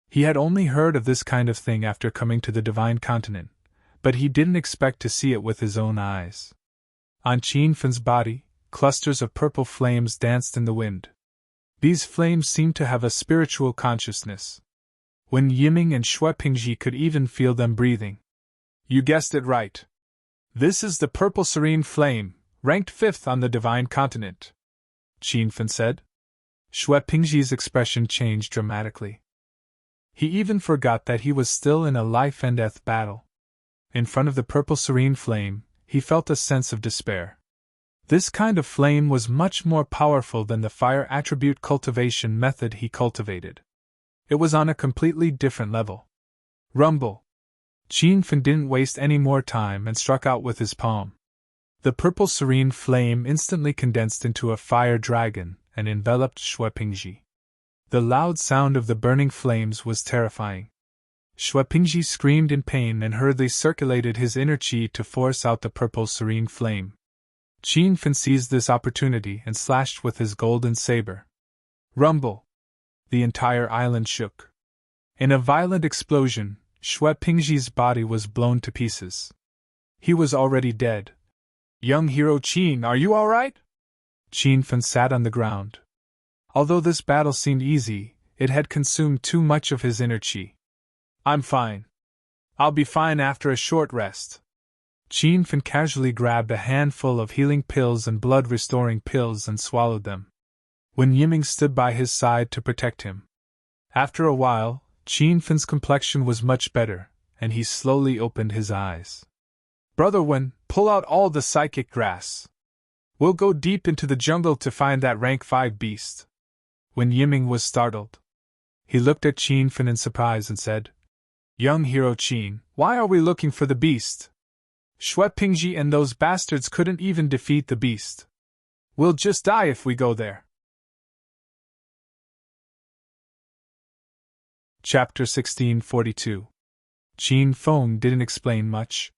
He had only heard of this kind of thing after coming to the Divine Continent, but he didn't expect to see it with his own eyes. On Qin Fen's body, clusters of purple flames danced in the wind. These flames seemed to have a spiritual consciousness. When Yiming and Shui Pingji could even feel them breathing. You guessed it right. This is the purple serene flame, ranked 5th on the Divine Continent, Qin Fen said. Shui Pingji's expression changed dramatically. He even forgot that he was still in a life-and-death battle. In front of the purple serene flame, he felt a sense of despair. This kind of flame was much more powerful than the fire attribute cultivation method he cultivated. It was on a completely different level. Rumble! Qin Fen didn't waste any more time and struck out with his palm. The purple serene flame instantly condensed into a fire dragon and enveloped Shui Pingji. The loud sound of the burning flames was terrifying. Shui Pingji screamed in pain and hurriedly circulated his inner qi to force out the purple serene flame. Qin Fen seized this opportunity and slashed with his golden saber. Rumble! The entire island shook. In a violent explosion, Shui Pingji's body was blown to pieces. He was already dead. Young hero Qin, are you all right? Qin Fen sat on the ground. Although this battle seemed easy, it had consumed too much of his inner qi. I'm fine. I'll be fine after a short rest. Qin Fen casually grabbed a handful of healing pills and blood-restoring pills and swallowed them. When Yiming stood by his side to protect him. After a while, Qin Fen's complexion was much better, and he slowly opened his eyes. Brother Wen, pull out all the psychic grass. We'll go deep into the jungle to find that rank 5 beast. When Yiming was startled, he looked at Qin Fen in surprise and said, Young hero Qin, why are we looking for the beast? Shui Pingji and those bastards couldn't even defeat the beast. We'll just die if we go there. Chapter 1642. Qin Feng didn't explain much.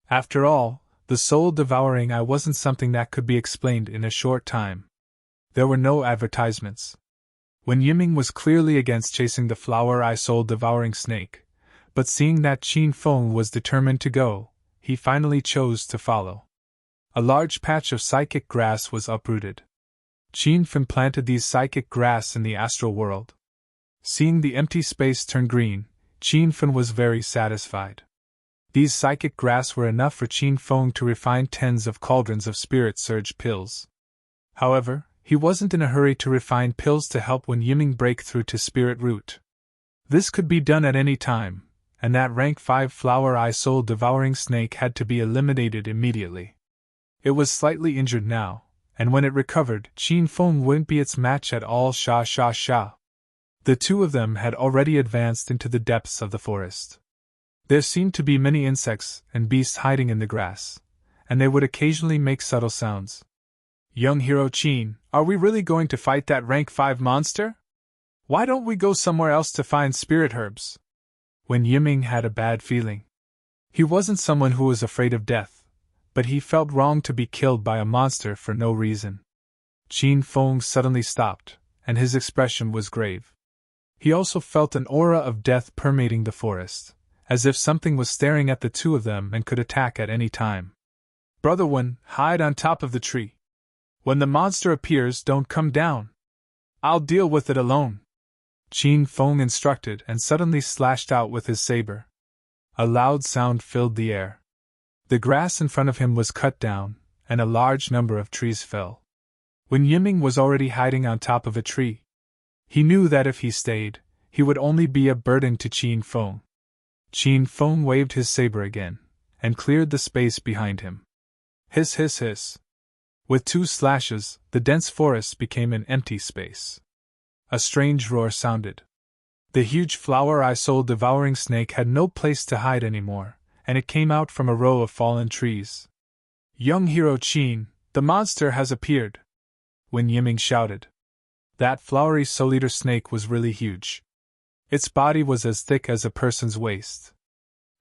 After all, the soul-devouring eye wasn't something that could be explained in a short time. There were no advertisements. When Yiming was clearly against chasing the flower-eye soul-devouring snake, but seeing that Qin Feng was determined to go, he finally chose to follow. A large patch of psychic grass was uprooted. Qin Fen planted these psychic grass in the astral world. Seeing the empty space turn green, Qin Fen was very satisfied. These psychic grass were enough for Qin Feng to refine tens of cauldrons of spirit surge pills. However, he wasn't in a hurry to refine pills to help when Yiming break through to spirit root. This could be done at any time, and that rank 5 flower-eye soul-devouring snake had to be eliminated immediately. It was slightly injured now, and when it recovered, Qin Feng wouldn't be its match at all. Sha. The two of them had already advanced into the depths of the forest. There seemed to be many insects and beasts hiding in the grass, and they would occasionally make subtle sounds. Young hero Qin, are we really going to fight that rank 5 monster? Why don't we go somewhere else to find spirit herbs? When Yiming had a bad feeling. He wasn't someone who was afraid of death, but he felt wrong to be killed by a monster for no reason. Qin Feng suddenly stopped, and his expression was grave. He also felt an aura of death permeating the forest, as if something was staring at the two of them and could attack at any time. Brother Wen, hide on top of the tree. When the monster appears, don't come down. I'll deal with it alone. Qin Feng instructed and suddenly slashed out with his saber. A loud sound filled the air. The grass in front of him was cut down, and a large number of trees fell. When Yiming was already hiding on top of a tree, He knew that if he stayed, he would only be a burden to Qin Feng. Qin Feng waved his saber again, and cleared the space behind him. Hiss, hiss, hiss. With 2 slashes, the dense forest became an empty space. A strange roar sounded. The huge flower-eye soul-devouring snake had no place to hide anymore, and it came out from a row of fallen trees. Young hero Qin, the monster has appeared! Wen Yiming shouted. That flowery soul-eater snake was really huge. Its body was as thick as a person's waist.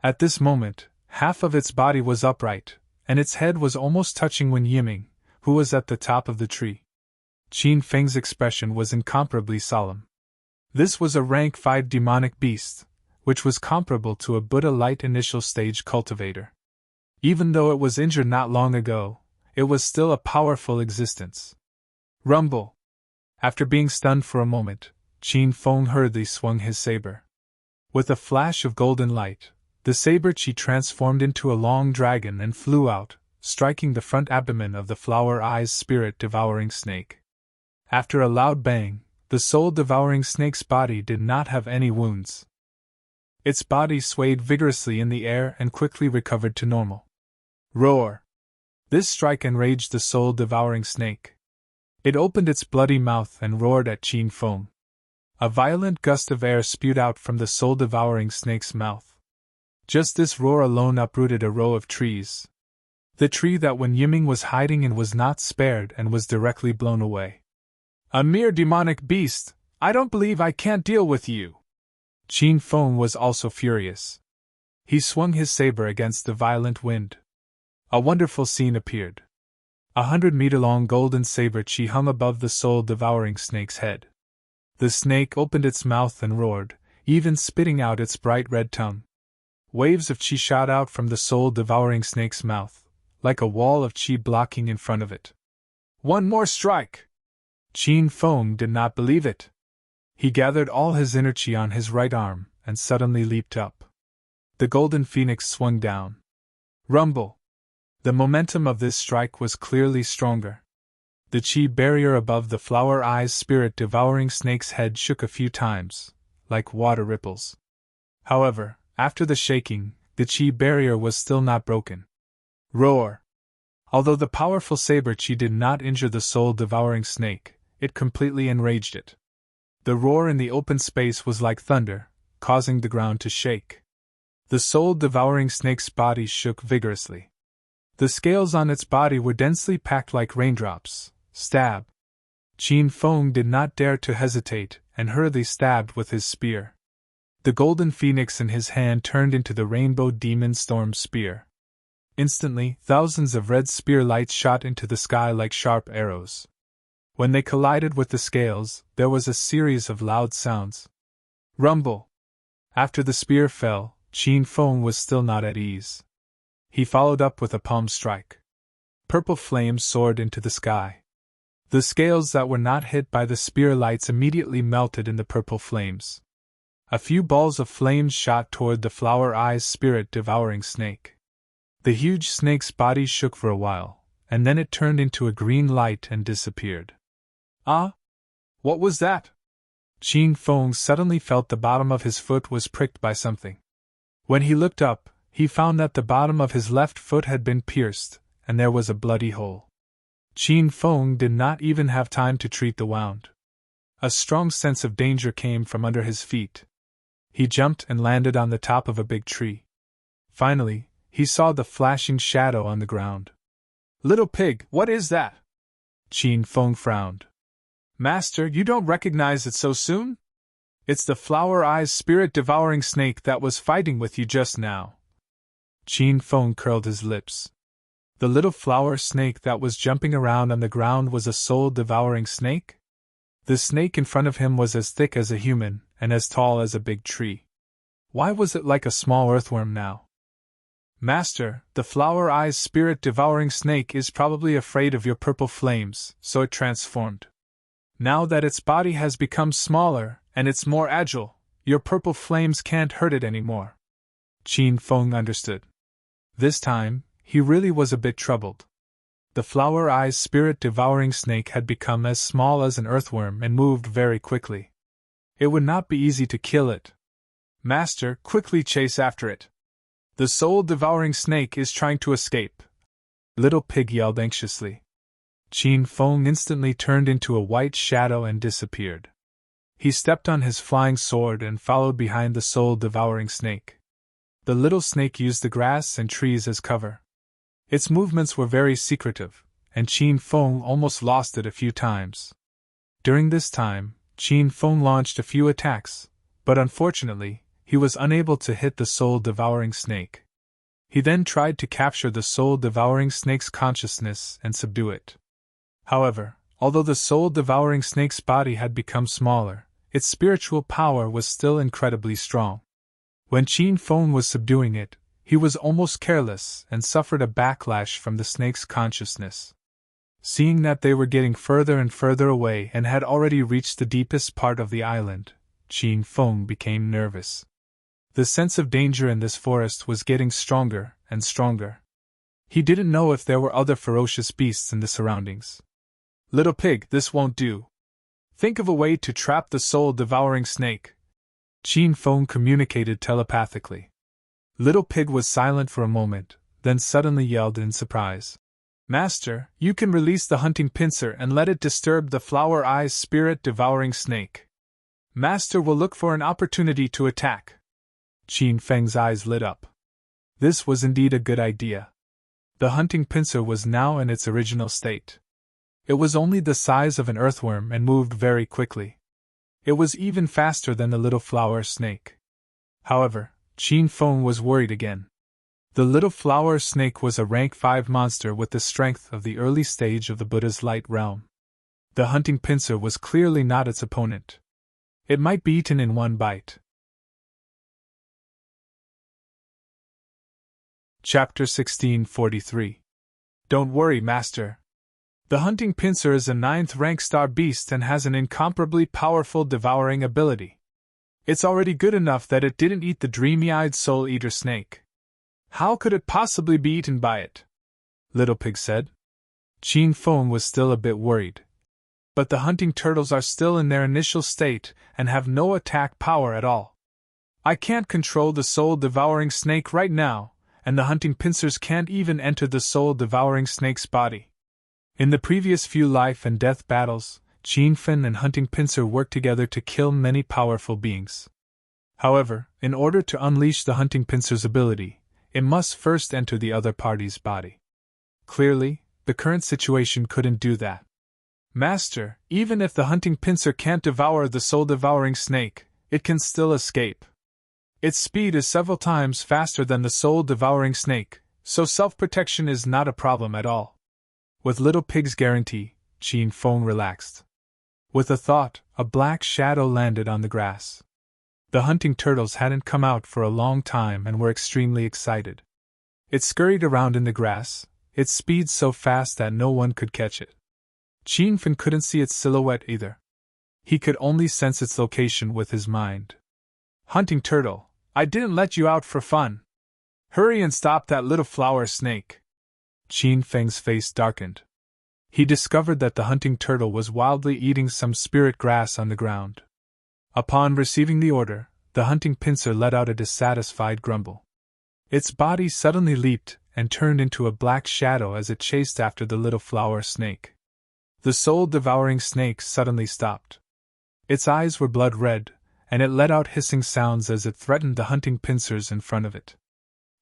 At this moment, half of its body was upright, and its head was almost touching Wen Yiming, who was at the top of the tree. Qin Feng's expression was incomparably solemn. This was a rank 5 demonic beast, which was comparable to a Buddha light initial stage cultivator. Even though it was injured not long ago, it was still a powerful existence. Rumble! After being stunned for a moment, Qin Feng hurriedly swung his saber. With a flash of golden light, the saber chi transformed into a long dragon and flew out, striking the front abdomen of the flower-eyes spirit-devouring snake. After a loud bang, the soul-devouring snake's body did not have any wounds. Its body swayed vigorously in the air and quickly recovered to normal. Roar! This strike enraged the soul-devouring snake. It opened its bloody mouth and roared at Qin Feng. A violent gust of air spewed out from the soul-devouring snake's mouth. Just this roar alone uprooted a row of trees. The tree that Wen Yiming was hiding in was not spared and was directly blown away. A mere demonic beast! I don't believe I can't deal with you! Qin Feng was also furious. He swung his saber against the violent wind. A wonderful scene appeared. 100-meter-long golden saber chi hung above the soul-devouring snake's head. The snake opened its mouth and roared, even spitting out its bright red tongue. Waves of chi shot out from the soul-devouring snake's mouth, like a wall of chi blocking in front of it. One more strike! Qin Feng did not believe it. He gathered all his inner chi on his right arm and suddenly leaped up. The golden phoenix swung down. Rumble! The momentum of this strike was clearly stronger. The chi barrier above the flower-eyes spirit-devouring snake's head shook a few times, like water ripples. However, after the shaking, the chi barrier was still not broken. Roar! Although the powerful saber chi did not injure the soul-devouring snake, it completely enraged it. The roar in the open space was like thunder, causing the ground to shake. The soul-devouring snake's body shook vigorously. The scales on its body were densely packed like raindrops. Stab! Qin Feng did not dare to hesitate and hurriedly stabbed with his spear. The golden phoenix in his hand turned into the rainbow demon storm spear. Instantly, thousands of red spear lights shot into the sky like sharp arrows. When they collided with the scales, there was a series of loud sounds. Rumble! After the spear fell, Qin Feng was still not at ease. He followed up with a palm strike. Purple flames soared into the sky. The scales that were not hit by the spear lights immediately melted in the purple flames. A few balls of flames shot toward the flower-eyes spirit-devouring snake. The huge snake's body shook for a while, and then it turned into a green light and disappeared. Ah! What was that? Qin Feng suddenly felt the bottom of his foot was pricked by something. When he looked up, he found that the bottom of his left foot had been pierced, and there was a bloody hole. Qin Feng did not even have time to treat the wound. A strong sense of danger came from under his feet. He jumped and landed on the top of a big tree. Finally, he saw the flashing shadow on the ground. Little pig, what is that? Qin Feng frowned. Master, you don't recognize it so soon? It's the flower-eyes spirit-devouring snake that was fighting with you just now. Qin Feng curled his lips. The little flower snake that was jumping around on the ground was a soul-devouring snake? The snake in front of him was as thick as a human, and as tall as a big tree. Why was it like a small earthworm now? Master, the flower-eyes spirit-devouring snake is probably afraid of your purple flames, so it transformed. Now that its body has become smaller, and it's more agile, your purple flames can't hurt it anymore. Qin Feng understood. This time, he really was a bit troubled. The flower-eyes spirit-devouring snake had become as small as an earthworm and moved very quickly. It would not be easy to kill it. Master, quickly chase after it. The soul-devouring snake is trying to escape. Little Pig yelled anxiously. Qin Feng instantly turned into a white shadow and disappeared. He stepped on his flying sword and followed behind the soul-devouring snake. The little snake used the grass and trees as cover. Its movements were very secretive, and Qin Feng almost lost it a few times. During this time, Qin Feng launched a few attacks, but unfortunately, he was unable to hit the soul-devouring snake. He then tried to capture the soul-devouring snake's consciousness and subdue it. However, although the soul-devouring snake's body had become smaller, its spiritual power was still incredibly strong. When Qin Feng was subduing it, he was almost careless and suffered a backlash from the snake's consciousness. Seeing that they were getting further and further away and had already reached the deepest part of the island, Qin Feng became nervous. The sense of danger in this forest was getting stronger and stronger. He didn't know if there were other ferocious beasts in the surroundings. Little Pig, this won't do. Think of a way to trap the soul-devouring snake. Qin Feng communicated telepathically. Little Pig was silent for a moment, then suddenly yelled in surprise. Master, you can release the hunting pincer and let it disturb the flower-eyes spirit-devouring snake. Master will look for an opportunity to attack. Qin Feng's eyes lit up. This was indeed a good idea. The hunting pincer was now in its original state. It was only the size of an earthworm and moved very quickly. It was even faster than the little flower snake. However, Qin Feng was worried again. The little flower snake was a rank 5 monster with the strength of the early stage of the Buddha's light realm. The hunting pincer was clearly not its opponent. It might be eaten in one bite. Chapter 1643. Don't worry, Master. The hunting pincer is a 9th rank star beast and has an incomparably powerful devouring ability. It's already good enough that it didn't eat the dreamy-eyed soul-eater snake. How could it possibly be eaten by it? Little Pig said. Qin Feng was still a bit worried. But the hunting turtles are still in their initial state and have no attack power at all. I can't control the soul-devouring snake right now, and the hunting pincers can't even enter the soul-devouring snake's body. In the previous few life and death battles, Qin Feng and hunting pincer worked together to kill many powerful beings. However, in order to unleash the hunting pincer's ability, it must first enter the other party's body. Clearly, the current situation couldn't do that. Master, even if the hunting pincer can't devour the soul-devouring snake, it can still escape. Its speed is several times faster than the soul-devouring snake, so self-protection is not a problem at all. With Little Pig's guarantee, Qin Feng relaxed. With a thought, a black shadow landed on the grass. The hunting turtles hadn't come out for a long time and were extremely excited. It scurried around in the grass, its speed so fast that no one could catch it. Qin Feng couldn't see its silhouette either. He could only sense its location with his mind. Hunting turtle, I didn't let you out for fun. Hurry and stop that little flower snake. Qin Feng's face darkened. He discovered that the hunting turtle was wildly eating some spirit grass on the ground. Upon receiving the order, the hunting pincer let out a dissatisfied grumble. Its body suddenly leaped and turned into a black shadow as it chased after the little flower snake. The soul-devouring snake suddenly stopped. Its eyes were blood red, and it let out hissing sounds as it threatened the hunting pincers in front of it.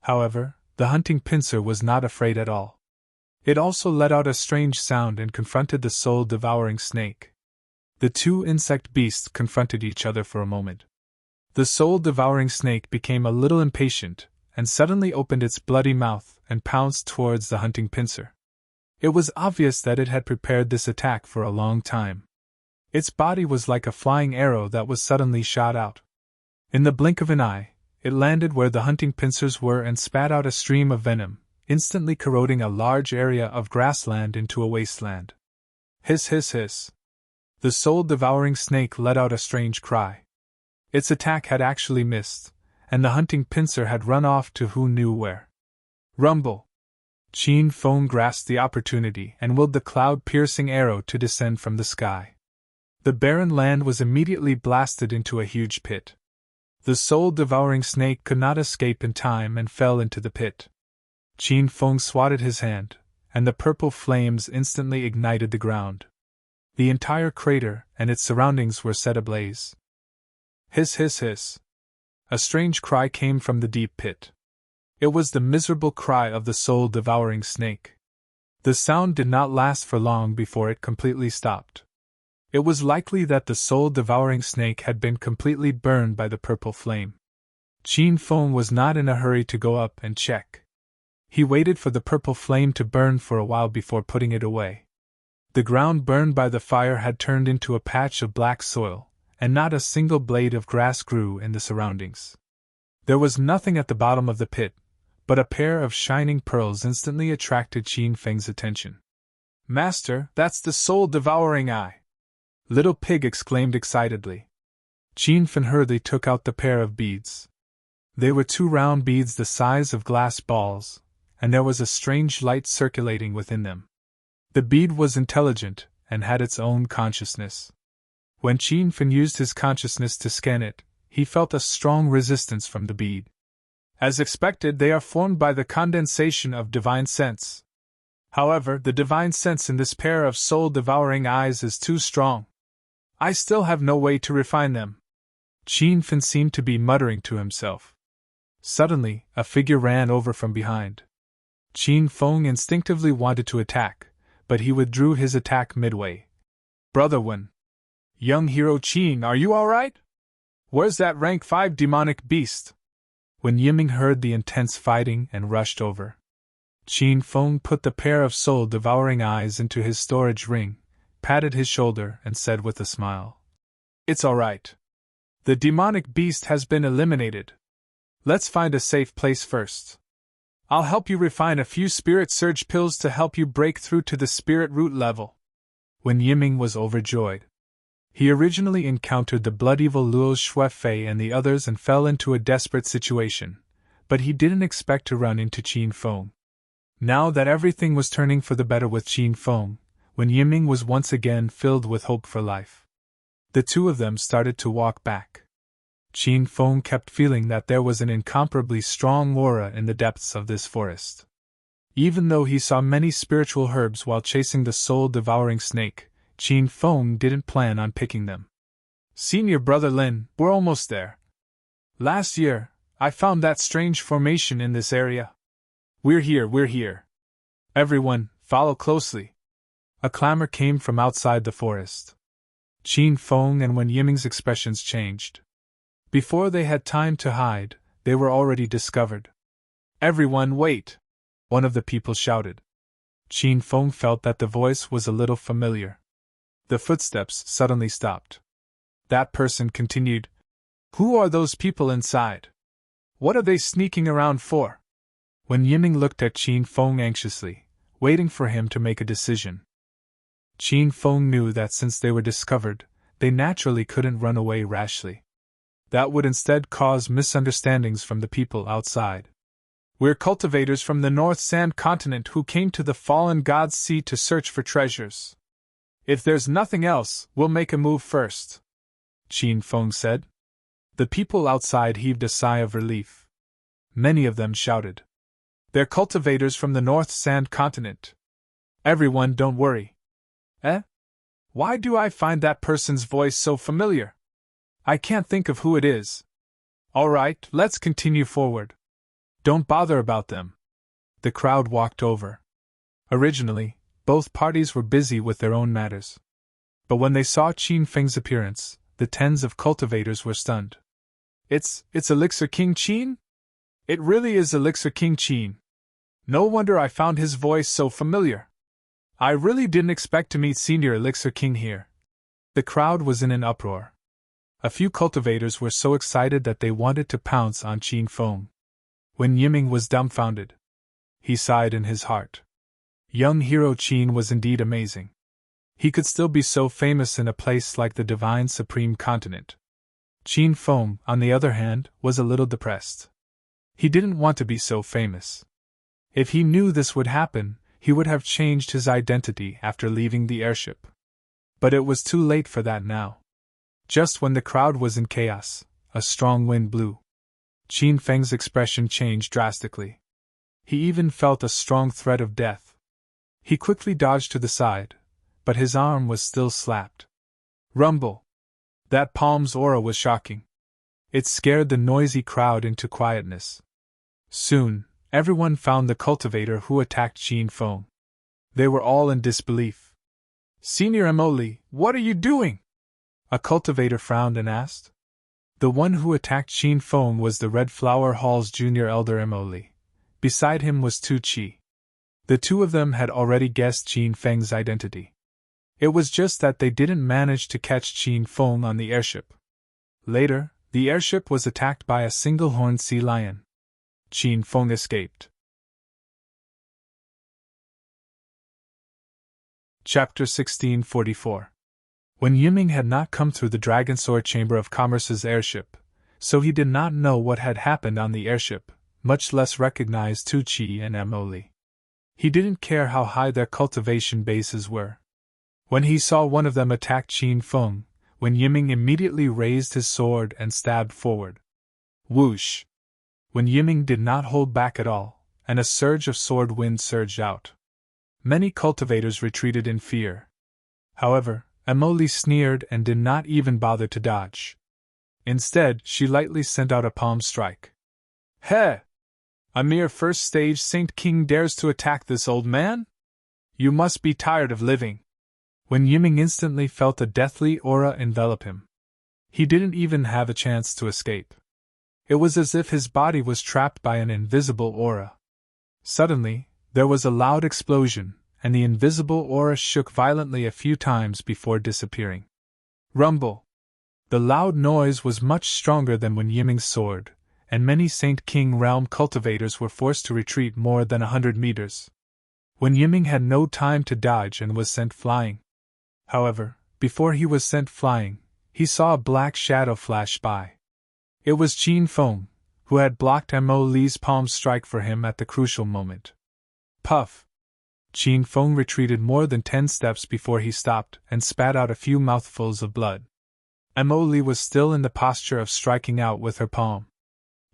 However, the hunting pincer was not afraid at all. It also let out a strange sound and confronted the soul-devouring snake. The two insect beasts confronted each other for a moment. The soul-devouring snake became a little impatient, and suddenly opened its bloody mouth and pounced towards the hunting pincer. It was obvious that it had prepared this attack for a long time. Its body was like a flying arrow that was suddenly shot out. In the blink of an eye, it landed where the hunting pincers were and spat out a stream of venom, instantly corroding a large area of grassland into a wasteland. Hiss, hiss, hiss. The soul-devouring snake let out a strange cry. Its attack had actually missed, and the hunting pincer had run off to who knew where. Rumble! Qin Feng grasped the opportunity and willed the cloud-piercing arrow to descend from the sky. The barren land was immediately blasted into a huge pit. The soul-devouring snake could not escape in time and fell into the pit. Qin Feng swatted his hand, and the purple flames instantly ignited the ground. The entire crater and its surroundings were set ablaze. Hiss, hiss, hiss. A strange cry came from the deep pit. It was the miserable cry of the soul-devouring snake. The sound did not last for long before it completely stopped. It was likely that the soul-devouring snake had been completely burned by the purple flame. Qin Feng was not in a hurry to go up and check. He waited for the purple flame to burn for a while before putting it away. The ground burned by the fire had turned into a patch of black soil, and not a single blade of grass grew in the surroundings. There was nothing at the bottom of the pit, but a pair of shining pearls instantly attracted Qin Feng's attention. "Master, that's the soul-devouring eye!" Little Pig exclaimed excitedly. Qin Feng hurriedly took out the pair of beads. They were 2 round beads the size of glass balls, and there was a strange light circulating within them. The bead was intelligent, and had its own consciousness. When Qin Feng used his consciousness to scan it, he felt a strong resistance from the bead. As expected, they are formed by the condensation of divine sense. However, the divine sense in this pair of soul-devouring eyes is too strong. I still have no way to refine them. Qin Feng seemed to be muttering to himself. Suddenly, a figure ran over from behind. Qin Feng instinctively wanted to attack, but he withdrew his attack midway. "Brother Wen! Young hero Qin, are you alright? Where's that rank 5 demonic beast?" When Yiming heard the intense fighting and rushed over, Qin Feng put the pair of soul-devouring eyes into his storage ring, patted his shoulder, and said with a smile, "It's all right. The demonic beast has been eliminated. Let's find a safe place first. I'll help you refine a few spirit surge pills to help you break through to the spirit root level." When Yiming was overjoyed. He originally encountered the blood evil Luo Shuefei and the others and fell into a desperate situation, but he didn't expect to run into Qin Feng. Now that everything was turning for the better with Qin Feng, when Yiming was once again filled with hope for life, the two of them started to walk back. Qin Feng kept feeling that there was an incomparably strong aura in the depths of this forest. Even though he saw many spiritual herbs while chasing the soul-devouring snake, Qin Feng didn't plan on picking them. "Senior Brother Lin, we're almost there. Last year, I found that strange formation in this area. We're here. Everyone, follow closely." A clamor came from outside the forest. Qin Feng and Wen Yiming's expressions changed. Before they had time to hide, they were already discovered. "Everyone, wait!" one of the people shouted. Qin Feng felt that the voice was a little familiar. The footsteps suddenly stopped. That person continued, "Who are those people inside? What are they sneaking around for?" When Yiming looked at Qin Feng anxiously, waiting for him to make a decision. Qin Feng knew that since they were discovered, they naturally couldn't run away rashly. That would instead cause misunderstandings from the people outside. "We're cultivators from the North Sand Continent who came to the Fallen God's Sea to search for treasures. If there's nothing else, we'll make a move first," Qin Feng said. The people outside heaved a sigh of relief. Many of them shouted, "They're cultivators from the North Sand Continent. Everyone, don't worry." "Eh? Why do I find that person's voice so familiar? I can't think of who it is. All right, let's continue forward. Don't bother about them." The crowd walked over. Originally, both parties were busy with their own matters. But when they saw Qin Feng's appearance, the tens of cultivators were stunned. It's Elixir King Qin? It really is Elixir King Qin. No wonder I found his voice so familiar. I really didn't expect to meet Senior Elixir King here." The crowd was in an uproar. A few cultivators were so excited that they wanted to pounce on Qin Feng. When Yiming was dumbfounded. He sighed in his heart. Young hero Qin was indeed amazing. He could still be so famous in a place like the Divine Supreme Continent. Qin Feng, on the other hand, was a little depressed. He didn't want to be so famous. If he knew this would happen, he would have changed his identity after leaving the airship. But it was too late for that now. Just when the crowd was in chaos, a strong wind blew. Qin Feng's expression changed drastically. He even felt a strong threat of death. He quickly dodged to the side, but his arm was still slapped. Rumble! That palm's aura was shocking. It scared the noisy crowd into quietness. Soon, everyone found the cultivator who attacked Qin Feng. They were all in disbelief. "Senior Emoli, what are you doing?" A cultivator frowned and asked. The one who attacked Qin Feng was the Red Flower Hall's junior elder Emoli. Beside him was Tu Chi. The two of them had already guessed Qin Feng's identity. It was just that they didn't manage to catch Qin Feng on the airship. Later, the airship was attacked by a single-horned sea lion. Qin Feng escaped. Chapter 1644. When Yiming had not come through the Dragon Sword Chamber of Commerce's airship, so he did not know what had happened on the airship, much less recognize Tu Chi and Emoli. He didn't care how high their cultivation bases were. When he saw one of them attack Qin Feng, when Yiming immediately raised his sword and stabbed forward. Whoosh! When Yiming did not hold back at all, and a surge of sword wind surged out. Many cultivators retreated in fear. However, Emoli sneered and did not even bother to dodge. Instead, she lightly sent out a palm strike. "Heh! A mere first-stage Saint King dares to attack this old man? You must be tired of living." When Yiming instantly felt a deathly aura envelop him. He didn't even have a chance to escape. It was as if his body was trapped by an invisible aura. Suddenly, there was a loud explosion, and the invisible aura shook violently a few times before disappearing. Rumble! The loud noise was much stronger than when Yiming's sword, and many Saint King realm cultivators were forced to retreat more than 100 meters. When Yiming had no time to dodge and was sent flying. However, before he was sent flying, he saw a black shadow flash by. It was Qin Feng, who had blocked Emoli's palm strike for him at the crucial moment. Puff! Qin Feng retreated more than 10 steps before he stopped and spat out a few mouthfuls of blood. Emoli was still in the posture of striking out with her palm.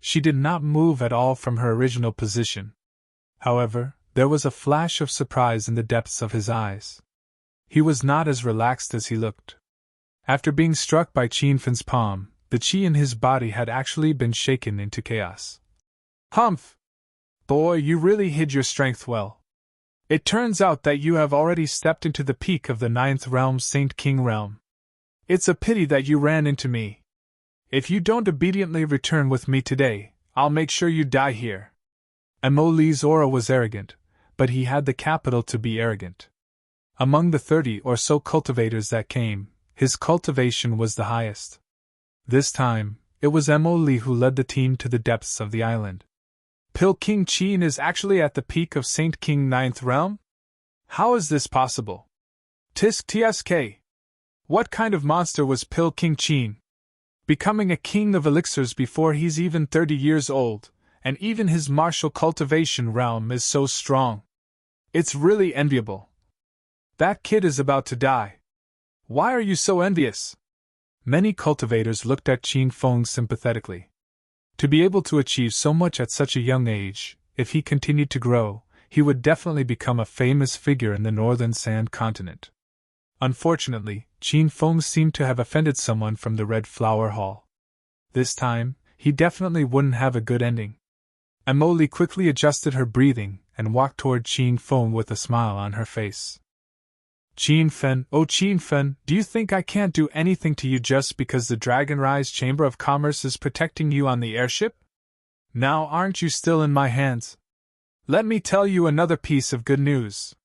She did not move at all from her original position. However, there was a flash of surprise in the depths of his eyes. He was not as relaxed as he looked. After being struck by Qin Feng's palm, the qi in his body had actually been shaken into chaos. "Humph! Boy, you really hid your strength well. It turns out that you have already stepped into the peak of the 9th realm, Saint King realm. It's a pity that you ran into me. If you don't obediently return with me today, I'll make sure you die here." Emoli's aura was arrogant, but he had the capital to be arrogant. Among the 30 or so cultivators that came, his cultivation was the highest. This time, it was Emoli who led the team to the depths of the island. "Pil King Qin is actually at the peak of Saint King 9th realm? How is this possible? Tisk tsk. What kind of monster was Pil King Qin? Becoming a king of elixirs before he's even 30 years old, and even his martial cultivation realm is so strong. It's really enviable. That kid is about to die. Why are you so envious?" Many cultivators looked at Qin Feng sympathetically. To be able to achieve so much at such a young age, if he continued to grow, he would definitely become a famous figure in the northern sand continent. Unfortunately, Qin Feng seemed to have offended someone from the Red Flower Hall. This time, he definitely wouldn't have a good ending. Emoli quickly adjusted her breathing and walked toward Qin Feng with a smile on her face. "Qin Feng, oh Qin Feng, do you think I can't do anything to you just because the Dragon Rise Chamber of Commerce is protecting you on the airship? Now aren't you still in my hands? Let me tell you another piece of good news.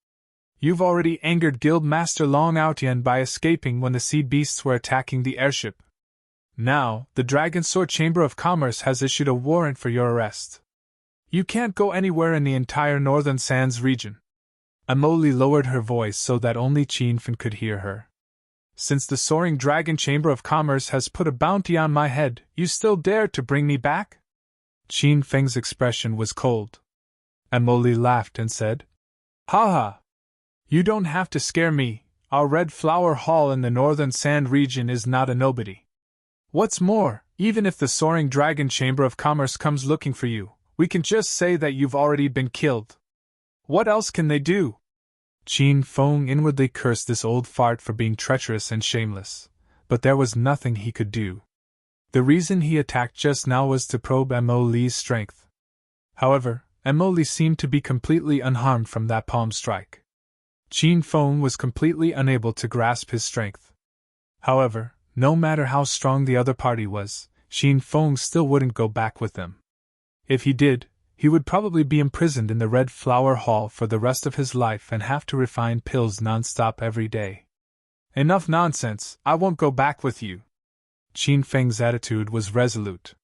You've already angered Guild Master Long Outian by escaping when the sea beasts were attacking the airship. Now, the Dragon Sword Chamber of Commerce has issued a warrant for your arrest. You can't go anywhere in the entire Northern Sands region." Emoli lowered her voice so that only Qin Feng could hear her. "Since the Soaring Dragon Chamber of Commerce has put a bounty on my head, you still dare to bring me back?" Qin Feng's expression was cold. Emoli laughed and said, "Ha ha! You don't have to scare me, Our Red Flower Hall in the Northern Sand region is not a nobody. What's more, even if the Soaring Dragon Chamber of Commerce comes looking for you, we can just say that you've already been killed. What else can they do? Qin Feng inwardly cursed this old fart for being treacherous and shameless, but there was nothing he could do. The reason he attacked just now was to probe Mo Li's strength. However, Mo Li seemed to be completely unharmed from that palm strike. Qin Feng was completely unable to grasp his strength. However, no matter how strong the other party was, Qin Feng still wouldn't go back with them. If he did, he would probably be imprisoned in the Red Flower Hall for the rest of his life and have to refine pills non-stop every day. Enough nonsense, I won't go back with you. Qin Feng's attitude was resolute.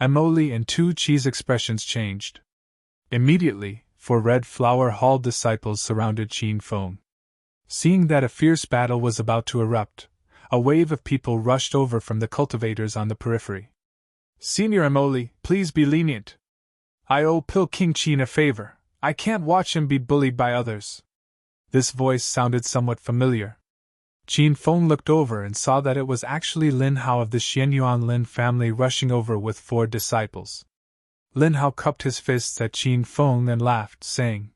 Mo Li and Tu Chi's expressions changed. Immediately, 4 Red Flower Hall disciples surrounded Qin Feng. Seeing that a fierce battle was about to erupt, a wave of people rushed over from the cultivators on the periphery. Senior Mo Li, please be lenient. I owe Pil King Qin a favor. I can't watch him be bullied by others. This voice sounded somewhat familiar. Qin Feng looked over and saw that it was actually Lin Hao of the Xianyuan Lin family rushing over with 4 disciples. Lin Hao cupped his fists at Qin Feng and laughed, saying,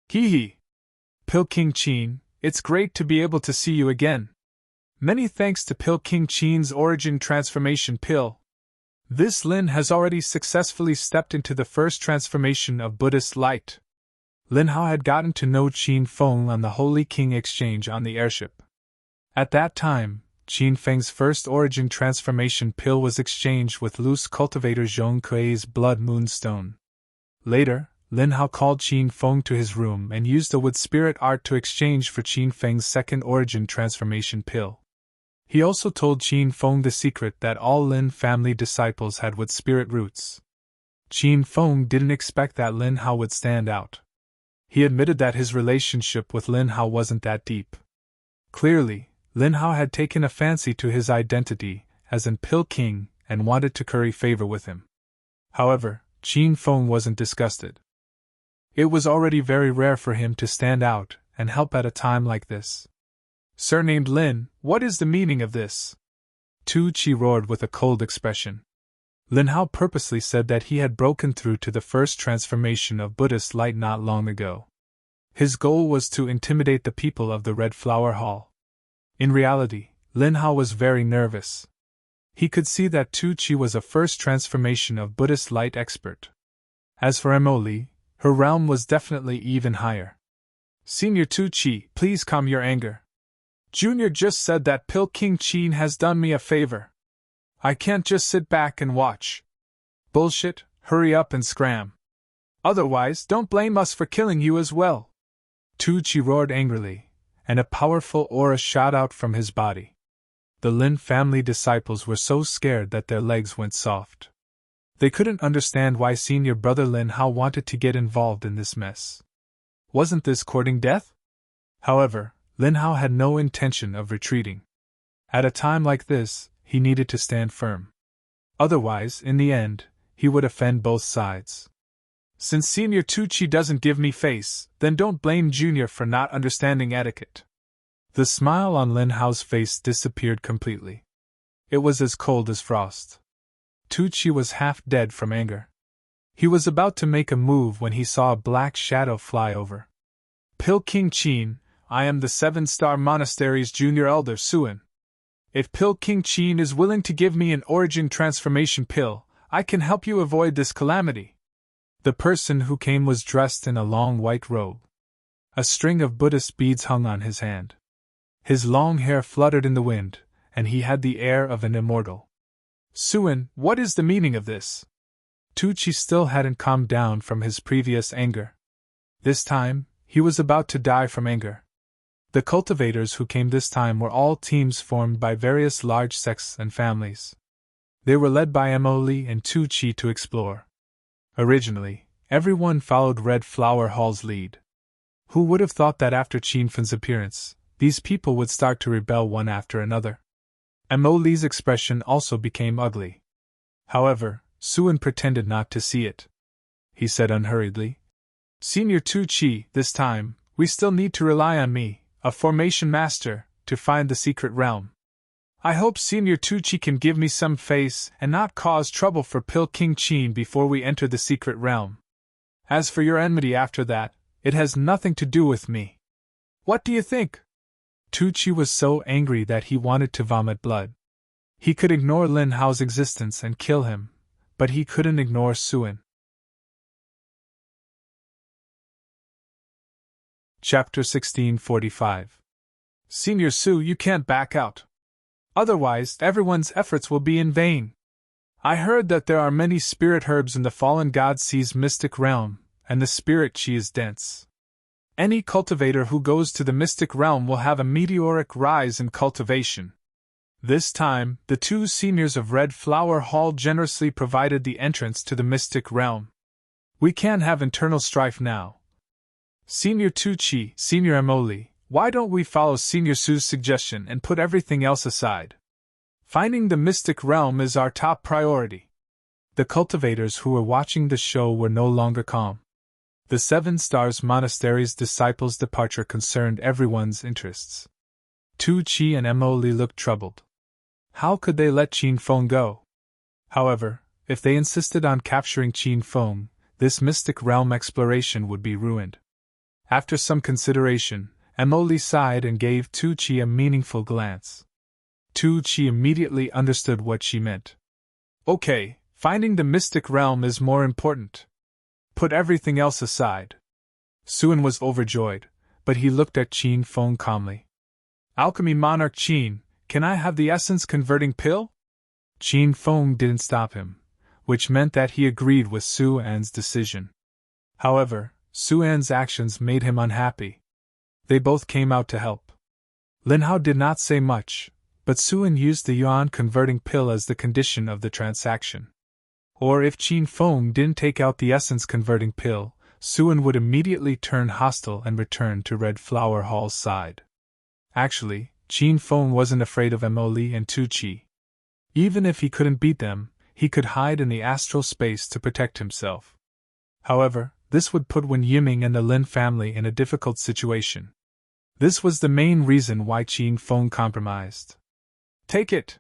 Hee hee! Pil King Qin, it's great to be able to see you again. Many thanks to Pil King Qin's origin transformation pill. This Lin has already successfully stepped into the first transformation of Buddhist light. Lin Hao had gotten to know Qin Feng on the Holy King exchange on the airship. At that time, Qin Feng's first origin transformation pill was exchanged with loose cultivator Zhong Kuei's Blood Moon Stone. Later, Lin Hao called Qin Feng to his room and used a wood spirit art to exchange for Qin Feng's second origin transformation pill. He also told Qin Feng the secret that all Lin family disciples had wood spirit roots. Qin Feng didn't expect that Lin Hao would stand out. He admitted that his relationship with Lin Hao wasn't that deep. Clearly, Lin Hao had taken a fancy to his identity as an Pil King and wanted to curry favor with him. However, Qin Feng wasn't disgusted. It was already very rare for him to stand out and help at a time like this. Surnamed Lin, what is the meaning of this? Tu Chi roared with a cold expression. Lin Hao purposely said that he had broken through to the first transformation of Buddhist light not long ago. His goal was to intimidate the people of the Red Flower Hall. In reality, Lin Hao was very nervous. He could see that Tu Chi was a first transformation of Buddhist light expert. As for Mo Li, her realm was definitely even higher. Senior Tu Chi, please calm your anger. Junior just said that Pil King Qin has done me a favor. I can't just sit back and watch. Bullshit, hurry up and scram. Otherwise, don't blame us for killing you as well. Tu Chi roared angrily, and a powerful aura shot out from his body. The Lin family disciples were so scared that their legs went soft. They couldn't understand why senior brother Lin Hao wanted to get involved in this mess. Wasn't this courting death? However, Lin Hao had no intention of retreating. At a time like this, he needed to stand firm. Otherwise, in the end, he would offend both sides. Since Senior Tu Chi doesn't give me face, then don't blame Junior for not understanding etiquette. The smile on Lin Hao's face disappeared completely. It was as cold as frost. Tu Chi was half dead from anger. He was about to make a move when he saw a black shadow fly over. Pil King Qin, I am the 7-Star Monastery's junior elder Suan. If Pil King Qin is willing to give me an origin transformation pill, I can help you avoid this calamity. The person who came was dressed in a long white robe. A string of Buddhist beads hung on his hand. His long hair fluttered in the wind, and he had the air of an immortal. Suan, what is the meaning of this? Tu Chi still hadn't calmed down from his previous anger. This time, he was about to die from anger. The cultivators who came this time were all teams formed by various large sects and families. They were led by Mo Li and Tu Chi to explore. Originally, everyone followed Red Flower Hall's lead. Who would have thought that after Qin Feng's appearance, these people would start to rebel one after another? Mo Li's expression also became ugly. However, Suan pretended not to see it. He said unhurriedly, Senior Tu Chi, this time, we still need to rely on me. a formation master, to find the secret realm. I hope Senior Tucci can give me some face and not cause trouble for Pill King Chin before we enter the secret realm. As for your enmity after that, it has nothing to do with me. What do you think? Tucci was so angry that he wanted to vomit blood. He could ignore Lin Hao's existence and kill him, but he couldn't ignore Suan. Chapter 1645. Senior Su, you can't back out. Otherwise, everyone's efforts will be in vain. I heard that there are many spirit herbs in the fallen god sea's mystic realm, and the spirit chi is dense. Any cultivator who goes to the mystic realm will have a meteoric rise in cultivation. This time, the two seniors of Red Flower Hall generously provided the entrance to the mystic realm. We can't have internal strife now. Senior Tucci, Senior Emoli, why don't we follow Senior Su's suggestion and put everything else aside? Finding the mystic realm is our top priority. The cultivators who were watching the show were no longer calm. The Seven Stars Monastery's disciples' departure concerned everyone's interests. Tucci and Emoli looked troubled. How could they let Qin Feng go? However, if they insisted on capturing Qin Feng, this mystic realm exploration would be ruined. After some consideration, Emoli sighed and gave Tucci a meaningful glance. Tucci immediately understood what she meant. Okay, finding the mystic realm is more important. Put everything else aside. Suan was overjoyed, but he looked at Qin Feng calmly. Alchemy Monarch Qin, can I have the essence converting pill? Qin Feng didn't stop him, which meant that he agreed with Suan's decision. However, Suan's actions made him unhappy. They both came out to help. Lin Hao did not say much, but Suan used the yuan converting pill as the condition of the transaction. Or if Qin Feng didn't take out the essence converting pill, Suan would immediately turn hostile and return to Red Flower Hall's side. Actually, Qin Feng wasn't afraid of Emoli and Tucci. Even if he couldn't beat them, he could hide in the astral space to protect himself. However, this would put Wen Yiming and the Lin family in a difficult situation. This was the main reason why Qin Feng compromised. Take it!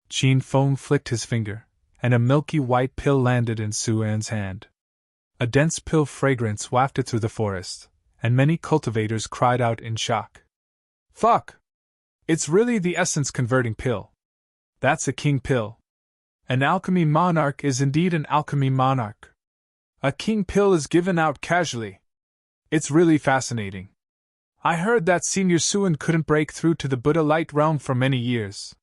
Qin Feng flicked his finger, and a milky white pill landed in Suan's hand. A dense pill fragrance wafted through the forest, and many cultivators cried out in shock. Fuck! It's really the essence-converting pill. That's a king pill. An alchemy monarch is indeed an alchemy monarch. A king pill is given out casually. It's really fascinating. I heard that Senior Suan couldn't break through to the Buddha light realm for many years.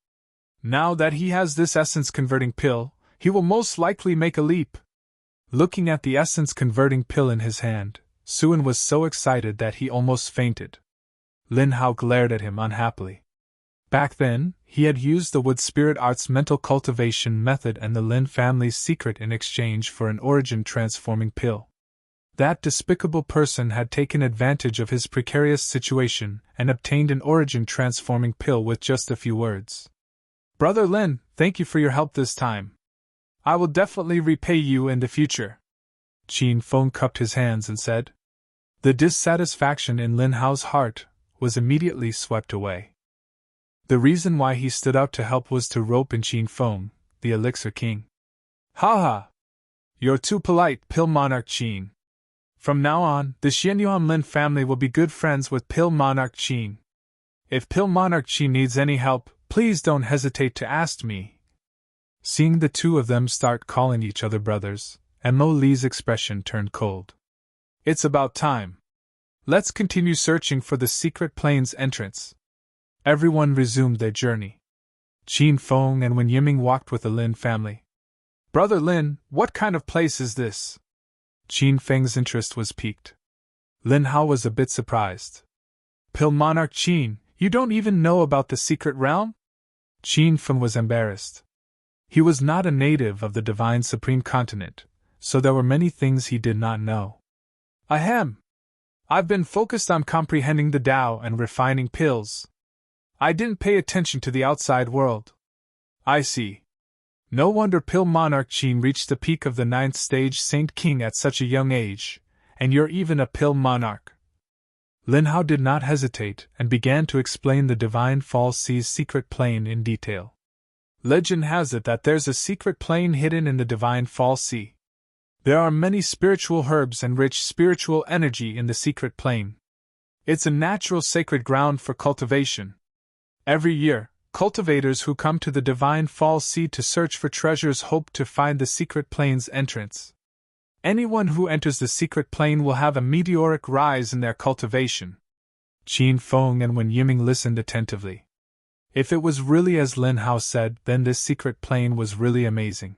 Now that he has this essence-converting pill, he will most likely make a leap. Looking at the essence-converting pill in his hand, Suan was so excited that he almost fainted. Lin Hao glared at him unhappily. Back then, he had used the Wood Spirit Arts mental cultivation method and the Lin family's secret in exchange for an origin-transforming pill. That despicable person had taken advantage of his precarious situation and obtained an origin-transforming pill with just a few words. Brother Lin, thank you for your help this time. I will definitely repay you in the future. Qin Feng cupped his hands and said. The dissatisfaction in Lin Hao's heart was immediately swept away. The reason why he stood out to help was to rope in Qin Feng, the Elixir King. Ha ha! You're too polite, Pill Monarch Qin. From now on, the Xianyuan Lin family will be good friends with Pill Monarch Qin. If Pill Monarch Qin needs any help, please don't hesitate to ask me. Seeing the two of them start calling each other brothers, Emoli's expression turned cold. It's about time. Let's continue searching for the secret plane's entrance. Everyone resumed their journey. Qin Feng and Wen Yiming walked with the Lin family. Brother Lin, what kind of place is this? Qin Feng's interest was piqued. Lin Hao was a bit surprised. Pill Monarch Qin, you don't even know about the secret realm? Qin Feng was embarrassed. He was not a native of the Divine Supreme Continent, so there were many things he did not know. Ahem! I've been focused on comprehending the Tao and refining pills. I didn't pay attention to the outside world. I see. No wonder Pill Monarch Qin reached the peak of the 9th stage Saint King at such a young age, and you're even a Pill Monarch. Lin Hao did not hesitate and began to explain the Divine Fall Sea's secret plane in detail. Legend has it that there's a secret plane hidden in the Divine Fall Sea. There are many spiritual herbs and rich spiritual energy in the secret plane. It's a natural sacred ground for cultivation. Every year, cultivators who come to the Divine Fall Sea to search for treasures hope to find the secret plane's entrance. Anyone who enters the secret plane will have a meteoric rise in their cultivation. Qin Feng and Wen Yiming listened attentively. If it was really as Lin Hao said, then this secret plane was really amazing.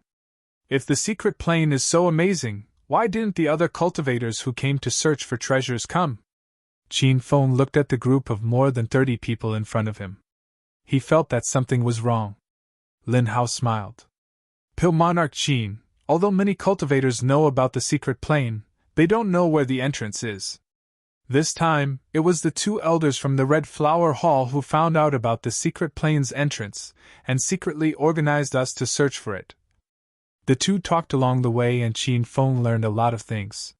If the secret plane is so amazing, why didn't the other cultivators who came to search for treasures come? Qin Feng looked at the group of more than 30 people in front of him. He felt that something was wrong. Lin Hao smiled. Monarch Qin, although many cultivators know about the secret plane, they don't know where the entrance is. This time, it was the two elders from the Red Flower Hall who found out about the secret plane's entrance and secretly organized us to search for it. The two talked along the way and Qin Feng learned a lot of things.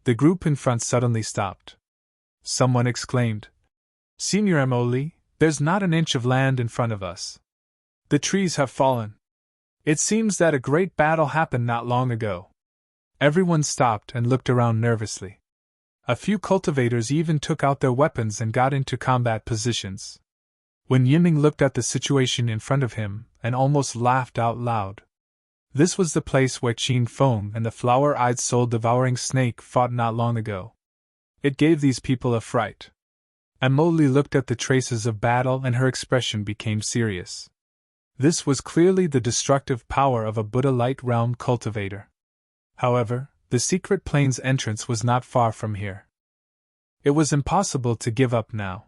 The group in front suddenly stopped. Someone exclaimed, "Senior Emoli, there's not an inch of land in front of us. The trees have fallen. It seems that a great battle happened not long ago." Everyone stopped and looked around nervously. A few cultivators even took out their weapons and got into combat positions. When Yiming looked at the situation in front of him and almost laughed out loud. This was the place where Qin Feng and the flower-eyed soul-devouring snake fought not long ago. It gave these people a fright. Emoli looked at the traces of battle and her expression became serious. This was clearly the destructive power of a Buddha Light Realm cultivator. However, the secret plane's entrance was not far from here. It was impossible to give up now.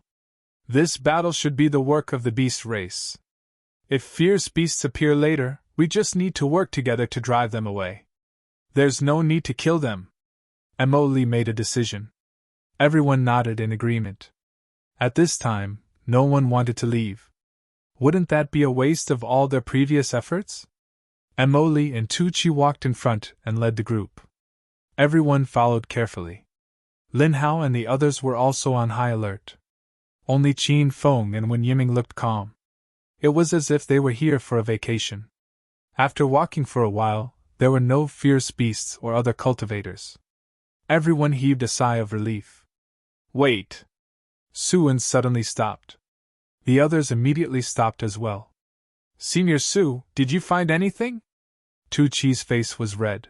This battle should be the work of the beast race. If fierce beasts appear later, we just need to work together to drive them away. There's no need to kill them. Emoli made a decision. Everyone nodded in agreement. At this time, no one wanted to leave. Wouldn't that be a waste of all their previous efforts? Emoli and Tu Chi walked in front and led the group. Everyone followed carefully. Lin Hao and the others were also on high alert. Only Qin Feng and Wen Yiming looked calm. It was as if they were here for a vacation. After walking for a while, there were no fierce beasts or other cultivators. Everyone heaved a sigh of relief. Wait! Su-Wen suddenly stopped. The others immediately stopped as well. Senior Su, did you find anything? Tu Chi's face was red.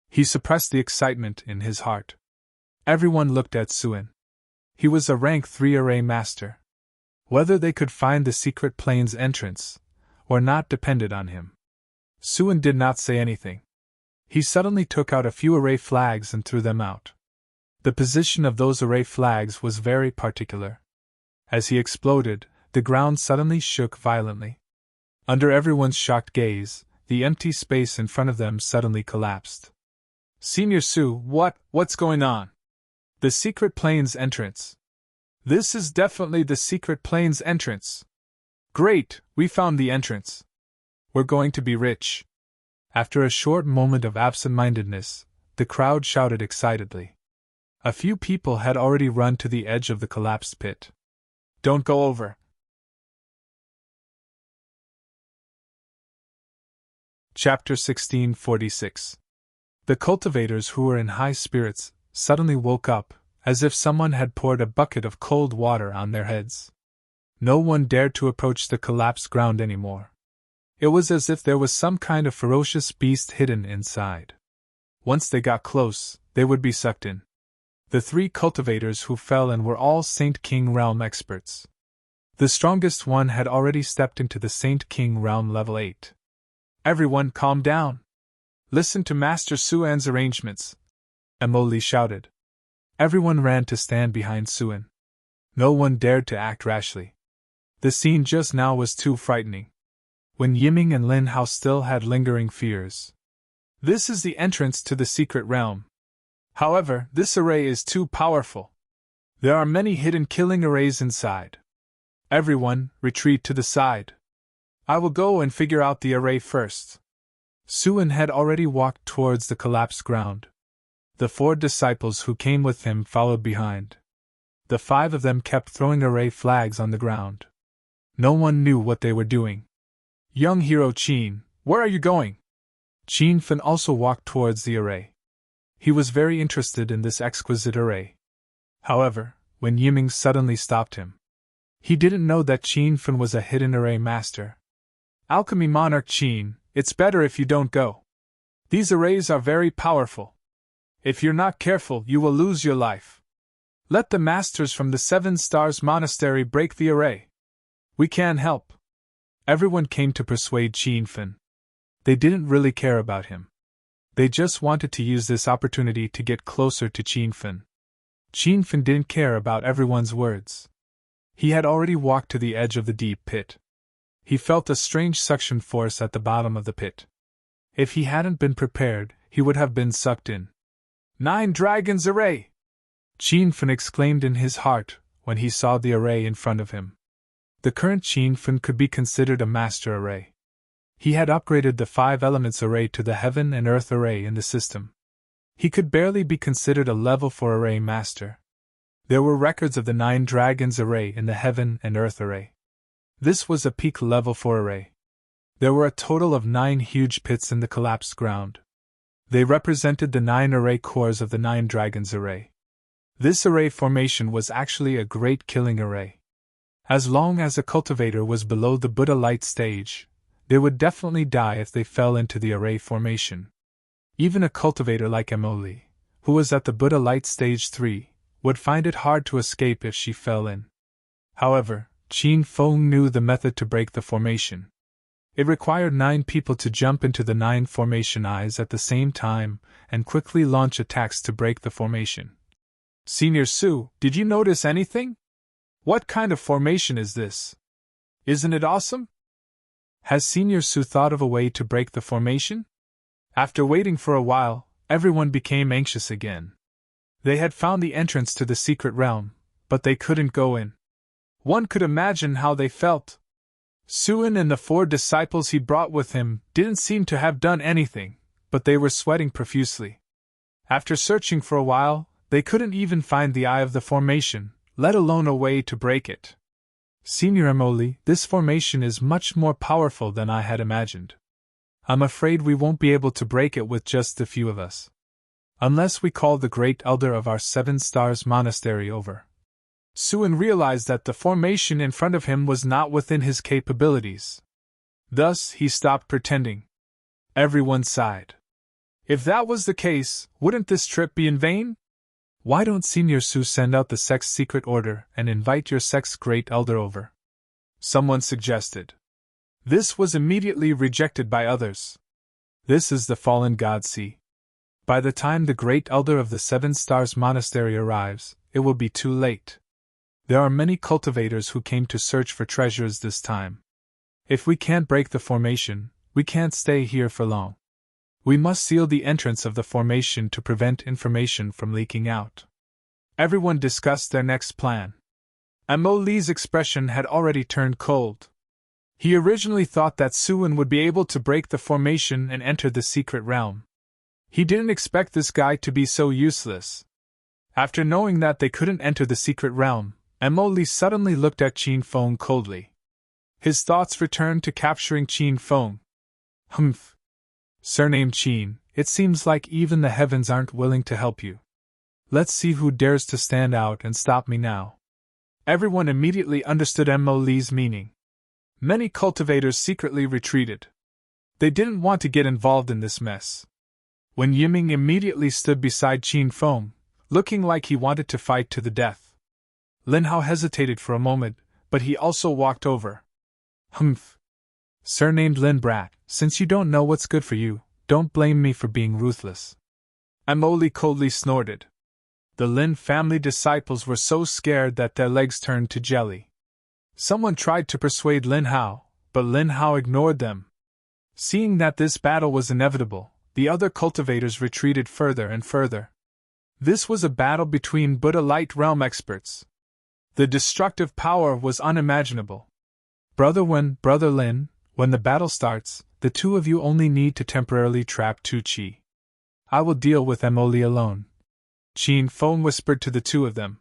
He suppressed the excitement in his heart. Everyone looked at Su-Wen. He was a rank 3 array master. Whether they could find the secret plane's entrance or not depended on him. Su-Wen did not say anything. He suddenly took out a few array flags and threw them out. The position of those array flags was very particular. As he exploded, the ground suddenly shook violently. Under everyone's shocked gaze, the empty space in front of them suddenly collapsed. Senior Su, what's going on? The secret plane's entrance. This is definitely the secret plane's entrance. Great, we found the entrance. We're going to be rich. After a short moment of absent-mindedness, the crowd shouted excitedly. A few people had already run to the edge of the collapsed pit. Don't go over. Chapter 1646. The cultivators who were in high spirits suddenly woke up, as if someone had poured a bucket of cold water on their heads. No one dared to approach the collapsed ground anymore. It was as if there was some kind of ferocious beast hidden inside. Once they got close, they would be sucked in. The 3 cultivators who fell in were all Saint King Realm experts. The strongest one had already stepped into the Saint King Realm level 8. Everyone calm down. Listen to Master Su-An's arrangements, Emoli shouted. Everyone ran to stand behind Su-An. No one dared to act rashly. The scene just now was too frightening. When Yiming and Lin Hao still had lingering fears. This is the entrance to the secret realm. However, this array is too powerful. There are many hidden killing arrays inside. Everyone, retreat to the side. I will go and figure out the array first. Su-An had already walked towards the collapsed ground. The 4 disciples who came with him followed behind. The 5 of them kept throwing array flags on the ground. No one knew what they were doing. Young hero Qin, where are you going? Qin Fen also walked towards the array. He was very interested in this exquisite array. However, when Yiming suddenly stopped him, he didn't know that Qin Fen was a hidden array master. Alchemy Monarch Qin, it's better if you don't go. These arrays are very powerful. If you're not careful, you will lose your life. Let the masters from the 7 Stars Monastery break the array. We can help. Everyone came to persuade Qin Fen. They didn't really care about him. They just wanted to use this opportunity to get closer to Qin Fen. Qin Fen didn't care about everyone's words. He had already walked to the edge of the deep pit. He felt a strange suction force at the bottom of the pit. If he hadn't been prepared, he would have been sucked in. 9 dragons array! Qin Fen exclaimed in his heart when he saw the array in front of him. The current Qin Fen could be considered a master array. He had upgraded the 5 elements array to the heaven and earth array in the system. He could barely be considered a level 4 array master. There were records of the 9 dragons array in the heaven and earth array. This was a peak level 4 array. There were a total of 9 huge pits in the collapsed ground. They represented the 9 array cores of the 9 dragons array. This array formation was actually a great killing array. As long as a cultivator was below the Buddha light stage, they would definitely die if they fell into the array formation. Even a cultivator like Emily, who was at the Buddha light stage 3, would find it hard to escape if she fell in. However, Qin Feng knew the method to break the formation. It required 9 people to jump into the 9 formation eyes at the same time and quickly launch attacks to break the formation. Senior Su, did you notice anything? What kind of formation is this? Isn't it awesome? Has Senior Su thought of a way to break the formation? After waiting for a while, everyone became anxious again. They had found the entrance to the secret realm, but they couldn't go in. One could imagine how they felt. Suin and the 4 disciples he brought with him didn't seem to have done anything, but they were sweating profusely. After searching for a while, they couldn't even find the eye of the formation, let alone a way to break it. Senior Emily, this formation is much more powerful than I had imagined. I'm afraid we won't be able to break it with just a few of us. Unless we call the great elder of our 7 Stars Monastery over. Suin realized that the formation in front of him was not within his capabilities. Thus, he stopped pretending. Everyone sighed. If that was the case, wouldn't this trip be in vain? Why don't Senior Su send out the sect's secret order and invite your sect's great elder over? Someone suggested. This was immediately rejected by others. This is the fallen god Sea. By the time the great elder of the 7 Stars Monastery arrives, it will be too late. There are many cultivators who came to search for treasures this time. If we can't break the formation, we can't stay here for long. We must seal the entrance of the formation to prevent information from leaking out. Everyone discussed their next plan. Amo Li's expression had already turned cold. He originally thought that Suin would be able to break the formation and enter the secret realm. He didn't expect this guy to be so useless. After knowing that they couldn't enter the secret realm, Amo Li suddenly looked at Qin Feng coldly. His thoughts returned to capturing Qin Feng. Humph. Surnamed Qin, it seems like even the heavens aren't willing to help you. Let's see who dares to stand out and stop me now. Everyone immediately understood Amo Li's meaning. Many cultivators secretly retreated. They didn't want to get involved in this mess. When Yiming immediately stood beside Qin Feng, looking like he wanted to fight to the death. Lin Hao hesitated for a moment, but he also walked over. Humph. Surnamed Lin Brat, since you don't know what's good for you, don't blame me for being ruthless. Amo Li coldly snorted. The Lin family disciples were so scared that their legs turned to jelly. Someone tried to persuade Lin Hao, but Lin Hao ignored them. Seeing that this battle was inevitable, the other cultivators retreated further and further. This was a battle between Buddha Light Realm experts. The destructive power was unimaginable. Brother Lin, when the battle starts, the 2 of you only need to temporarily trap Tu Chi. I will deal with Emily alone. Qin Feng whispered to the 2 of them.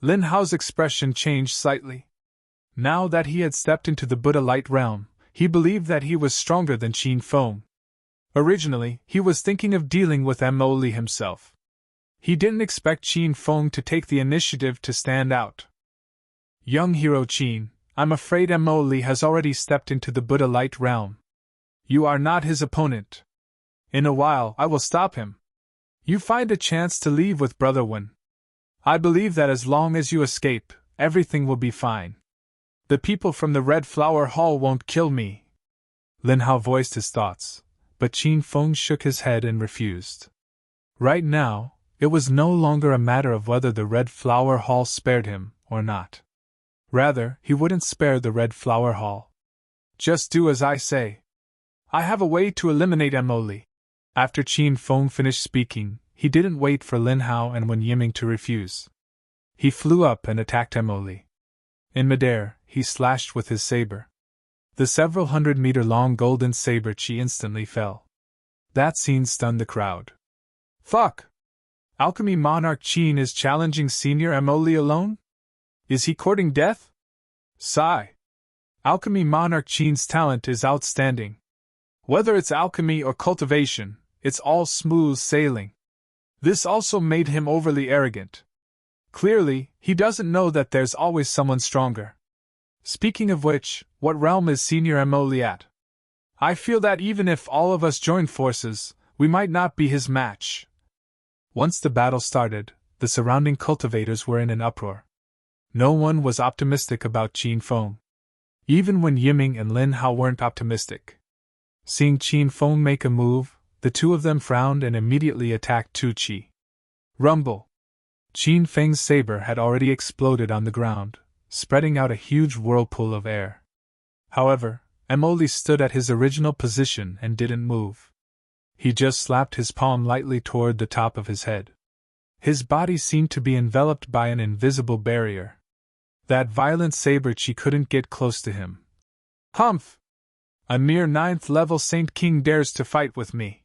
Lin Hao's expression changed slightly. Now that he had stepped into the Buddha light realm, he believed that he was stronger than Qin Feng. Originally, he was thinking of dealing with Mo Li himself. He didn't expect Qin Feng to take the initiative to stand out. Young hero Qin, I'm afraid Mo Li has already stepped into the Buddha light realm. You are not his opponent. In a while, I will stop him. You find a chance to leave with Brother Wen. I believe that as long as you escape, everything will be fine. The people from the Red Flower Hall won't kill me. Lin Hao voiced his thoughts, but Qin Feng shook his head and refused. Right now, it was no longer a matter of whether the Red Flower Hall spared him or not. Rather, he wouldn't spare the Red Flower Hall. Just do as I say. I have a way to eliminate Mo Li. After Qin Feng finished speaking, he didn't wait for Lin Hao and Wen Yiming to refuse. He flew up and attacked Mo Li. In midair, he slashed with his saber. The several 100-meter-long golden saber chi instantly fell. That scene stunned the crowd. Fuck! Alchemy Monarch Qin is challenging Senior Mo Li alone? Is he courting death? Sigh. Alchemy Monarch Qin's talent is outstanding. Whether it's alchemy or cultivation, it's all smooth sailing. This also made him overly arrogant. Clearly, he doesn't know that there's always someone stronger. Speaking of which, what realm is Senior Mo Li at? I feel that even if all of us join forces, we might not be his match. Once the battle started, the surrounding cultivators were in an uproar. No one was optimistic about Qin Feng. Even Wen Yiming and Lin Hao weren't optimistic. Seeing Qin Feng make a move, the two of them frowned and immediately attacked Tu Chi. Rumble! Qin Feng's saber had already exploded on the ground, spreading out a huge whirlpool of air. However, Mo Li stood at his original position and didn't move. He just slapped his palm lightly toward the top of his head. His body seemed to be enveloped by an invisible barrier. That violent saber chi couldn't get close to him. Humph! A mere 9th-level Saint King dares to fight with me.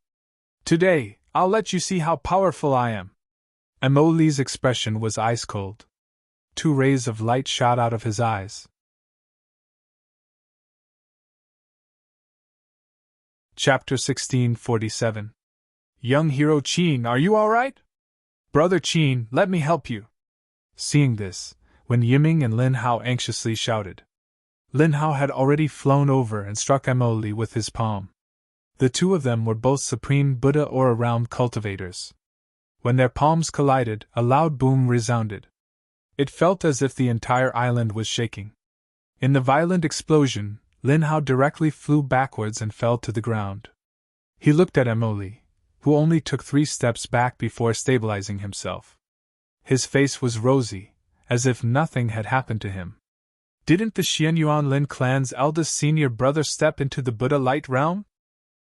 Today, I'll let you see how powerful I am. Mo Li's expression was ice-cold. 2 rays of light shot out of his eyes. Chapter 1647. Young hero Qin, are you alright? Brother Qin, let me help you. Seeing this, Wen Yiming and Lin Hao anxiously shouted. Lin Hao had already flown over and struck Mo Li with his palm. The two of them were both supreme Buddha aura realm cultivators. When their palms collided, a loud boom resounded. It felt as if the entire island was shaking. In the violent explosion, Lin Hao directly flew backwards and fell to the ground. He looked at Mo Li, who only took 3 steps back before stabilizing himself. His face was rosy, as if nothing had happened to him. Didn't the Xianyuan Lin clan's eldest senior brother step into the Buddha light realm?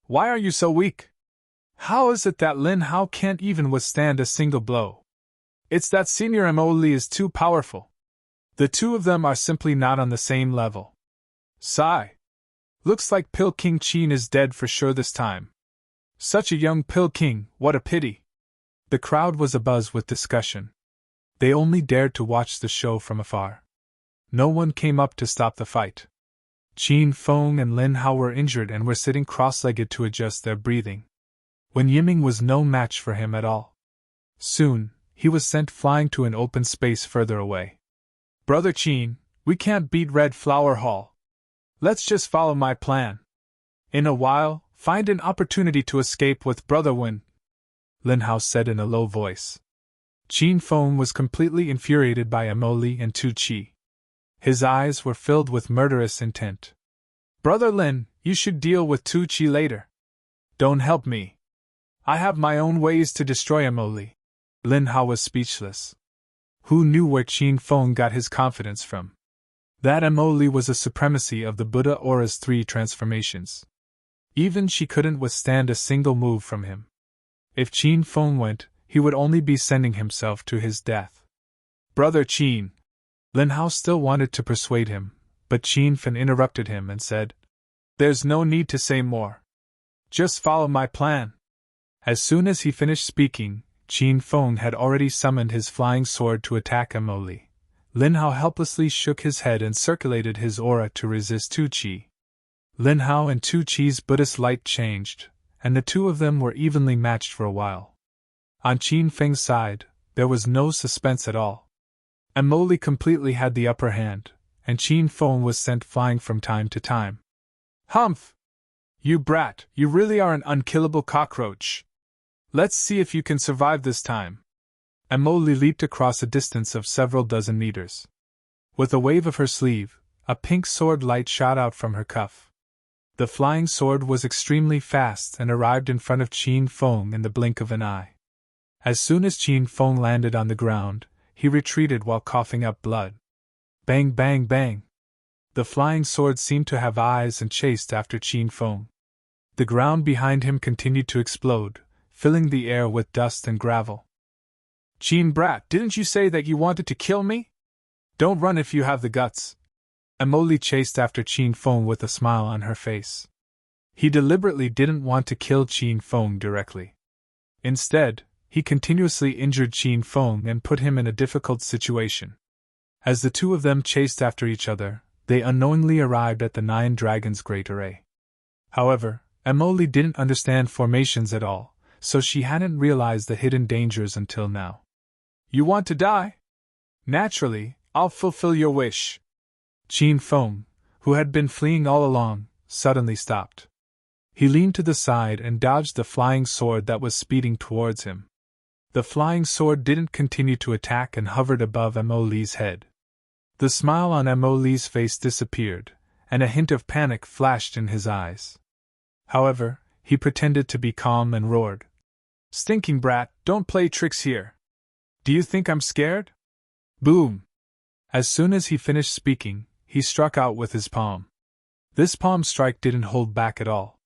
Why are you so weak? How is it that Lin Hao can't even withstand a single blow? It's that Senior Mo Li is too powerful. The two of them are simply not on the same level. Sigh. Looks like Pill King Qin is dead for sure this time. Such a young Pill King, what a pity. The crowd was abuzz with discussion. They only dared to watch the show from afar. No one came up to stop the fight. Qin Feng and Lin Hao were injured and were sitting cross-legged to adjust their breathing. Wen Yiming was no match for him at all. Soon, he was sent flying to an open space further away. Brother Qin, we can't beat Red Flower Hall. Let's just follow my plan. In a while, find an opportunity to escape with Brother Wen, Lin Hao said in a low voice. Qin Feng was completely infuriated by Mo Li and Tu Chi. His eyes were filled with murderous intent. Brother Lin, you should deal with Tu Chi later. Don't help me. I have my own ways to destroy Mo Li. Lin Hao was speechless. Who knew where Qin Feng got his confidence from? That Mo Li was a supremacy of the Buddha aura's 3 transformations. Even she couldn't withstand a single move from him. If Qin Feng went, he would only be sending himself to his death. Brother Qin. Lin Hao still wanted to persuade him, but Qin Fen interrupted him and said, There's no need to say more. Just follow my plan. As soon as he finished speaking, Qin Feng had already summoned his flying sword to attack Mo Li. Lin Hao helplessly shook his head and circulated his aura to resist Tu Chi. Lin Hao and Tu Chi's Buddhist light changed, and the two of them were evenly matched for a while. On Qin Feng's side, there was no suspense at all. Emoli completely had the upper hand, and Qin Feng was sent flying from time to time. Humph! You brat, you really are an unkillable cockroach. Let's see if you can survive this time. Emoli leaped across a distance of several dozen meters. With a wave of her sleeve, a pink sword light shot out from her cuff. The flying sword was extremely fast and arrived in front of Qin Feng in the blink of an eye. As soon as Qin Feng landed on the ground, he retreated while coughing up blood. Bang, bang, bang! The flying sword seemed to have eyes and chased after Qin Feng. The ground behind him continued to explode, filling the air with dust and gravel. Qin brat, didn't you say that you wanted to kill me? Don't run if you have the guts. Emoli chased after Qin Feng with a smile on her face. He deliberately didn't want to kill Qin Feng directly. Instead, he continuously injured Qin Feng and put him in a difficult situation. As the two of them chased after each other, they unknowingly arrived at the 9 Dragons' Great Array. However, Emoli didn't understand formations at all, so she hadn't realized the hidden dangers until now. You want to die? Naturally, I'll fulfill your wish. Qin Feng, who had been fleeing all along, suddenly stopped. He leaned to the side and dodged the flying sword that was speeding towards him. The flying sword didn't continue to attack and hovered above Emoli's head. The smile on Emoli's face disappeared, and a hint of panic flashed in his eyes. However, he pretended to be calm and roared. Stinking brat, don't play tricks here. Do you think I'm scared? Boom! As soon as he finished speaking, he struck out with his palm. This palm strike didn't hold back at all.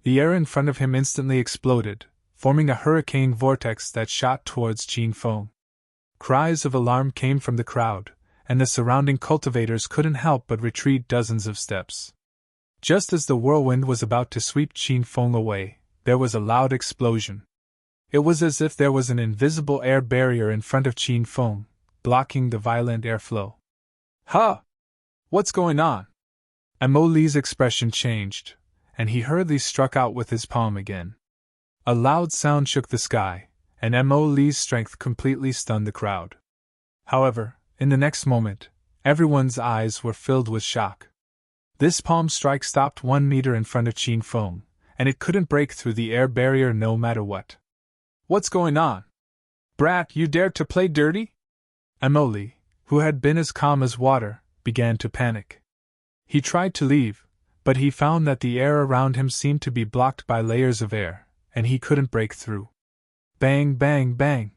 The air in front of him instantly exploded, forming a hurricane vortex that shot towards Qin Feng. Cries of alarm came from the crowd, and the surrounding cultivators couldn't help but retreat dozens of steps. Just as the whirlwind was about to sweep Qin Feng away, there was a loud explosion. It was as if there was an invisible air barrier in front of Qin Feng, blocking the violent airflow. Huh! What's going on? Emoli's expression changed, and he hurriedly struck out with his palm again. A loud sound shook the sky, and Emoli's strength completely stunned the crowd. However, in the next moment, everyone's eyes were filled with shock. This palm strike stopped 1 meter in front of Qin Feng, and it couldn't break through the air barrier no matter what. What's going on? Brat, you dared to play dirty? Emoli, who had been as calm as water, began to panic. He tried to leave, but he found that the air around him seemed to be blocked by layers of air, and he couldn't break through. Bang, bang, bang!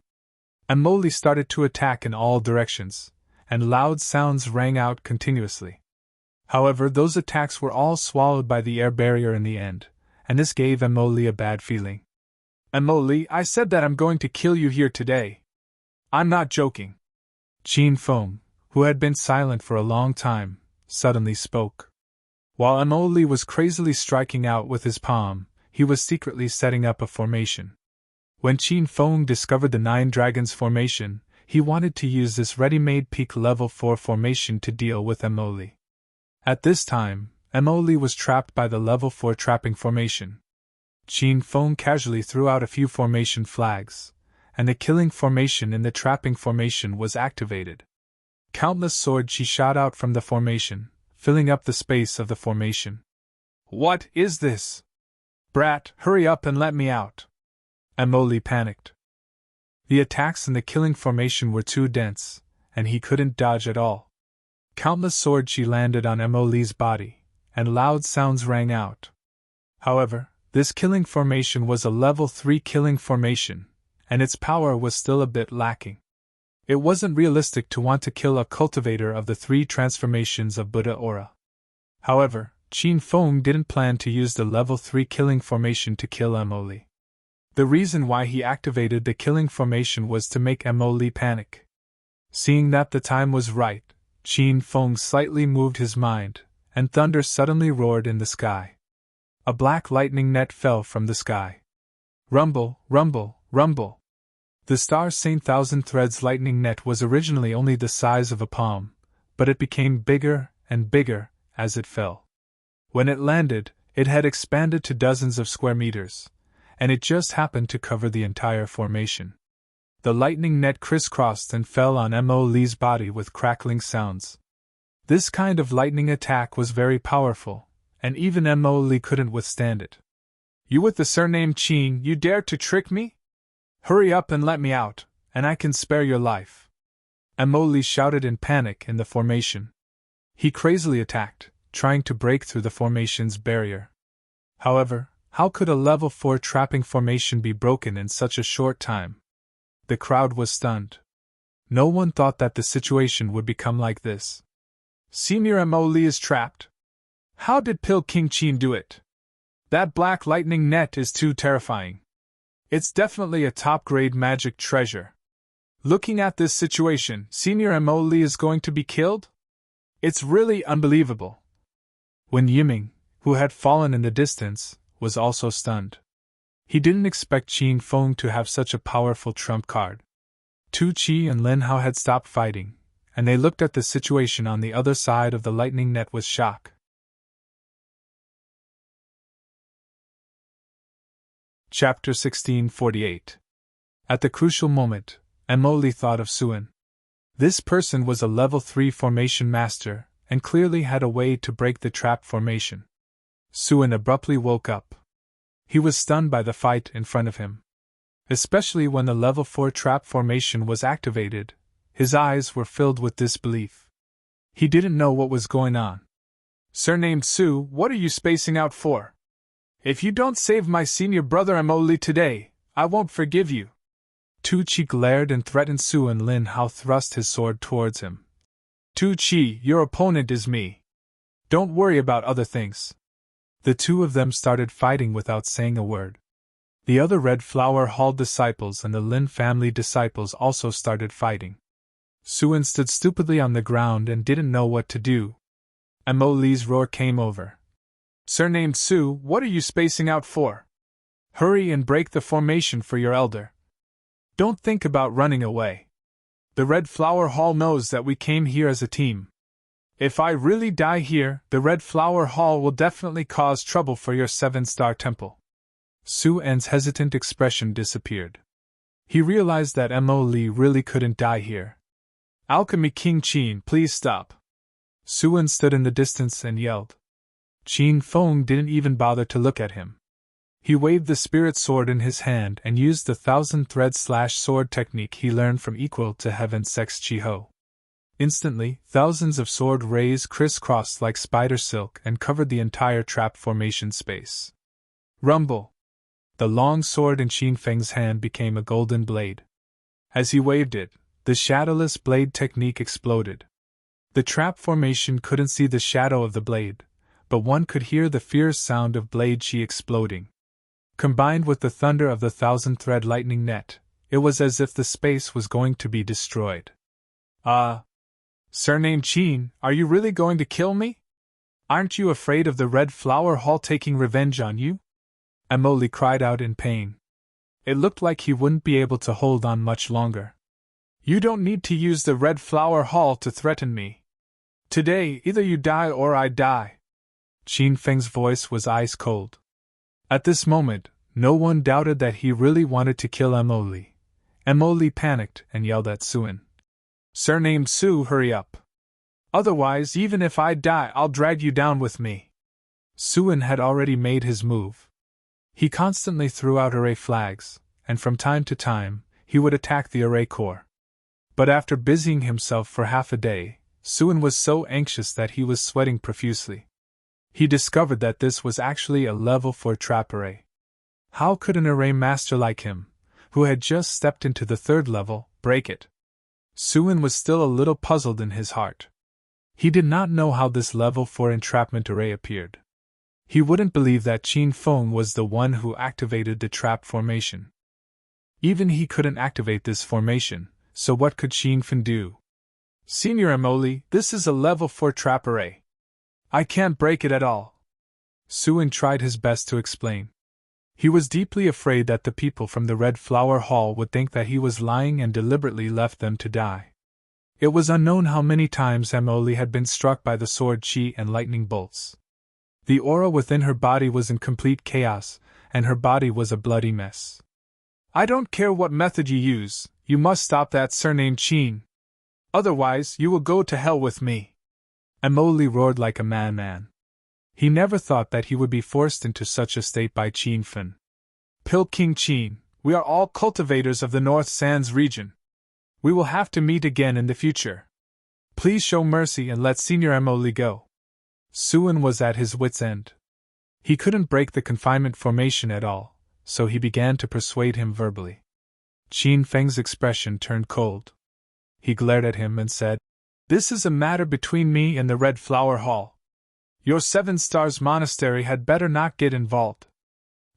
Emoli started to attack in all directions, and loud sounds rang out continuously. However, those attacks were all swallowed by the air barrier in the end, and this gave Emoli a bad feeling. Emoli, I said that I'm going to kill you here today. I'm not joking. Qin Feng, who had been silent for a long time, suddenly spoke. While Emoli was crazily striking out with his palm, he was secretly setting up a formation. When Qin Feng discovered the 9 Dragons formation, he wanted to use this ready-made peak level 4 formation to deal with Emoli. At this time, Emoli was trapped by the level 4 trapping formation. Qin Feng casually threw out a few formation flags, and the killing formation in the trapping formation was activated. Countless sword chi shot out from the formation, filling up the space of the formation. What is this? Brat, hurry up and let me out. Emoli panicked. The attacks in the killing formation were too dense, and he couldn't dodge at all. Countless sword chi landed on Emoli's body, and loud sounds rang out. However, this killing formation was a level 3 killing formation, and its power was still a bit lacking. It wasn't realistic to want to kill a cultivator of the 3 transformations of Buddha aura. However, Qin Feng didn't plan to use the level 3 killing formation to kill Emoli. The reason why he activated the killing formation was to make Emoli panic. Seeing that the time was right, Qin Feng slightly moved his mind, and thunder suddenly roared in the sky. A black lightning net fell from the sky. Rumble, rumble, rumble. The star-sane thousand threads lightning net was originally only the size of a palm, but it became bigger and bigger as it fell. When it landed, it had expanded to dozens of square meters, and it just happened to cover the entire formation. The lightning net crisscrossed and fell on Mo Lee's body with crackling sounds. This kind of lightning attack was very powerful, and even Mo Lee couldn't withstand it. "You with the surname Qin, you dared to trick me? Hurry up and let me out, and I can spare your life." Mo Lee shouted in panic in the formation. He crazily attacked, trying to break through the formation's barrier. However, how could a level 4 trapping formation be broken in such a short time? The crowd was stunned. No one thought that the situation would become like this. "Senior Mo Lee is trapped? How did Pil King Qin do it? That black lightning net is too terrifying. It's definitely a top-grade magic treasure. Looking at this situation, Senior Mo Lee is going to be killed? It's really unbelievable." When Yiming, who had fallen in the distance, was also stunned. He didn't expect Qin Feng to have such a powerful trump card. Tu Chi and Lin Hao had stopped fighting, and they looked at the situation on the other side of the lightning net with shock. Chapter 1648. At the crucial moment, Mo Lee thought of Suen. This person was a level 3 formation master, and clearly had a way to break the trap formation. Suen abruptly woke up. He was stunned by the fight in front of him. Especially when the level 4 trap formation was activated, his eyes were filled with disbelief. He didn't know what was going on. "Surnamed Su, what are you spacing out for? If you don't save my senior brother Mo Lee today, I won't forgive you." Tu Chi glared and threatened Su, and Lin Hao thrust his sword towards him. "Tu Chi, your opponent is me. Don't worry about other things." The two of them started fighting without saying a word. The other Red Flower Hall disciples and the Lin family disciples also started fighting. Suen stood stupidly on the ground and didn't know what to do. Mo Lee's roar came over. "Surnamed Su, what are you spacing out for? Hurry and break the formation for your elder. Don't think about running away. The Red Flower Hall knows that we came here as a team. If I really die here, the Red Flower Hall will definitely cause trouble for your 7-star temple." Su En's hesitant expression disappeared. He realized that Mo Lee really couldn't die here. "Alchemy King Qin, please stop." Suen stood in the distance and yelled. Qin Feng didn't even bother to look at him. He waved the spirit sword in his hand and used the 1,000-thread slash-sword technique he learned from equal to Heaven Sex Chi-Ho. Instantly, thousands of sword rays crisscrossed like spider silk and covered the entire trap formation space. Rumble! The long sword in Qin Feng's hand became a golden blade. As he waved it, the shadowless blade technique exploded. The trap formation couldn't see the shadow of the blade, but one could hear the fierce sound of blade chi exploding. Combined with the thunder of the 1,000-thread lightning net, it was as if the space was going to be destroyed. Surnamed Qin, are you really going to kill me? Aren't you afraid of the Red Flower Hall taking revenge on you?" Mo Lee cried out in pain. It looked like he wouldn't be able to hold on much longer. "You don't need to use the Red Flower Hall to threaten me. Today, either you die or I die." Qin Feng's voice was ice cold. At this moment, no one doubted that he really wanted to kill Mo Lee. Mo Lee panicked and yelled at Suen. "Surnamed Su, hurry up. Otherwise, even if I die, I'll drag you down with me." Suen had already made his move. He constantly threw out array flags, and from time to time, he would attack the array core. But after busying himself for half a day, Suen was so anxious that he was sweating profusely. He discovered that this was actually a level 4 trap array. How could an array master like him, who had just stepped into the 3rd level, break it? Suen was still a little puzzled in his heart. He did not know how this level 4 entrapment array appeared. He wouldn't believe that Qin Feng was the one who activated the trap formation. Even he couldn't activate this formation, so what could Qin Feng do? "Senior Mo Lee, this is a level 4 trap array. I can't break it at all." Suen tried his best to explain. He was deeply afraid that the people from the Red Flower Hall would think that he was lying and deliberately left them to die. It was unknown how many times Emily had been struck by the sword chi and lightning bolts. The aura within her body was in complete chaos, and her body was a bloody mess. I don't care what method you use, you must stop that surname Chin. Otherwise, you will go to hell with me. Emily roared like a madman. He never thought that he would be forced into such a state by Chin Fin. Pill King Chin, we are all cultivators of the North Sands region. We will have to meet again in the future. Please show mercy and let Senior Emily go. Suin was at his wit's end. He couldn't break the confinement formation at all, so he began to persuade him verbally. Qin Feng's expression turned cold. He glared at him and said, "This is a matter between me and the Red Flower Hall. Your 7 Stars Monastery had better not get involved.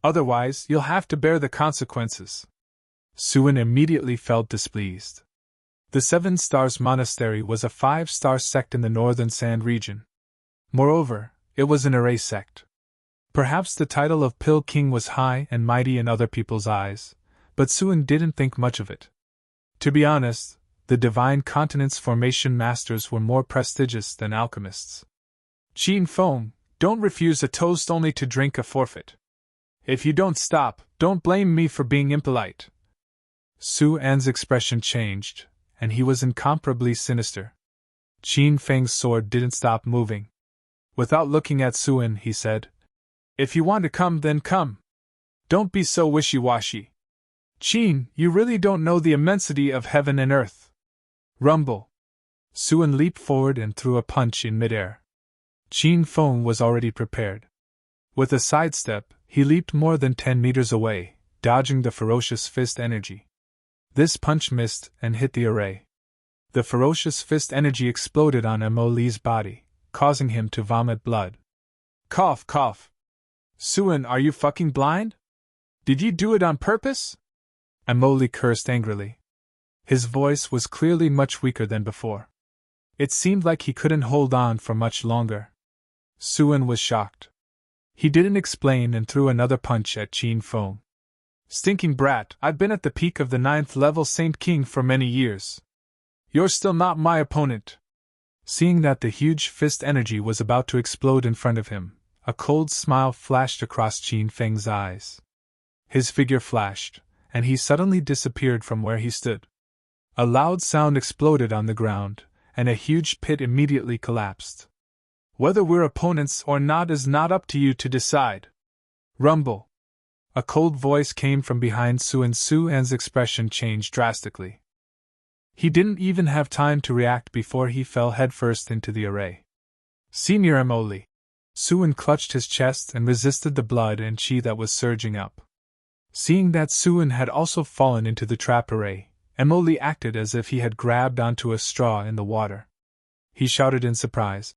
Otherwise, you'll have to bear the consequences." Suin immediately felt displeased. The 7 Stars Monastery was a 5-star sect in the Northern Sand region. Moreover, it was an array sect. Perhaps the title of Pill King was high and mighty in other people's eyes, but Suin didn't think much of it. To be honest, the Divine Continence Formation Masters were more prestigious than alchemists. Qin Feng, don't refuse a toast only to drink a forfeit. If you don't stop, don't blame me for being impolite. Su An's expression changed, and he was incomparably sinister. Qin Feng's sword didn't stop moving. Without looking at Suin, he said, "If you want to come, then come. Don't be so wishy-washy. Qin, you really don't know the immensity of heaven and earth." Rumble. Suin leaped forward and threw a punch in midair. Qin Feng was already prepared. With a sidestep, he leaped more than 10 meters away, dodging the ferocious fist energy. This punch missed and hit the array. The ferocious fist energy exploded on Emily's body, causing him to vomit blood. Cough, cough. Suin, are you fucking blind? Did you do it on purpose? Emily cursed angrily. His voice was clearly much weaker than before. It seemed like he couldn't hold on for much longer. Suin was shocked. He didn't explain and threw another punch at Qin Feng. "Stinking brat, I've been at the peak of the 9th level Saint King for many years. You're still not my opponent." Seeing that the huge fist energy was about to explode in front of him, a cold smile flashed across Qin Feng's eyes. His figure flashed, and he suddenly disappeared from where he stood. A loud sound exploded on the ground, and a huge pit immediately collapsed. "Whether we're opponents or not is not up to you to decide." Rumble. A cold voice came from behind Suin. Su An's expression changed drastically. He didn't even have time to react before he fell headfirst into the array. "Senior Emily." Suin clutched his chest and resisted the blood and chi that was surging up. Seeing that Suin had also fallen into the trap array, Emily acted as if he had grabbed onto a straw in the water. He shouted in surprise,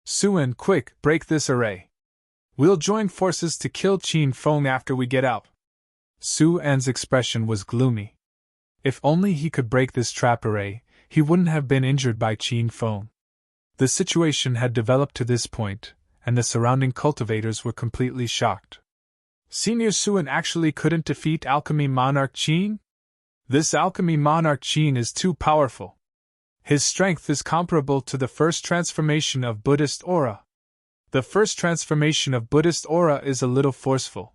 "Suin, quick, break this array. We'll join forces to kill Qin Feng after we get out." Su An's expression was gloomy. If only he could break this trap array, he wouldn't have been injured by Qin Feng. The situation had developed to this point, and the surrounding cultivators were completely shocked. Senior Suin actually couldn't defeat Alchemy Monarch Qin? This Alchemy Monarch Qin is too powerful. His strength is comparable to the first transformation of Buddhist aura. The first transformation of Buddhist aura is a little forceful.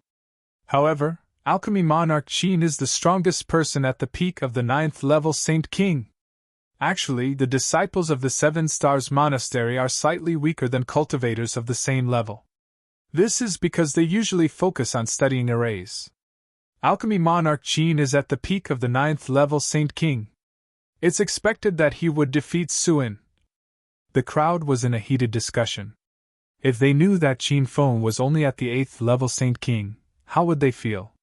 However, Alchemy Monarch Qin is the strongest person at the peak of the 9th level Saint King. Actually, the disciples of the 7 Stars Monastery are slightly weaker than cultivators of the same level. This is because they usually focus on studying arrays. Alchemy Monarch Qin is at the peak of the 9th level Saint King. It's expected that he would defeat Suin. The crowd was in a heated discussion. If they knew that Qin Feng was only at the 8th level Saint King, how would they feel?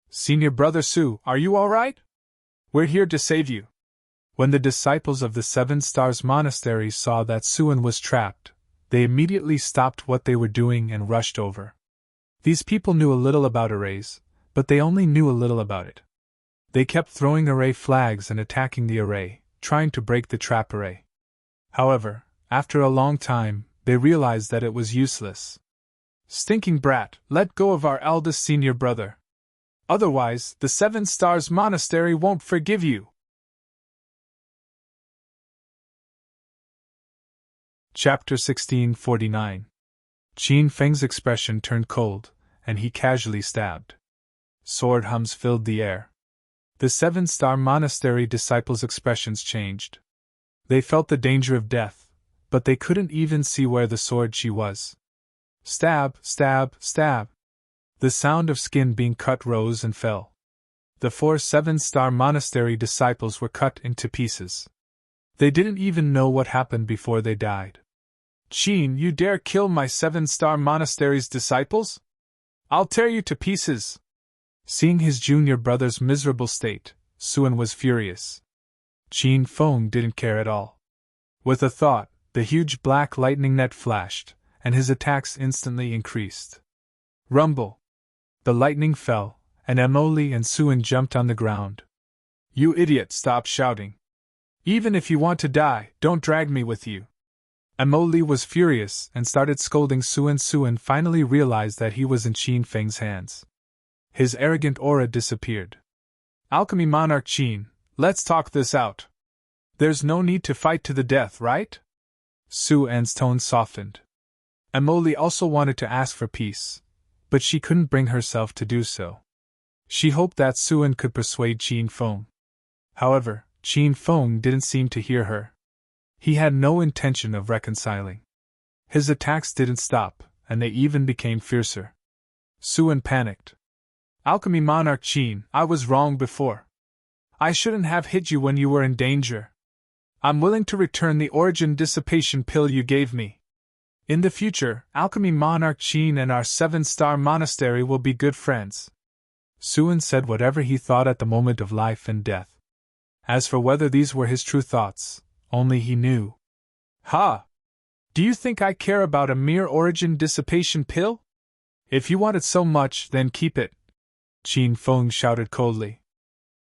"Senior Brother Su, are you alright? We're here to save you." When the disciples of the 7 Stars Monastery saw that Suin was trapped, they immediately stopped what they were doing and rushed over. These people knew a little about arrays, but they only knew a little about it. They kept throwing array flags and attacking the array, trying to break the trap array. However, after a long time, they realized that it was useless. "Stinking brat, let go of our eldest senior brother," Otherwise, the Seven Stars Monastery won't forgive you. Chapter 1649. Qin Feng's expression turned cold, and he casually stabbed. Sword hums filled the air. The Seven-Star Monastery disciples' expressions changed. They felt the danger of death, but they couldn't even see where the sword she was. Stab, stab, stab. The sound of skin being cut rose and fell. The 4 Seven-Star Monastery disciples were cut into pieces. They didn't even know what happened before they died. Qin, you dare kill my 7-Star Monastery's disciples? I'll tear you to pieces. Seeing his junior brother's miserable state, Suan was furious. Qin Feng didn't care at all. With a thought, the huge black lightning net flashed, and his attacks instantly increased. Rumble! The lightning fell, and Emily and Suan jumped on the ground. You idiot, stop shouting. Even if you want to die, don't drag me with you. Emily was furious and started scolding Suan. Suan finally realized that he was in Qin Feng's hands. His arrogant aura disappeared. Alchemy Monarch Qin, let's talk this out. There's no need to fight to the death, right? Suan's tone softened. Emily also wanted to ask for peace, but she couldn't bring herself to do so. She hoped that Suan could persuade Qin Feng. However, Qin Feng didn't seem to hear her. He had no intention of reconciling. His attacks didn't stop, and they even became fiercer. Suan panicked. Alchemy Monarch Qin, I was wrong before. I shouldn't have hit you when you were in danger. I'm willing to return the origin dissipation pill you gave me. In the future, Alchemy Monarch Qin and our 7-Star Monastery will be good friends. Suan said whatever he thought at the moment of life and death. As for whether these were his true thoughts, only he knew. Ha! Do you think I care about a mere origin dissipation pill? If you want it so much, then keep it. Qin Feng shouted coldly.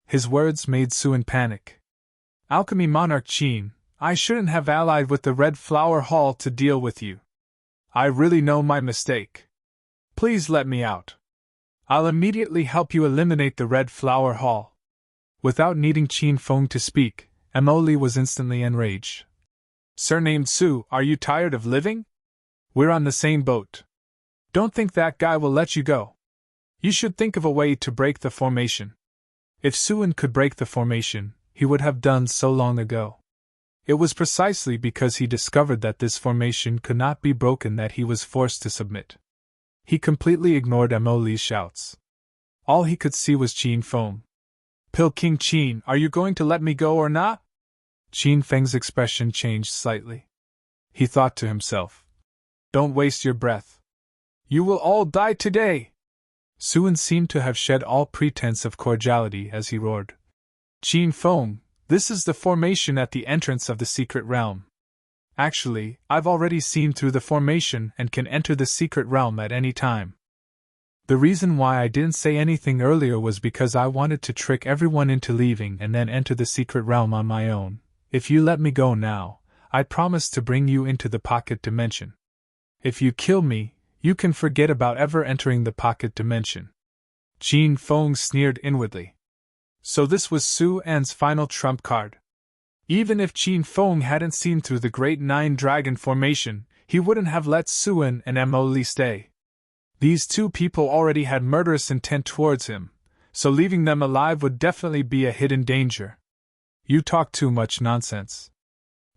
His words made Suan panic. Alchemy Monarch Qin, I shouldn't have allied with the Red Flower Hall to deal with you. I really know my mistake. Please let me out. I'll immediately help you eliminate the Red Flower Hall. Without needing Qin Feng to speak, Emily was instantly enraged. Surnamed Su, are you tired of living? We're on the same boat. Don't think that guy will let you go. You should think of a way to break the formation. If Suan could break the formation, he would have done so long ago. It was precisely because he discovered that this formation could not be broken that he was forced to submit. He completely ignored Emily's shouts. All he could see was Qin Feng. Pill King Qin, are you going to let me go or not? Qin Feng's expression changed slightly. He thought to himself. Don't waste your breath. You will all die today. Suan seemed to have shed all pretense of cordiality as he roared. Qin Feng, this is the formation at the entrance of the secret realm. Actually, I've already seen through the formation and can enter the secret realm at any time. The reason why I didn't say anything earlier was because I wanted to trick everyone into leaving and then enter the secret realm on my own. If you let me go now, I promise to bring you into the pocket dimension. If you kill me, you can forget about ever entering the pocket dimension. Qin Feng sneered inwardly. So this was Suan's final trump card. Even if Qin Feng hadn't seen through the Great Nine Dragon formation, he wouldn't have let Suan and Emily stay. These two people already had murderous intent towards him, so leaving them alive would definitely be a hidden danger. You talk too much nonsense.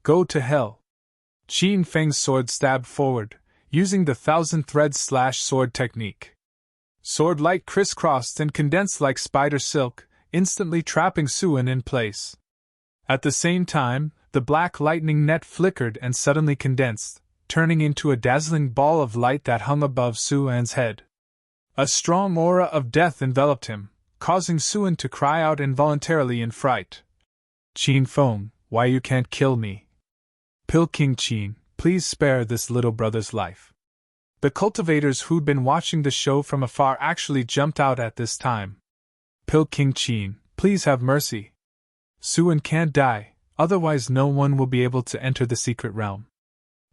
Go to hell. Qin Feng's sword stabbed forward, using the 1,000-thread slash-sword technique. Sword light crisscrossed and condensed like spider silk, instantly trapping Suan in place. At the same time, the black lightning net flickered and suddenly condensed, turning into a dazzling ball of light that hung above Suan's head. A strong aura of death enveloped him, causing Suan to cry out involuntarily in fright. Qin Feng, why you can't kill me? Pill King Qin, please spare this little brother's life. The cultivators who'd been watching the show from afar actually jumped out at this time. Pill King Qin, please have mercy. Suan can't die, otherwise no one will be able to enter the secret realm.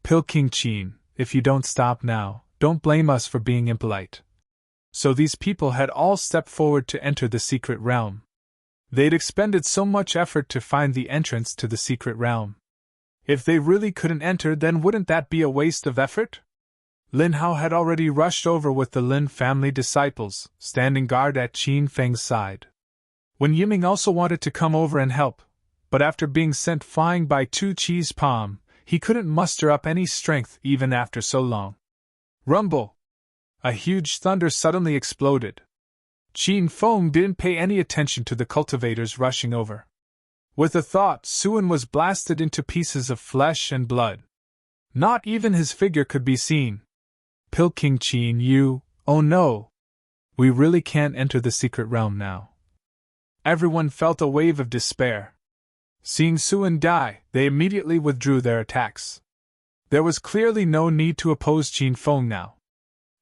Pill King Qin, if you don't stop now, don't blame us for being impolite. So these people had all stepped forward to enter the secret realm. They'd expended so much effort to find the entrance to the secret realm. If they really couldn't enter, then wouldn't that be a waste of effort? Lin Hao had already rushed over with the Lin family disciples, standing guard at Qin Feng's side. Wen Yiming also wanted to come over and help, but after being sent flying by Tu Chi's palm, he couldn't muster up any strength even after so long. Rumble! A huge thunder suddenly exploded. Qin Feng didn't pay any attention to the cultivators rushing over. With a thought, Suan was blasted into pieces of flesh and blood. Not even his figure could be seen. Pilking Qin, oh no! We really can't enter the secret realm now. Everyone felt a wave of despair. Seeing Suan die, they immediately withdrew their attacks. There was clearly no need to oppose Qin Feng now.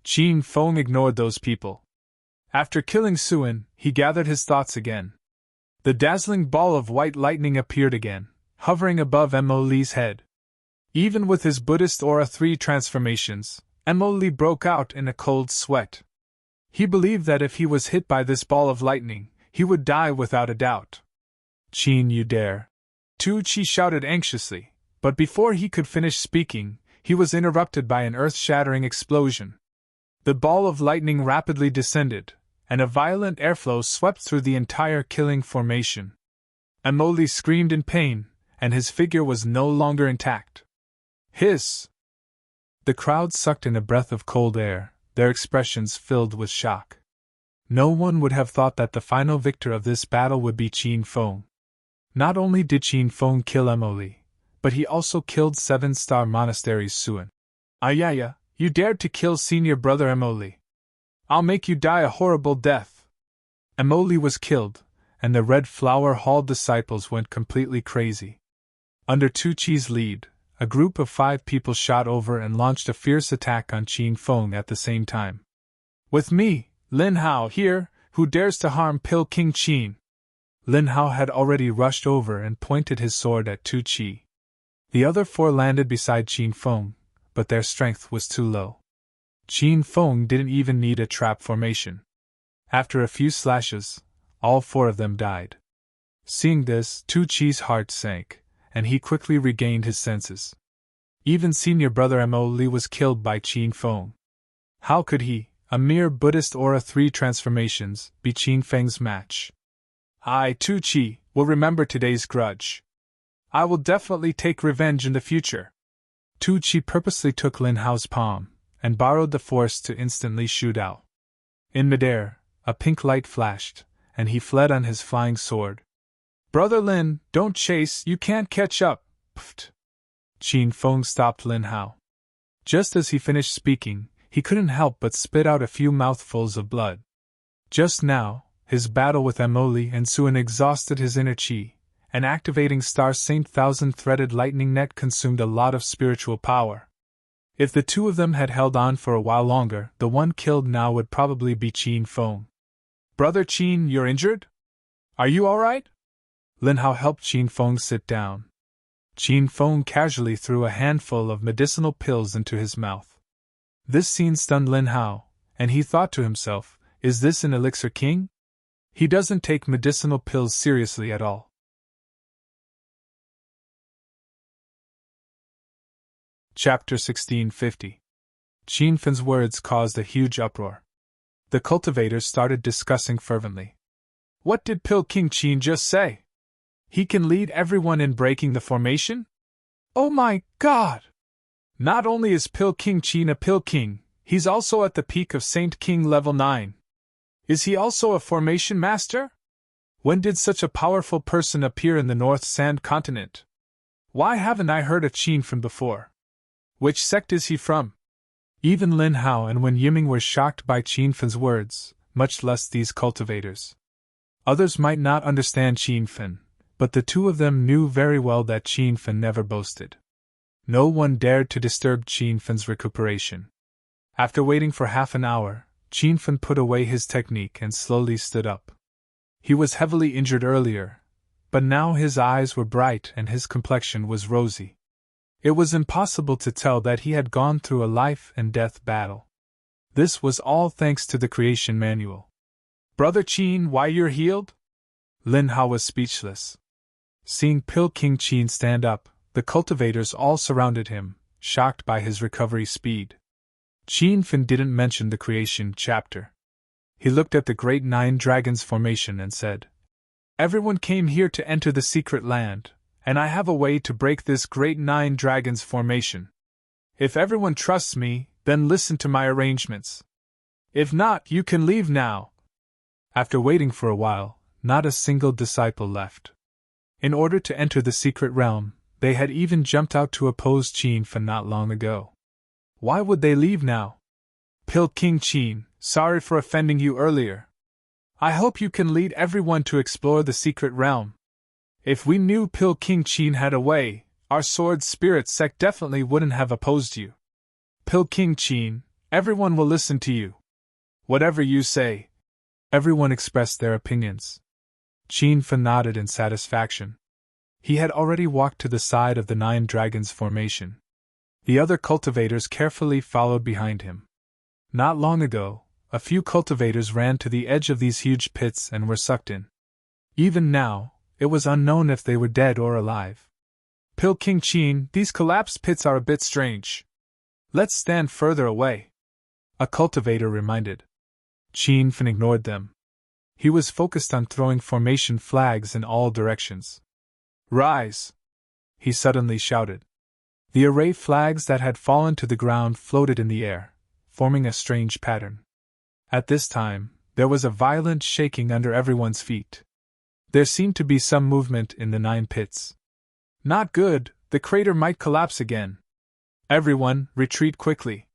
Qin Feng ignored those people. After killing Suan, he gathered his thoughts again. The dazzling ball of white lightning appeared again, hovering above Mo Li's head. Even with his Buddhist Aura 3 transformations, Mo Li broke out in a cold sweat. He believed that if he was hit by this ball of lightning, he would die without a doubt. Qin, you dare! Tu Chi shouted anxiously, but before he could finish speaking, he was interrupted by an earth-shattering explosion. The ball of lightning rapidly descended, and a violent airflow swept through the entire killing formation. Mo Li screamed in pain, and his figure was no longer intact. Hiss! The crowd sucked in a breath of cold air, their expressions filled with shock. No one would have thought that the final victor of this battle would be Qin Feng. Not only did Qin Feng kill Mo Li, but he also killed 7-star monastery's Suan. Ayaya, you dared to kill senior brother Mo Li. I'll make you die a horrible death. Mo Li was killed, and the Red Flower Hall disciples went completely crazy. Under Tu Chi's lead, a group of 5 people shot over and launched a fierce attack on Qin Feng at the same time. With me, Lin Hao here, who dares to harm Pil King Qin? Lin Hao had already rushed over and pointed his sword at Tu Chi. The other 4 landed beside Qin Feng, but their strength was too low. Qin Feng didn't even need a trap formation. After a few slashes, all 4 of them died. Seeing this, Tu Chi's heart sank, and he quickly regained his senses. Even senior brother Mo Li was killed by Qin Feng. How could he, a mere Buddhist Aura 3 transformations, be Qin Feng's match? I, Tu Chi, will remember today's grudge. I will definitely take revenge in the future. Tu Chi purposely took Lin Hao's palm, and borrowed the force to instantly shoot out. In midair, a pink light flashed, and he fled on his flying sword. Brother Lin, don't chase, you can't catch up. Pfft. Qin Feng stopped Lin Hao. Just as he finished speaking, he couldn't help but spit out a few mouthfuls of blood. Just now, his battle with Mo Li and Suan exhausted his inner chi, and activating Star Saint Thousand-Threaded Lightning Net consumed a lot of spiritual power. If the 2 of them had held on for a while longer, the one killed now would probably be Qin Feng. Brother Qin, you're injured? Are you alright? Lin Hao helped Qin Feng sit down. Qin Feng casually threw a handful of medicinal pills into his mouth. This scene stunned Lin Hao, and he thought to himself, is this an elixir king? He doesn't take medicinal pills seriously at all. Chapter 1650. Qin Feng's words caused a huge uproar. The cultivators started discussing fervently. What did Pil King Qin just say? He can lead everyone in breaking the formation? Oh my God! Not only is Pil King Qin a Pil King, he's also at the peak of Saint King level 9. Is he also a formation master? When did such a powerful person appear in the North Sand continent? Why haven't I heard of Qin Feng before? Which sect is he from? Even Lin Hao and Wen Yiming were shocked by Qin Feng's words, much less these cultivators. Others might not understand Qin Feng, but the 2 of them knew very well that Qin Feng never boasted. No one dared to disturb Qin Feng's recuperation. After waiting for half an hour, Qin Feng put away his technique and slowly stood up. He was heavily injured earlier, but now his eyes were bright and his complexion was rosy. It was impossible to tell that he had gone through a life-and-death battle. This was all thanks to the creation manual. Brother Qin, why you're healed? Lin Hao was speechless. Seeing Pil King Qin stand up, the cultivators all surrounded him, shocked by his recovery speed. Qin Fin didn't mention the creation chapter. He looked at the Great Nine Dragons formation and said, "Everyone came here to enter the secret land, and I have a way to break this Great Nine Dragons formation. If everyone trusts me, then listen to my arrangements. If not, you can leave now." After waiting for a while, not a single disciple left. In order to enter the secret realm, they had even jumped out to oppose Qin Fin not long ago. Why would they leave now? Pil King Qin, sorry for offending you earlier. I hope you can lead everyone to explore the secret realm. If we knew Pil King Qin had a way, our sword spirit sect definitely wouldn't have opposed you. Pil King Qin, everyone will listen to you. Whatever you say. Everyone expressed their opinions. Qin Fin nodded in satisfaction. He had already walked to the side of the Nine Dragons formation. The other cultivators carefully followed behind him. Not long ago, a few cultivators ran to the edge of these huge pits and were sucked in. Even now, it was unknown if they were dead or alive. Pil King Qin, these collapsed pits are a bit strange. Let's stand further away. A cultivator reminded. Qin Fin ignored them. He was focused on throwing formation flags in all directions. Rise! He suddenly shouted. The array flags that had fallen to the ground floated in the air, forming a strange pattern. At this time, there was a violent shaking under everyone's feet. There seemed to be some movement in the 9 pits. Not good, the crater might collapse again. Everyone, retreat quickly.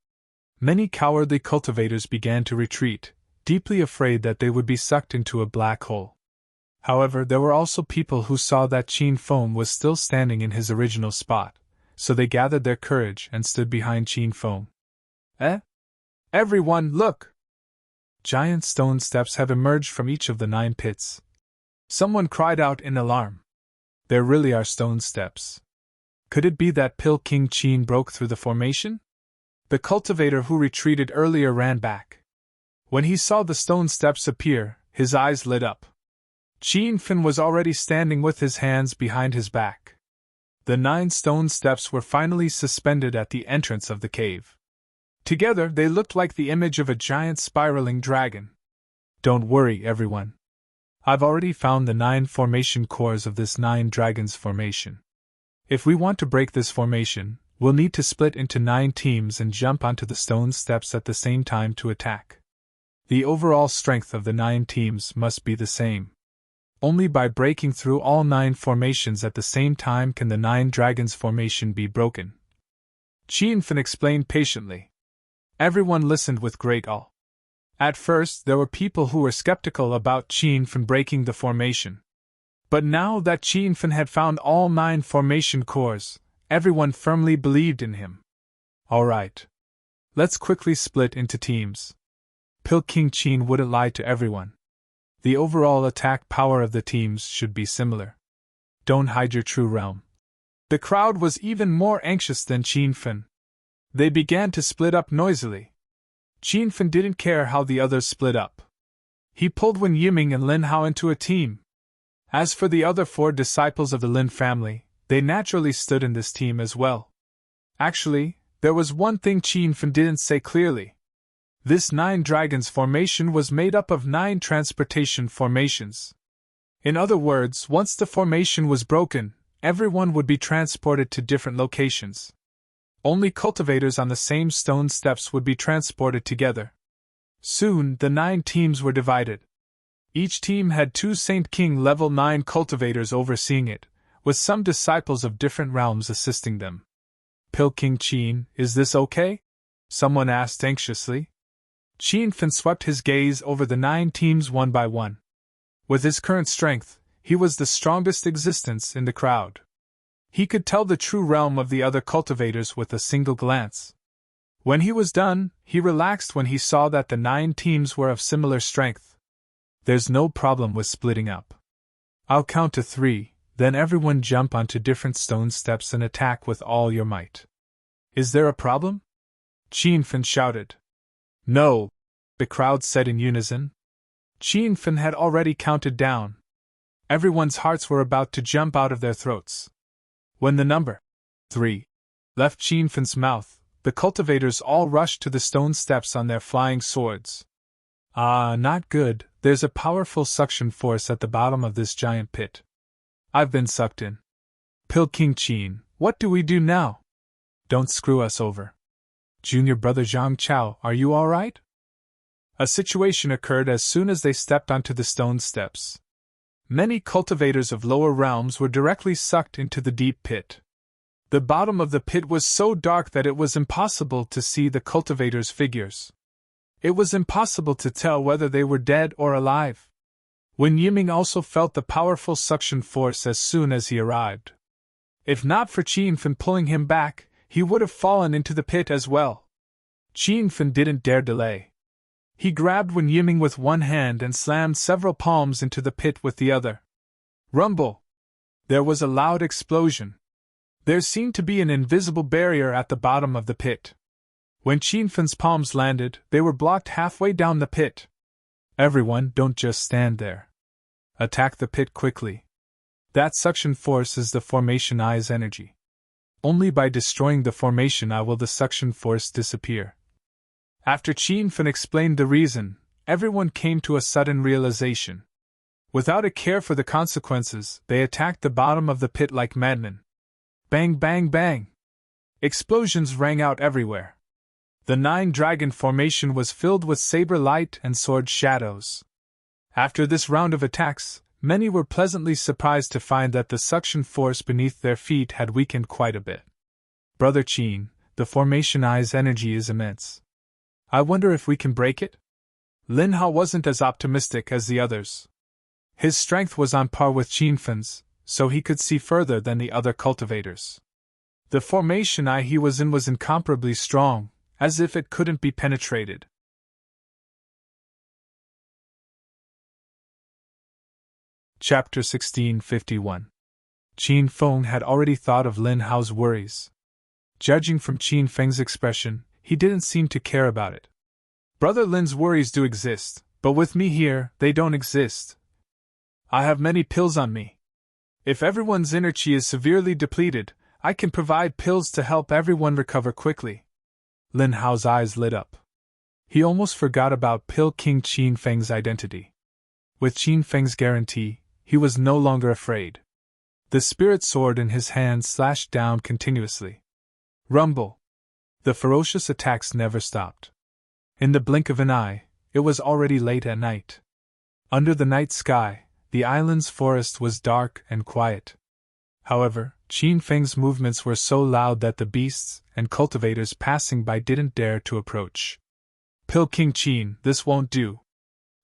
Many cowardly cultivators began to retreat, deeply afraid that they would be sucked into a black hole. However, there were also people who saw that Qin Feng was still standing in his original spot, so they gathered their courage and stood behind Qin Feng. Everyone, look! Giant stone steps have emerged from each of the 9 pits. Someone cried out in alarm. There really are stone steps. Could it be that Pil King Qin broke through the formation? The cultivator who retreated earlier ran back. When he saw the stone steps appear, his eyes lit up. Qin Fin was already standing with his hands behind his back. The 9 stone steps were finally suspended at the entrance of the cave. Together, they looked like the image of a giant spiraling dragon. Don't worry, everyone. I've already found the 9 formation cores of this 9 dragons formation. If we want to break this formation, we'll need to split into 9 teams and jump onto the stone steps at the same time to attack. The overall strength of the 9 teams must be the same. Only by breaking through all 9 formations at the same time can the 9 dragons formation be broken. Qin Fin explained patiently. Everyone listened with great awe. At first, there were people who were skeptical about Qin Fin breaking the formation. But now that Qin Fin had found all 9 formation cores, everyone firmly believed in him. Alright. Let's quickly split into teams. Pil King Qin wouldn't lie to everyone. The overall attack power of the teams should be similar. Don't hide your true realm. The crowd was even more anxious than Qin Fin. They began to split up noisily. Qin Fin didn't care how the others split up. He pulled Wen Yiming and Lin Hao into a team. As for the other 4 disciples of the Lin family, they naturally stood in this team as well. Actually, there was one thing Qin Fin didn't say clearly. This 9 dragons formation was made up of 9 transportation formations. In other words, once the formation was broken, everyone would be transported to different locations. Only cultivators on the same stone steps would be transported together. Soon, the 9 teams were divided. Each team had 2 Saint King level 9 cultivators overseeing it, with some disciples of different realms assisting them. Pil King Qin, is this okay? Someone asked anxiously. Qin Fin swept his gaze over the 9 teams one by one. With his current strength, he was the strongest existence in the crowd. He could tell the true realm of the other cultivators with a single glance. When he was done, he relaxed when he saw that the 9 teams were of similar strength. There's no problem with splitting up. I'll count to 3, then everyone jump onto different stone steps and attack with all your might. Is there a problem? Qin Fin shouted. No, the crowd said in unison. Qin Fen had already counted down. Everyone's hearts were about to jump out of their throats. When the number 3 left Qin Fen's mouth, the cultivators all rushed to the stone steps on their flying swords. Ah, not good, there's a powerful suction force at the bottom of this giant pit. I've been sucked in. Pill King Qin, what do we do now? Don't screw us over. Junior brother Zhang Chao, are you all right? A situation occurred as soon as they stepped onto the stone steps. Many cultivators of lower realms were directly sucked into the deep pit. The bottom of the pit was so dark that it was impossible to see the cultivators' figures. It was impossible to tell whether they were dead or alive. Wen Yiming also felt the powerful suction force as soon as he arrived. If not for Qin Fen pulling him back, he would have fallen into the pit as well. Qin Fen didn't dare delay. He grabbed Wen Yiming with one hand and slammed several palms into the pit with the other. Rumble! There was a loud explosion. There seemed to be an invisible barrier at the bottom of the pit. When Qin Fen's palms landed, they were blocked halfway down the pit. Everyone, don't just stand there. Attack the pit quickly. That suction force is the formation eye's energy. Only by destroying the formation eye will the suction force disappear. After Qin Fen explained the reason, everyone came to a sudden realization. Without a care for the consequences, they attacked the bottom of the pit like madmen. Bang, bang, bang! Explosions rang out everywhere. The nine-dragon formation was filled with saber light and sword shadows. After this round of attacks, many were pleasantly surprised to find that the suction force beneath their feet had weakened quite a bit. Brother Qin, the formation eye's energy is immense. I wonder if we can break it? Lin Hao wasn't as optimistic as the others. His strength was on par with Qin Fen's, so he could see further than the other cultivators. The formation eye he was in was incomparably strong, as if it couldn't be penetrated. Chapter 1651. Qin Feng had already thought of Lin Hao's worries. Judging from Qin Feng's expression, he didn't seem to care about it. Brother Lin's worries do exist, but with me here, they don't exist. I have many pills on me. If everyone's inner qi is severely depleted, I can provide pills to help everyone recover quickly. Lin Hao's eyes lit up. He almost forgot about Pill King Qin Feng's identity. With Qin Feng's guarantee, he was no longer afraid. The spirit sword in his hand slashed down continuously. Rumble! The ferocious attacks never stopped. In the blink of an eye, it was already late at night. Under the night sky, the island's forest was dark and quiet. However, Qin Feng's movements were so loud that the beasts and cultivators passing by didn't dare to approach. Pill King Qin, this won't do.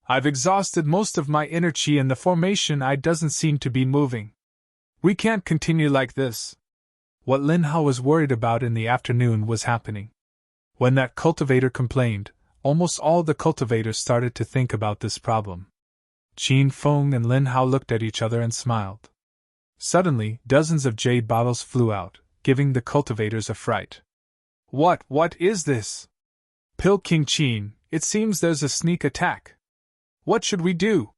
I've exhausted most of my inner qi and the formation eye doesn't seem to be moving. We can't continue like this. What Lin Hao was worried about in the afternoon was happening. When that cultivator complained, almost all the cultivators started to think about this problem. Qin Feng and Lin Hao looked at each other and smiled. Suddenly, dozens of jade bottles flew out, giving the cultivators a fright. What is this? Pill King Qin, it seems there's a sneak attack. What should we do?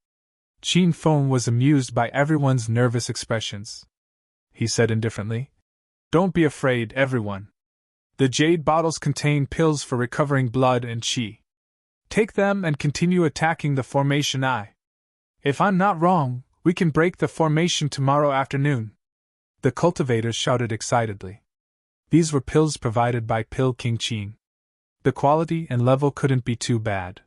Qin Feng was amused by everyone's nervous expressions. He said indifferently, Don't be afraid, everyone. The jade bottles contain pills for recovering blood and qi. Take them and continue attacking the formation eye. If I'm not wrong, we can break the formation tomorrow afternoon. The cultivators shouted excitedly. These were pills provided by Pill King Qin. The quality and level couldn't be too bad.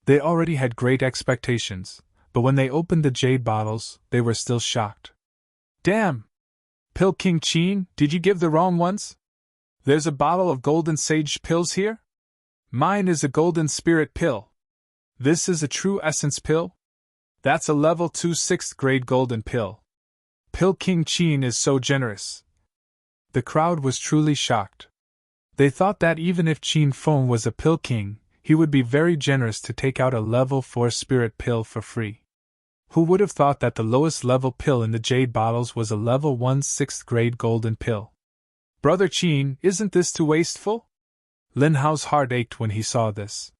They already had great expectations, but when they opened the jade bottles, they were still shocked. Damn! Pill King Qin, did you give the wrong ones? There's a bottle of golden sage pills here? Mine is a golden spirit pill. This is a true essence pill? That's a level 2 6th grade golden pill. Pill King Qin is so generous. The crowd was truly shocked. They thought that even if Qin Feng was a pill king, he would be very generous to take out a level 4 spirit pill for free. Who would have thought that the lowest level pill in the jade bottles was a level 1 6th grade golden pill? Brother Qin, isn't this too wasteful? Lin Hao's heart ached when he saw this.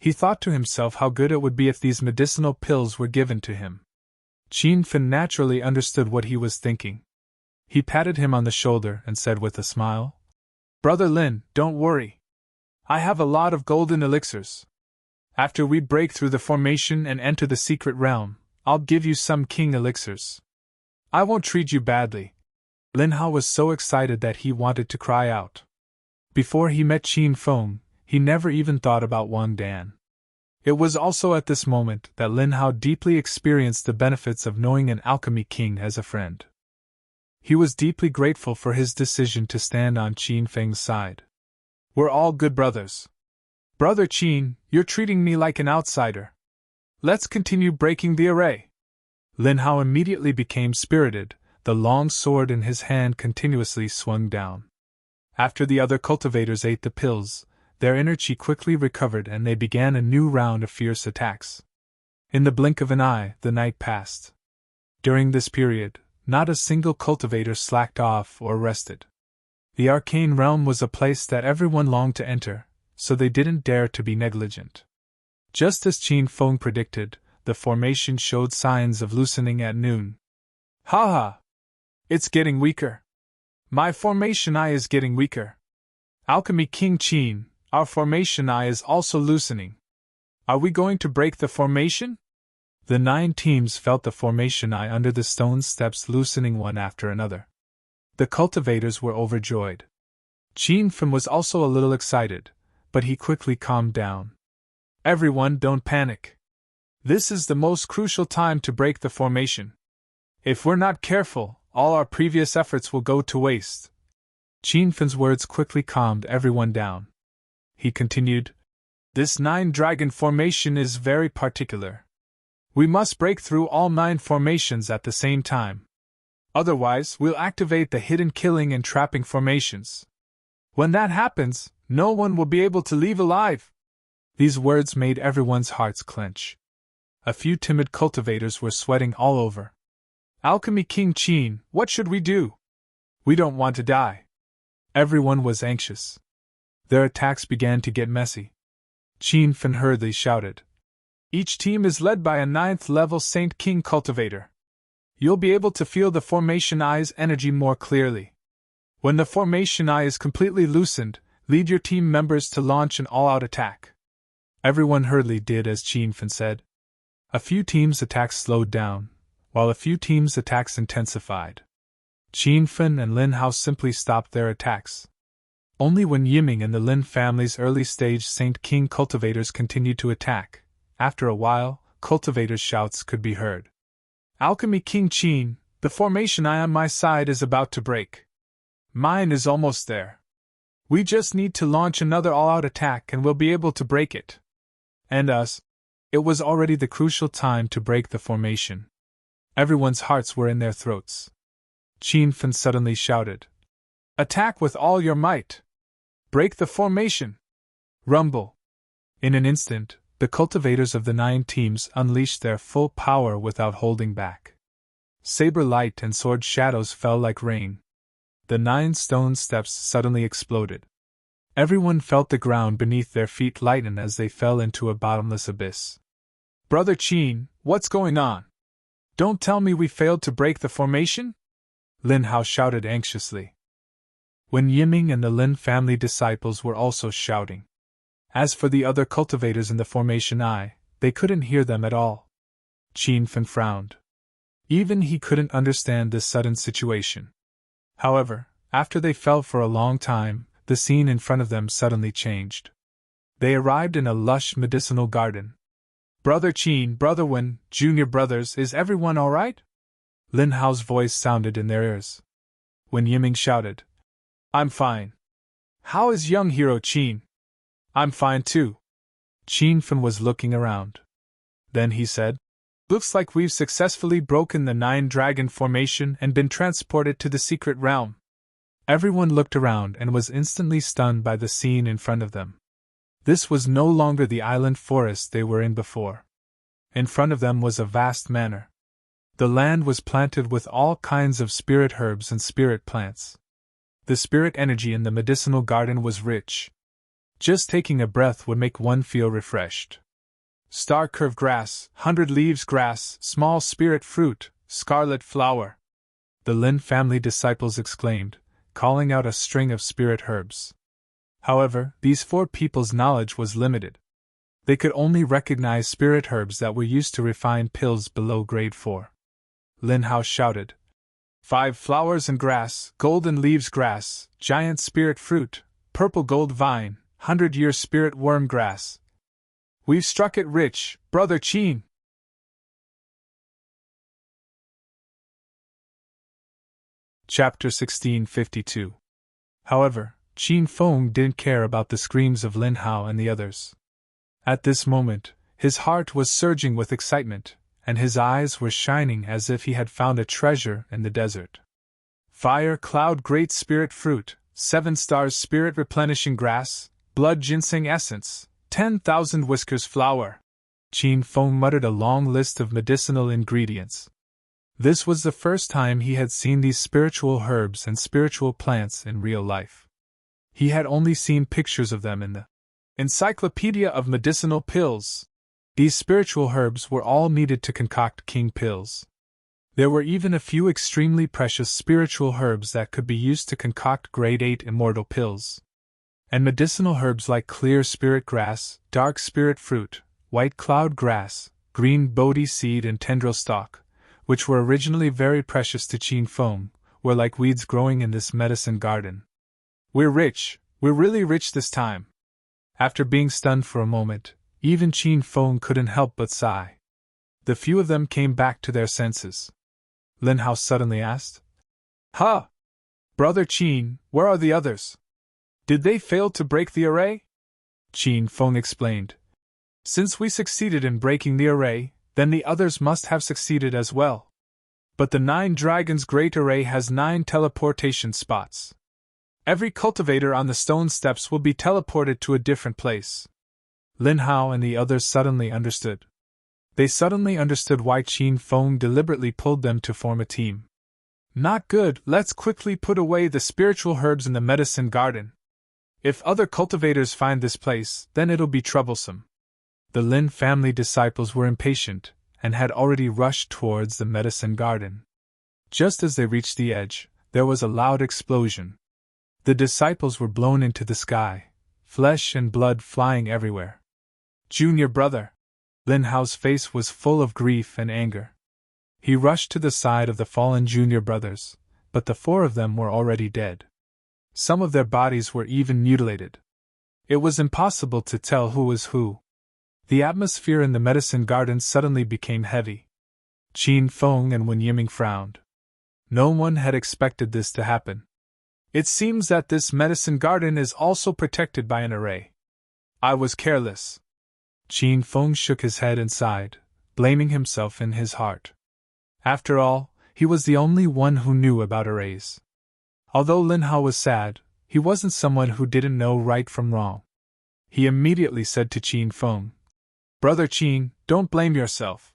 He thought to himself how good it would be if these medicinal pills were given to him. Qin Fen naturally understood what he was thinking. He patted him on the shoulder and said with a smile, "Brother Lin, don't worry. I have a lot of golden elixirs. After we break through the formation and enter the secret realm, I'll give you some king elixirs. I won't treat you badly." Lin Hao was so excited that he wanted to cry out. Before he met Qin Feng, he never even thought about Wang Dan. It was also at this moment that Lin Hao deeply experienced the benefits of knowing an alchemy king as a friend. He was deeply grateful for his decision to stand on Qin Feng's side. "We're all good brothers. Brother Qin, you're treating me like an outsider. Let's continue breaking the array." Lin Hao immediately became spirited, the long sword in his hand continuously swung down. After the other cultivators ate the pills, their energy quickly recovered and they began a new round of fierce attacks. In the blink of an eye, the night passed. During this period, not a single cultivator slacked off or rested. The arcane realm was a place that everyone longed to enter, so they didn't dare to be negligent. Just as Qin Feng predicted, the formation showed signs of loosening at noon. "Ha ha! It's getting weaker. My formation eye is getting weaker. Alchemy King Qin, our formation eye is also loosening. Are we going to break the formation?" The 9 teams felt the formation eye under the stone steps loosening one after another. The cultivators were overjoyed. Qin Fen was also a little excited, but he quickly calmed down. "Everyone, don't panic. This is the most crucial time to break the formation. If we're not careful, all our previous efforts will go to waste." Qin Fen's words quickly calmed everyone down. He continued, "This 9-dragon formation is very particular. We must break through all 9 formations at the same time. Otherwise, we'll activate the hidden killing and trapping formations. When that happens, no one will be able to leave alive." These words made everyone's hearts clench. A few timid cultivators were sweating all over. "Alchemy King Qin, what should we do? We don't want to die." Everyone was anxious. Their attacks began to get messy. Qin Fen hurriedly shouted, "Each team is led by a 9th-level Saint King cultivator. You'll be able to feel the formation eye's energy more clearly. When the formation eye is completely loosened, lead your team members to launch an all-out attack." Everyone hurriedly did as Qin Fen said. A few teams' attacks slowed down, while a few teams' attacks intensified. Qin Fen and Lin Hao simply stopped their attacks. Only when Yiming and the Lin family's early-stage Saint King cultivators continued to attack, after a while, cultivators' shouts could be heard. "Alchemy King Qin, the formation eye on my side is about to break. Mine is almost there. We just need to launch another all-out attack and we'll be able to break it." And us. It was already the crucial time to break the formation. Everyone's hearts were in their throats. Qin Fen suddenly shouted, "Attack with all your might! Break the formation!" Rumble! In an instant, the cultivators of the 9 teams unleashed their full power without holding back. Saber light and sword shadows fell like rain. The 9 stone steps suddenly exploded. Everyone felt the ground beneath their feet lighten as they fell into a bottomless abyss. "Brother Qin, what's going on? Don't tell me we failed to break the formation?" Lin Hao shouted anxiously. When Yiming and the Lin family disciples were also shouting. As for the other cultivators in the formation eye, they couldn't hear them at all. Qin Fen frowned. Even he couldn't understand this sudden situation. However, after they felt for a long time, the scene in front of them suddenly changed. They arrived in a lush medicinal garden. "Brother Qin, Brother Wen, junior brothers, is everyone all right?" Lin Hao's voice sounded in their ears. When Yiming shouted, "I'm fine. How is young hero Qin?" "I'm fine too." Qin Fen was looking around. Then he said, "Looks like we've successfully broken the 9-dragon formation and been transported to the secret realm." Everyone looked around and was instantly stunned by the scene in front of them. This was no longer the island forest they were in before. In front of them was a vast manor. The land was planted with all kinds of spirit herbs and spirit plants. The spirit energy in the medicinal garden was rich. Just taking a breath would make one feel refreshed. Star-curved grass, 100 leaves grass, small spirit fruit, scarlet flower. The Lin family disciples exclaimed, calling out a string of spirit herbs. However, these 4 people's knowledge was limited. They could only recognize spirit herbs that were used to refine pills below grade 4. Lin Hao shouted, 5 flowers and grass, golden leaves grass, giant spirit fruit, purple gold vine, 100-year spirit worm grass. We've struck it rich, Brother Qin! Chapter 1652. However, Qin Feng didn't care about the screams of Lin Hao and the others. At this moment, his heart was surging with excitement, and his eyes were shining as if he had found a treasure in the desert. Fire cloud great spirit fruit, 7 stars spirit replenishing grass, blood ginseng essence, 10,000 whiskers flower. Qin Feng muttered a long list of medicinal ingredients. This was the first time he had seen these spiritual herbs and spiritual plants in real life. He had only seen pictures of them in the Encyclopedia of Medicinal Pills. These spiritual herbs were all needed to concoct king pills. There were even a few extremely precious spiritual herbs that could be used to concoct grade 8 immortal pills. And medicinal herbs like clear spirit grass, dark spirit fruit, white cloud grass, green bodhi seed and tendril stalk, which were originally very precious to Qin Feng, were like weeds growing in this medicine garden. We're rich, we're really rich this time. After being stunned for a moment, even Qin Feng couldn't help but sigh. The few of them came back to their senses. Lin Hao suddenly asked, "Huh! Brother Qin, where are the others? Did they fail to break the array?" Qin Feng explained, "Since we succeeded in breaking the array, then the others must have succeeded as well. But the 9 Dragons' Great Array has 9 teleportation spots. Every cultivator on the stone steps will be teleported to a different place." Lin Hao and the others suddenly understood. They suddenly understood why Qin Feng deliberately pulled them to form a team. "Not good, let's quickly put away the spiritual herbs in the medicine garden. If other cultivators find this place, then it'll be troublesome." The Lin family disciples were impatient, and had already rushed towards the medicine garden. Just as they reached the edge, there was a loud explosion. The disciples were blown into the sky, flesh and blood flying everywhere. "Junior brother!" Lin Hao's face was full of grief and anger. He rushed to the side of the fallen junior brothers, but the 4 of them were already dead. Some of their bodies were even mutilated. It was impossible to tell who was who. The atmosphere in the medicine garden suddenly became heavy. Qin Feng and Wen Yiming frowned. No one had expected this to happen. "It seems that this medicine garden is also protected by an array. I was careless." Qin Feng shook his head and sighed, blaming himself in his heart. After all, he was the only one who knew about arrays. Although Lin Hao was sad, he wasn't someone who didn't know right from wrong. He immediately said to Qin Feng, "Brother Qin, don't blame yourself.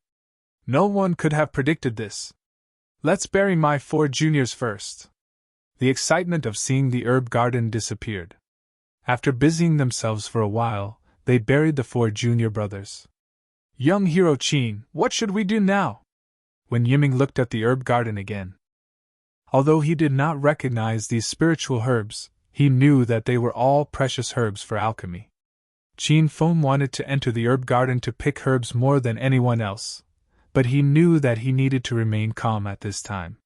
No one could have predicted this. Let's bury my 4 juniors first." The excitement of seeing the herb garden disappeared. After busying themselves for a while, they buried the 4 junior brothers. "Young hero Qin, what should we do now?" When Yiming looked at the herb garden again. Although he did not recognize these spiritual herbs, he knew that they were all precious herbs for alchemy. Qin Feng wanted to enter the herb garden to pick herbs more than anyone else, but he knew that he needed to remain calm at this time.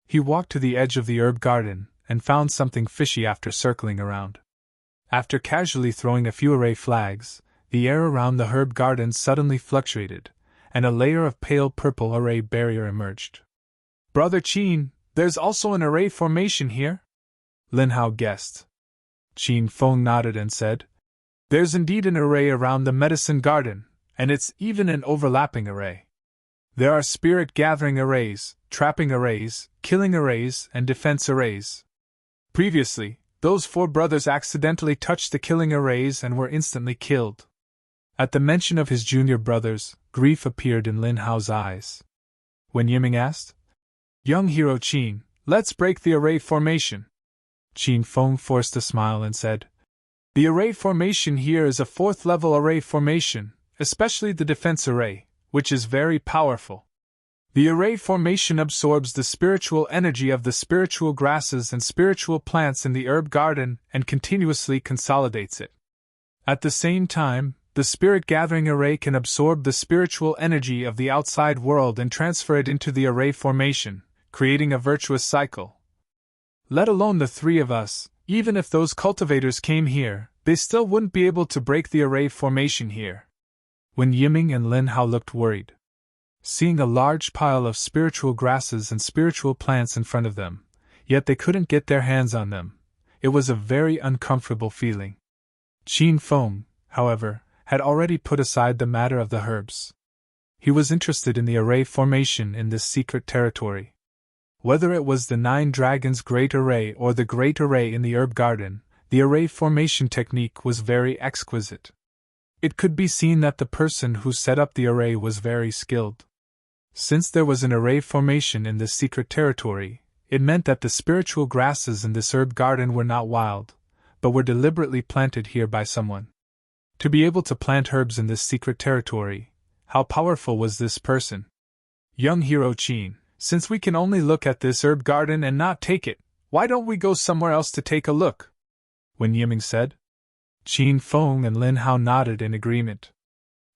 He walked to the edge of the herb garden, and found something fishy after circling around. After casually throwing a few array flags, the air around the herb garden suddenly fluctuated, and a layer of pale purple array barrier emerged. "Brother Qin, there's also an array formation here?" Lin Hao guessed. Qin Feng nodded and said, "There's indeed an array around the medicine garden, and it's even an overlapping array. There are spirit-gathering arrays, trapping arrays, killing arrays, and defense arrays. Previously, those 4 brothers accidentally touched the killing arrays and were instantly killed." At the mention of his junior brothers, grief appeared in Lin Hao's eyes. When Yiming asked, "Young hero Qin, let's break the array formation." Qin Feng forced a smile and said, The array formation here is a 4th level array formation, especially the defense array, which is very powerful. The array formation absorbs the spiritual energy of the spiritual grasses and spiritual plants in the herb garden and continuously consolidates it. At the same time, the spirit gathering array can absorb the spiritual energy of the outside world and transfer it into the array formation, creating a virtuous cycle. Let alone the 3 of us, even if those cultivators came here, they still wouldn't be able to break the array formation here. When Yiming and Lin Hao looked worried, seeing a large pile of spiritual grasses and spiritual plants in front of them, yet they couldn't get their hands on them, it was a very uncomfortable feeling. Qin Feng, however, had already put aside the matter of the herbs. He was interested in the array formation in this secret territory. Whether it was the 9 Dragons Great Array or the Great Array in the herb garden, the array formation technique was very exquisite. It could be seen that the person who set up the array was very skilled. Since there was an array formation in this secret territory, it meant that the spiritual grasses in this herb garden were not wild, but were deliberately planted here by someone. To be able to plant herbs in this secret territory, how powerful was this person? Young hero Qin, since we can only look at this herb garden and not take it, why don't we go somewhere else to take a look? When Yiming said. Qin Feng and Lin Hao nodded in agreement.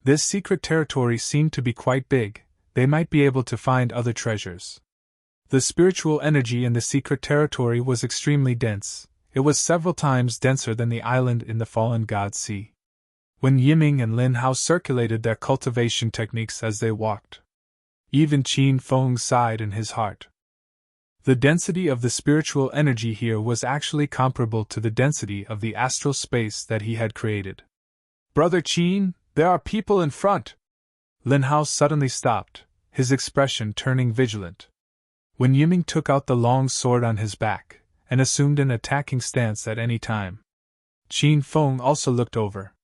This secret territory seemed to be quite big, they might be able to find other treasures. The spiritual energy in the secret territory was extremely dense, it was several times denser than the island in the Fallen God Sea. When Yiming and Lin Hao circulated their cultivation techniques as they walked, even Qin Feng sighed in his heart. The density of the spiritual energy here was actually comparable to the density of the astral space that he had created. Brother Qin, there are people in front! Lin Hao suddenly stopped, his expression turning vigilant. When Yiming took out the long sword on his back, and assumed an attacking stance at any time, Qin Feng also looked over.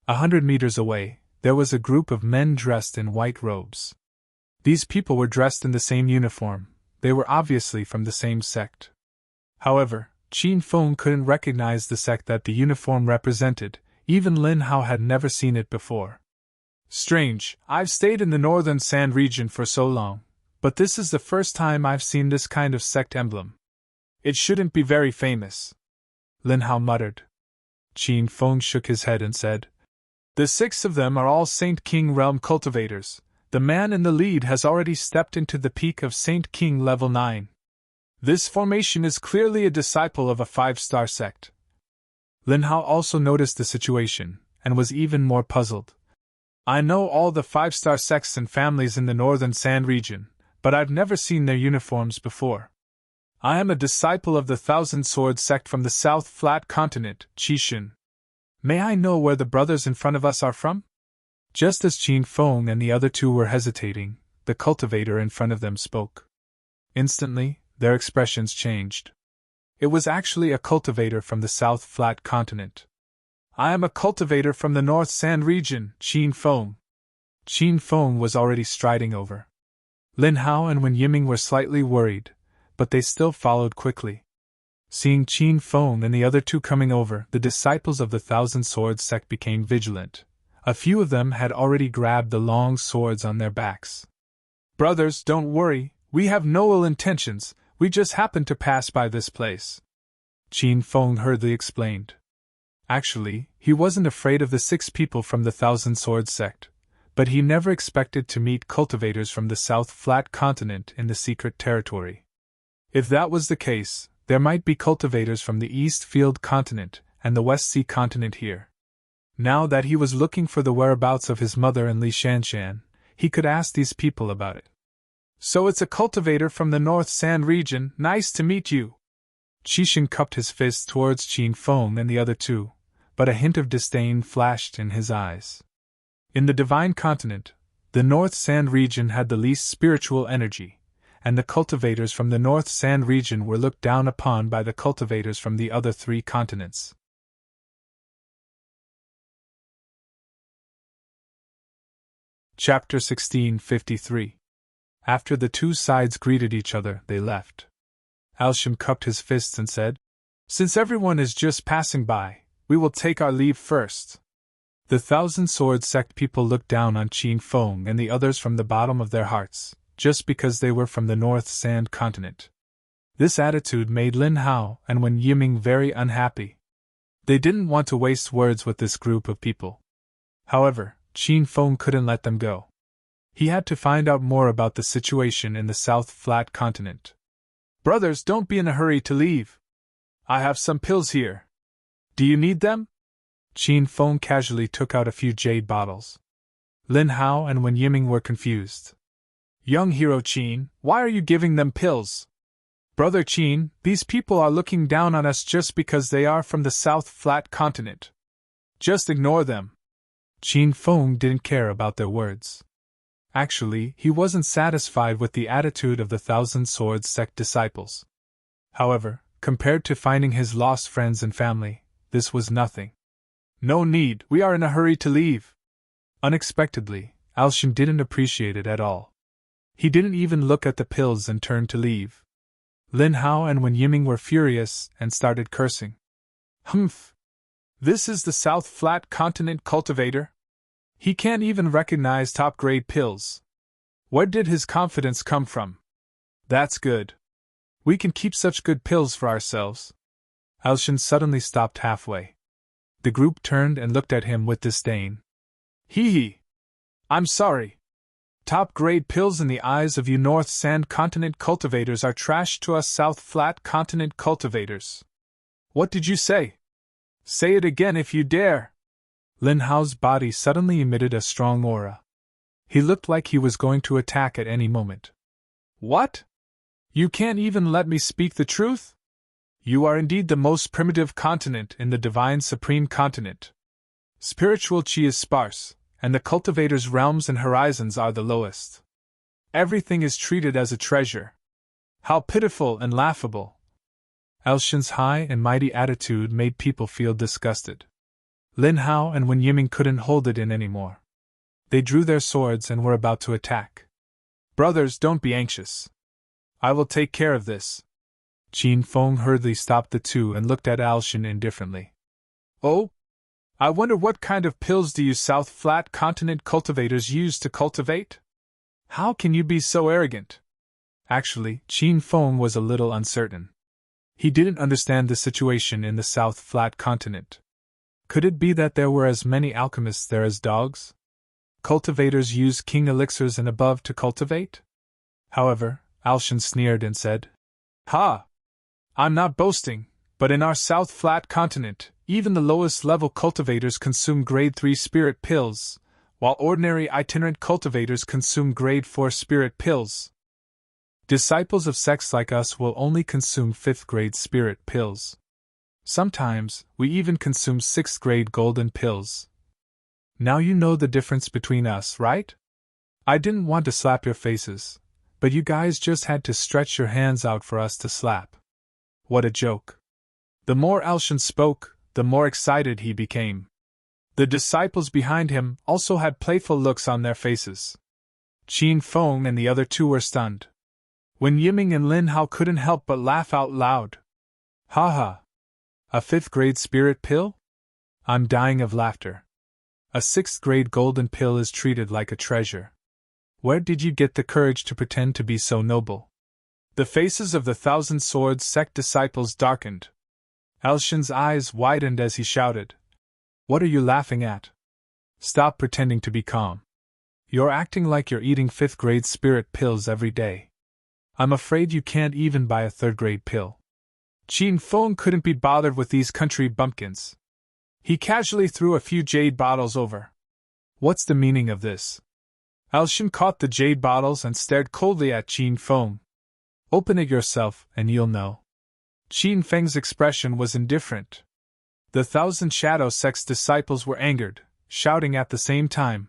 100 meters away, there was a group of men dressed in white robes. These people were dressed in the same uniform, they were obviously from the same sect. However, Qin Feng couldn't recognize the sect that the uniform represented, even Lin Hao had never seen it before. Strange, I've stayed in the northern sand region for so long, but this is the first time I've seen this kind of sect emblem. It shouldn't be very famous. Lin Hao muttered. Qin Feng shook his head and said, The 6 of them are all Saint King realm cultivators. The man in the lead has already stepped into the peak of Saint King level 9. This formation is clearly a disciple of a 5-star sect. Lin Hao also noticed the situation, and was even more puzzled. I know all the 5-star sects and families in the northern sand region, but I've never seen their uniforms before. I am a disciple of the Thousand Swords sect from the South Flat Continent, Qishan. May I know where the brothers in front of us are from? Just as Qin Feng and the other 2 were hesitating, the cultivator in front of them spoke. Instantly, their expressions changed. It was actually a cultivator from the South Flat Continent. I am a cultivator from the North Sand region, Qin Feng. Qin Feng was already striding over. Lin Hao and Wen Yiming were slightly worried, but they still followed quickly. Seeing Qin Feng and the other 2 coming over, the disciples of the Thousand Swords sect became vigilant. A few of them had already grabbed the long swords on their backs. Brothers, don't worry, we have no ill intentions, we just happened to pass by this place. Qin Feng hurriedly explained. Actually, he wasn't afraid of the 6 people from the Thousand Swords sect, but he never expected to meet cultivators from the South Flat Continent in the secret territory. If that was the case, there might be cultivators from the East Field Continent and the West Sea Continent here. Now that he was looking for the whereabouts of his mother and Li Shanshan, he could ask these people about it. So it's a cultivator from the North Sand region, nice to meet you. Qishan cupped his fist towards Qin Feng and the other 2, but a hint of disdain flashed in his eyes. In the Divine Continent, the North Sand region had the least spiritual energy, and the cultivators from the North Sand region were looked down upon by the cultivators from the other 3 continents. Chapter 1653. After the 2 sides greeted each other, they left. Alsham cupped his fists and said, Since everyone is just passing by, We will take our leave first. The Thousand Swords sect people looked down on Qin Feng and the others from the bottom of their hearts, just because they were from the North Sand Continent. This attitude made Lin Hao and Wen Yiming very unhappy. They didn't want to waste words with this group of people. However, Qin Feng couldn't let them go. He had to find out more about the situation in the South Flat Continent. Brothers, don't be in a hurry to leave. I have some pills here. Do you need them? Qin Feng casually took out a few jade bottles. Lin Hao and Wen Yiming were confused. Young hero Qin, why are you giving them pills? Brother Qin, these people are looking down on us just because they are from the South Flat Continent. Just ignore them. Qin Feng didn't care about their words. Actually, he wasn't satisfied with the attitude of the Thousand Swords sect disciples. However, compared to finding his lost friends and family, this was nothing. No need, we are in a hurry to leave. Unexpectedly, Alshin didn't appreciate it at all. He didn't even look at the pills and turned to leave. Lin Hao and Wen Yiming were furious and started cursing. Humph! This is the South Flat Continent cultivator? He can't even recognize top-grade pills. Where did his confidence come from? That's good. We can keep such good pills for ourselves. Alshin suddenly stopped halfway. The group turned and looked at him with disdain. Hee hee! I'm sorry. Top-grade pills in the eyes of you North Sand Continent cultivators are trash to us South Flat Continent cultivators. What did you say? Say it again if you dare! Lin Hao's body suddenly emitted a strong aura. He looked like he was going to attack at any moment. What? You can't even let me speak the truth? You are indeed the most primitive continent in the Divine Supreme Continent. Spiritual chi is sparse, and the cultivator's realms and horizons are the lowest. Everything is treated as a treasure. How pitiful and laughable! Alshin's high and mighty attitude made people feel disgusted. Lin Hao and Wen Yiming couldn't hold it in anymore. They drew their swords and were about to attack. Brothers, don't be anxious. I will take care of this. Qin Feng hurriedly stopped the two and looked at Alshin indifferently. Oh? I wonder what kind of pills do you South Flat Continent cultivators use to cultivate? How can you be so arrogant? Actually, Qin Feng was a little uncertain. He didn't understand the situation in the South Flat Continent. Could it be that there were as many alchemists there as dogs? Cultivators use king elixirs and above to cultivate? However, Alshin sneered and said, Ha! I'm not boasting, but in our South Flat Continent, even the lowest level cultivators consume grade 3 spirit pills, while ordinary itinerant cultivators consume grade 4 spirit pills. Disciples of sects like us will only consume 5th grade spirit pills. Sometimes, we even consume 6th grade golden pills. Now you know the difference between us, right? I didn't want to slap your faces, but you guys just had to stretch your hands out for us to slap. What a joke. The more Alshin spoke, the more excited he became. The disciples behind him also had playful looks on their faces. Qin Feng and the other two were stunned. Wen Yiming and Lin Hao couldn't help but laugh out loud. Ha ha! A 5th grade spirit pill? I'm dying of laughter. A 6th grade golden pill is treated like a treasure. Where did you get the courage to pretend to be so noble? The faces of the Thousand Swords sect disciples darkened. Alshin's eyes widened as he shouted, What are you laughing at? Stop pretending to be calm. You're acting like you're eating 5th grade spirit pills every day. I'm afraid you can't even buy a 3rd grade pill. Qin Feng couldn't be bothered with these country bumpkins. He casually threw a few jade bottles over. What's the meaning of this? Alshin caught the jade bottles and stared coldly at Qin Feng. Open it yourself, and you'll know. Qin Feng's expression was indifferent. The Thousand Shadow Sect's disciples were angered, shouting at the same time.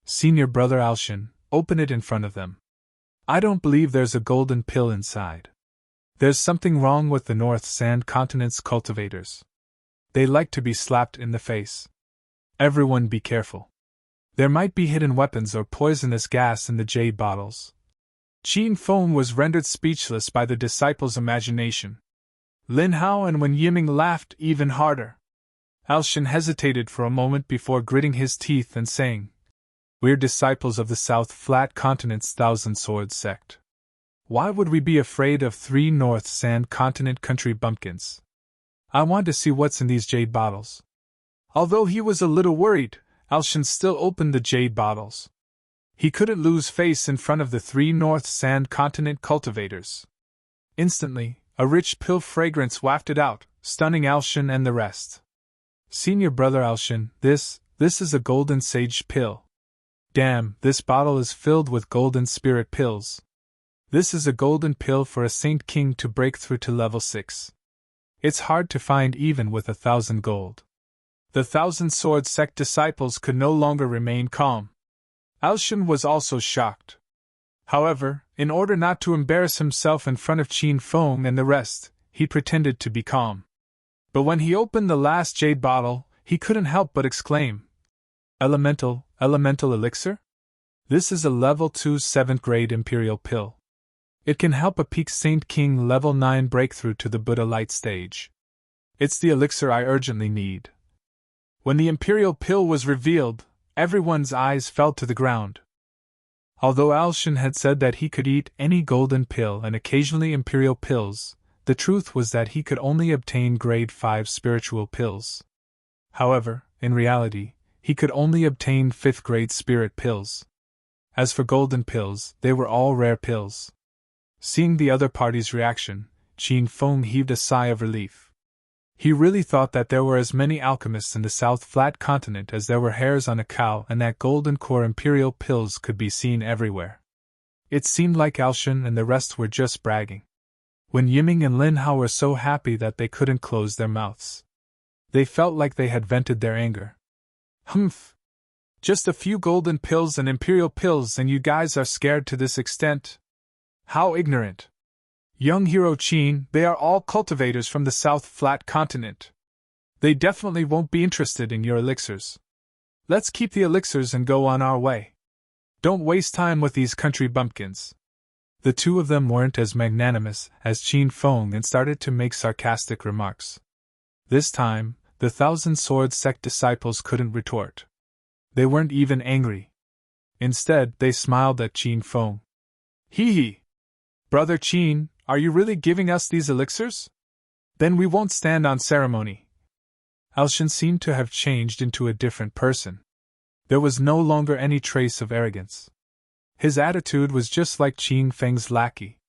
Senior Brother Alshin, open it in front of them. I don't believe there's a golden pill inside. There's something wrong with the North Sand Continent's cultivators. They like to be slapped in the face. Everyone be careful. There might be hidden weapons or poisonous gas in the jade bottles. Qin Feng was rendered speechless by the disciples' imagination. Lin Hao and Wen Yiming laughed even harder. Alshin hesitated for a moment before gritting his teeth and saying, "We're disciples of the South Flat Continent's Thousand Swords sect. Why would we be afraid of 3 North Sand Continent country bumpkins? I want to see what's in these jade bottles." Although he was a little worried, Alshin still opened the jade bottles. He couldn't lose face in front of the 3 North Sand Continent cultivators. Instantly, a rich pill fragrance wafted out, stunning Alshin and the rest. "Senior brother Alshin, this is a golden sage pill. Damn, this bottle is filled with golden spirit pills. This is a golden pill for a Saint King to break through to level 6. It's hard to find even with 1,000 gold." The Thousand Sword sect disciples could no longer remain calm. Alshin was also shocked. However, in order not to embarrass himself in front of Qin Feng and the rest, he pretended to be calm. But when he opened the last jade bottle, he couldn't help but exclaim, Elemental elixir? This is a level 2 7th grade imperial pill. It can help a peak Saint King level 9 breakthrough to the Buddha light stage. It's the elixir I urgently need." When the imperial pill was revealed, everyone's eyes fell to the ground. Although Alshin had said that he could eat any golden pill and occasionally imperial pills, the truth was that he could only obtain grade 5 spiritual pills. However, in reality, he could only obtain 5th grade spirit pills. As for golden pills, they were all rare pills. Seeing the other party's reaction, Qin Feng heaved a sigh of relief. He really thought that there were as many alchemists in the South Flat Continent as there were hairs on a cow and that golden core imperial pills could be seen everywhere. It seemed like Alshin and the rest were just bragging. When Yiming and Lin Hao were so happy that they couldn't close their mouths. They felt like they had vented their anger. "Humph! Just a few golden pills and imperial pills and you guys are scared to this extent? How ignorant! Young hero Qin, they are all cultivators from the South Flat Continent. They definitely won't be interested in your elixirs. Let's keep the elixirs and go on our way. Don't waste time with these country bumpkins." The two of them weren't as magnanimous as Qin Feng and started to make sarcastic remarks. This time, the Thousand Sword sect disciples couldn't retort. They weren't even angry. Instead, they smiled at Qin Feng. "Hee hee! Brother Qin, are you really giving us these elixirs? Then we won't stand on ceremony." Alshin seemed to have changed into a different person. There was no longer any trace of arrogance. His attitude was just like Qin Feng's lackey.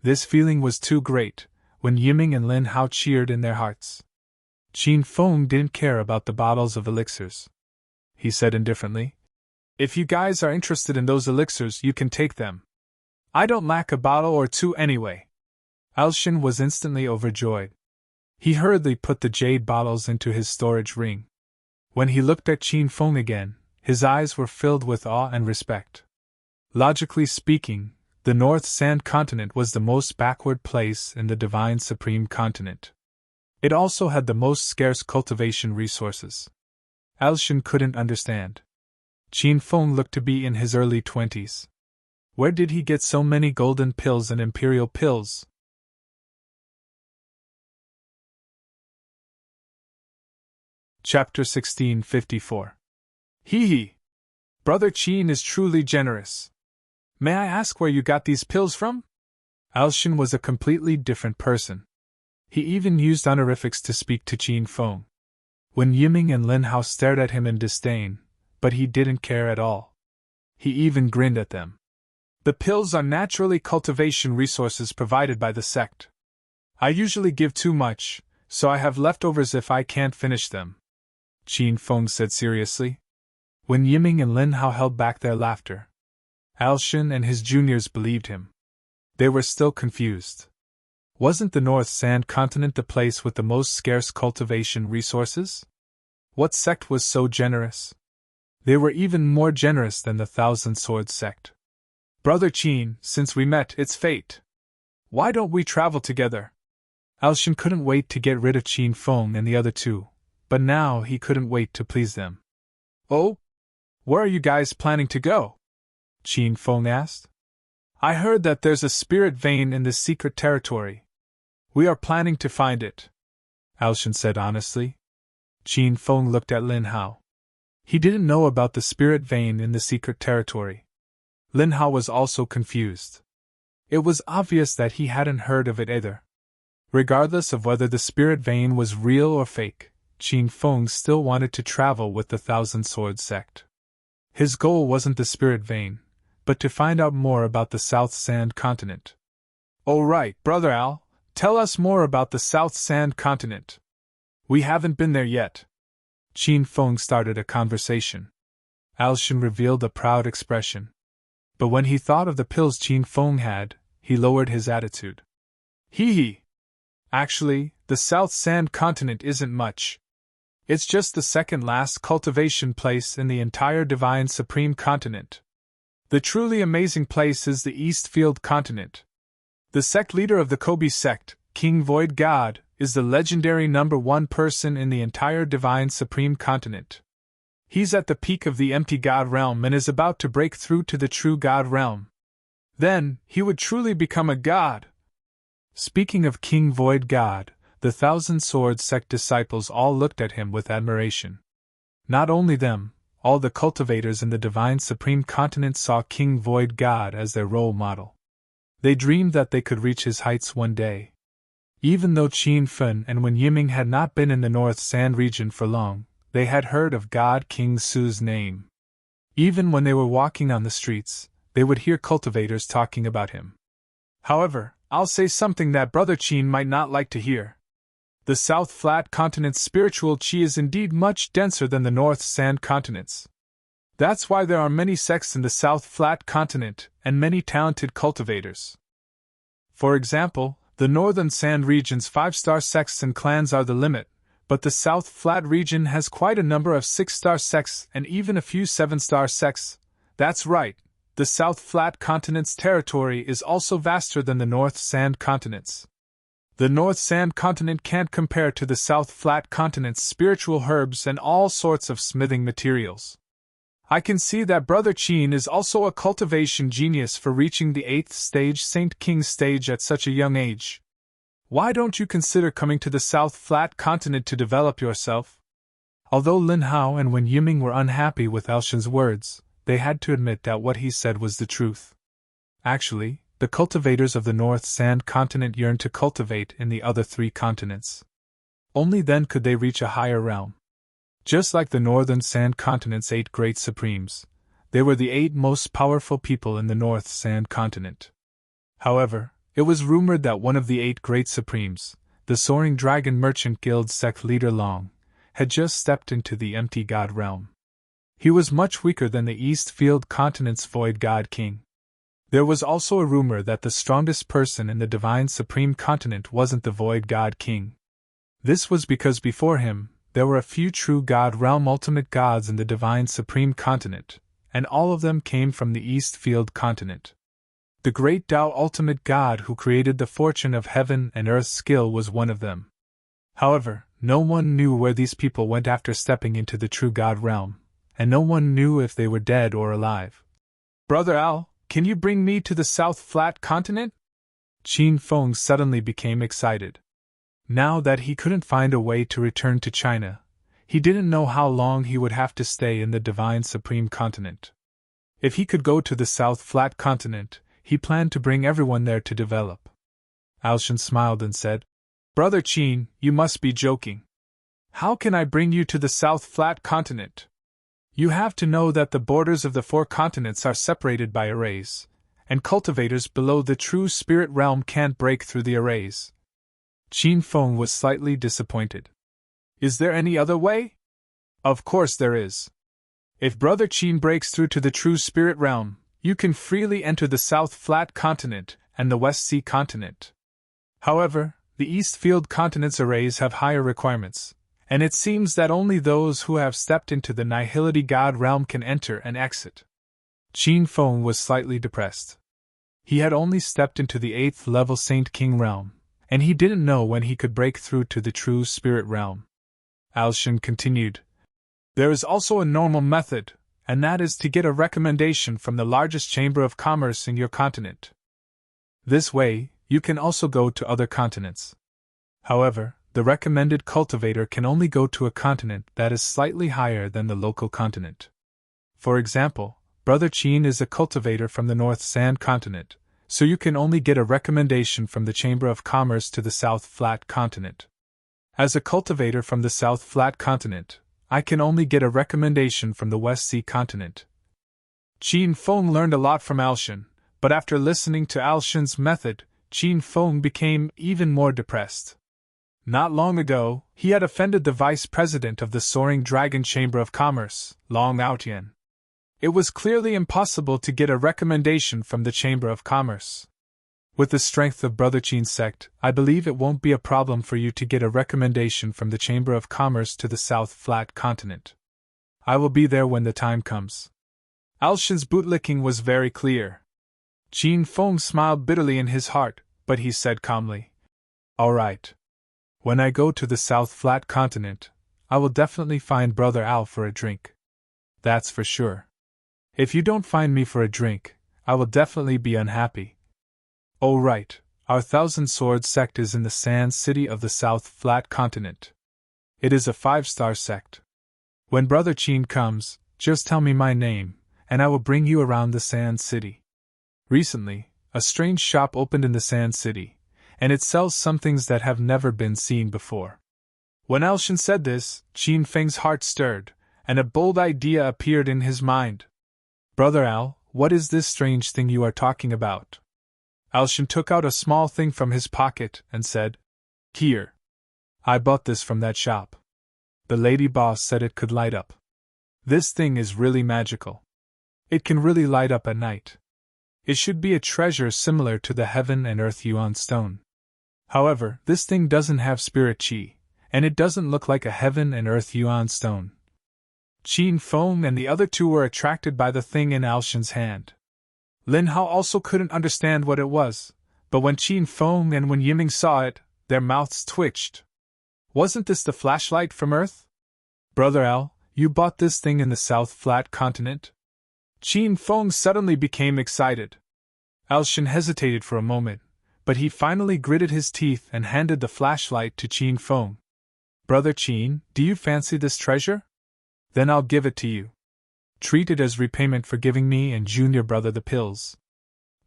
This feeling was too great, when Yiming and Lin Hao cheered in their hearts. Qin Feng didn't care about the bottles of elixirs. He said indifferently, "If you guys are interested in those elixirs, you can take them. I don't lack a bottle or two anyway." Alshin was instantly overjoyed. He hurriedly put the jade bottles into his storage ring. When he looked at Qin Feng again, his eyes were filled with awe and respect. Logically speaking, the North Sand Continent was the most backward place in the Divine Supreme Continent. It also had the most scarce cultivation resources. Alshin couldn't understand. Qin Feng looked to be in his early 20s. Where did he get so many golden pills and imperial pills? Chapter 1654. Hee hee! Brother Qin is truly generous. May I ask where you got these pills from? Alshin was a completely different person. He even used honorifics to speak to Qin Feng. When Yiming and Lin Hao stared at him in disdain, but he didn't care at all. He even grinned at them. "The pills are naturally cultivation resources provided by the sect. I usually give too much, so I have leftovers if I can't finish them," Qin Feng said seriously. When Yiming and Lin Hao held back their laughter, Alshin and his juniors believed him. They were still confused. Wasn't the North Sand Continent the place with the most scarce cultivation resources? What sect was so generous? They were even more generous than the Thousand Swords sect. "Brother Qin, since we met, it's fate. Why don't we travel together?" Alshin couldn't wait to get rid of Qin Feng and the other two, but now he couldn't wait to please them. "Oh? Where are you guys planning to go?" Qin Feng asked. "I heard that there's a spirit vein in this secret territory. We are planning to find it," Alshin said honestly. Qin Feng looked at Lin Hao. He didn't know about the spirit vein in the secret territory. Lin Hao was also confused. It was obvious that he hadn't heard of it either. Regardless of whether the spirit vein was real or fake, Qin Feng still wanted to travel with the Thousand Swords sect. His goal wasn't the spirit vein, but to find out more about the South Sand Continent. "Oh right, Brother Al, tell us more about the South Sand Continent. We haven't been there yet." Qin Feng started a conversation. Alshan revealed a proud expression. But when he thought of the pills Qin Feng had, he lowered his attitude. Hee. Actually, the South Sand Continent isn't much. It's just the second last cultivation place in the entire Divine Supreme Continent. The truly amazing place is the Eastfield Continent. The sect leader of the Kobe sect, King Void God, is the legendary #1 person in the entire Divine Supreme Continent. He's at the peak of the empty God realm and is about to break through to the true God realm. Then, he would truly become a god. Speaking of King Void God, the Thousand Swords sect disciples all looked at him with admiration. Not only them, all the cultivators in the Divine Supreme Continent saw King Void God as their role model. They dreamed that they could reach his heights one day. Even though Qin Fen and Wen Yiming had not been in the North Sand region for long, they had heard of God King Su's name. Even when they were walking on the streets, they would hear cultivators talking about him. However, I'll say something that Brother Qin might not like to hear. The South Flat Continent's spiritual chi is indeed much denser than the North Sand Continent's. That's why there are many sects in the South Flat Continent and many talented cultivators. For example, the Northern Sand region's 5-star sects and clans are the limit, but the South Flat region has quite a number of 6-star sects and even a few 7-star sects. That's right, the South Flat Continent's territory is also vaster than the North Sand Continent's. The North Sand Continent can't compare to the South Flat Continent's spiritual herbs and all sorts of smithing materials. I can see that Brother Qin is also a cultivation genius for reaching the 8th stage Saint King stage at such a young age. Why don't you consider coming to the South Flat Continent to develop yourself? Although Lin Hao and Wen Yiming were unhappy with Elshan's words, they had to admit that what he said was the truth. Actually, the cultivators of the North Sand Continent yearned to cultivate in the other 3 continents. Only then could they reach a higher realm. Just like the Northern Sand Continent's 8 great supremes, they were the 8 most powerful people in the North Sand Continent. However, it was rumored that one of the 8 great supremes, the Soaring Dragon Merchant Guild sect leader Long, had just stepped into the empty god realm. He was much weaker than the Eastfield Continent's Void God King. There was also a rumor that the strongest person in the Divine Supreme Continent wasn't the Void God King. This was because before him, there were a few true God Realm Ultimate Gods in the Divine Supreme Continent, and all of them came from the Eastfield Continent. The great Tao Ultimate God who created the fortune of heaven and earth skill was one of them. However, no one knew where these people went after stepping into the true God Realm, and no one knew if they were dead or alive. Brother Al, can you bring me to the South Flat Continent? Qin Feng suddenly became excited. Now that he couldn't find a way to return to China, he didn't know how long he would have to stay in the Divine Supreme Continent. If he could go to the South Flat Continent, he planned to bring everyone there to develop. Alshan smiled and said, Brother Qin, you must be joking. How can I bring you to the South Flat Continent? You have to know that the borders of the 4 continents are separated by arrays, and cultivators below the true spirit realm can't break through the arrays. Qin Feng was slightly disappointed. Is there any other way? Of course there is. If Brother Qin breaks through to the true spirit realm, you can freely enter the South Flat Continent and the West Sea Continent. However, the Eastfield Continent's arrays have higher requirements, and it seems that only those who have stepped into the Nihility God realm can enter and exit. Qin Feng was slightly depressed. He had only stepped into the 8th level Saint King realm, and he didn't know when he could break through to the true spirit realm. Alshan continued, There is also a normal method, and that is to get a recommendation from the largest chamber of commerce in your continent. This way, you can also go to other continents. However, the recommended cultivator can only go to a continent that is slightly higher than the local continent. For example, Brother Chin is a cultivator from the North Sand continent, so you can only get a recommendation from the Chamber of Commerce to the South Flat continent. As a cultivator from the South Flat continent, I can only get a recommendation from the West Sea continent. Qin Feng learned a lot from Alshan, but after listening to Alshan's method, Qin Feng became even more depressed. Not long ago, he had offended the vice president of the Soaring Dragon Chamber of Commerce, Long Outian. It was clearly impossible to get a recommendation from the Chamber of Commerce. With the strength of Brother Qin's sect, I believe it won't be a problem for you to get a recommendation from the Chamber of Commerce to the South Flat continent. I will be there when the time comes. Alshan's bootlicking was very clear. Qin Feng smiled bitterly in his heart, but he said calmly, "All right. When I go to the South Flat continent, I will definitely find Brother Al for a drink. That's for sure. If you don't find me for a drink, I will definitely be unhappy." "Oh right, our Thousand Swords sect is in the Sand City of the South Flat continent. It is a 5-star sect. When Brother Qin comes, just tell me my name, and I will bring you around the Sand City. Recently, a strange shop opened in the Sand City, and it sells some things that have never been seen before." When Alshan said this, Qin Feng's heart stirred, and a bold idea appeared in his mind. "Brother Al, what is this strange thing you are talking about?" Alshan took out a small thing from his pocket and said, "Here. I bought this from that shop. The lady boss said it could light up. This thing is really magical. It can really light up at night. It should be a treasure similar to the Heaven and Earth Yuan stone. However, this thing doesn't have spirit chi, and it doesn't look like a Heaven and Earth Yuan stone." Qin Feng and the other two were attracted by the thing in Alshan's hand. Lin Hao also couldn't understand what it was, but when Qin Feng and Wen Yiming saw it, their mouths twitched. "Wasn't this the flashlight from Earth? Brother Al, you bought this thing in the South Flat continent?" Qin Feng suddenly became excited. Alshan hesitated for a moment, but he finally gritted his teeth and handed the flashlight to Qin Feng. "Brother Qin, do you fancy this treasure? Then I'll give it to you. Treat it as repayment for giving me and Junior Brother the pills."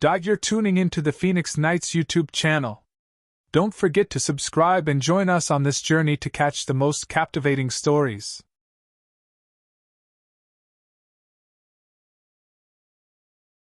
You're tuning into the Phoenix Knights YouTube channel. Don't forget to subscribe and join us on this journey to catch the most captivating stories.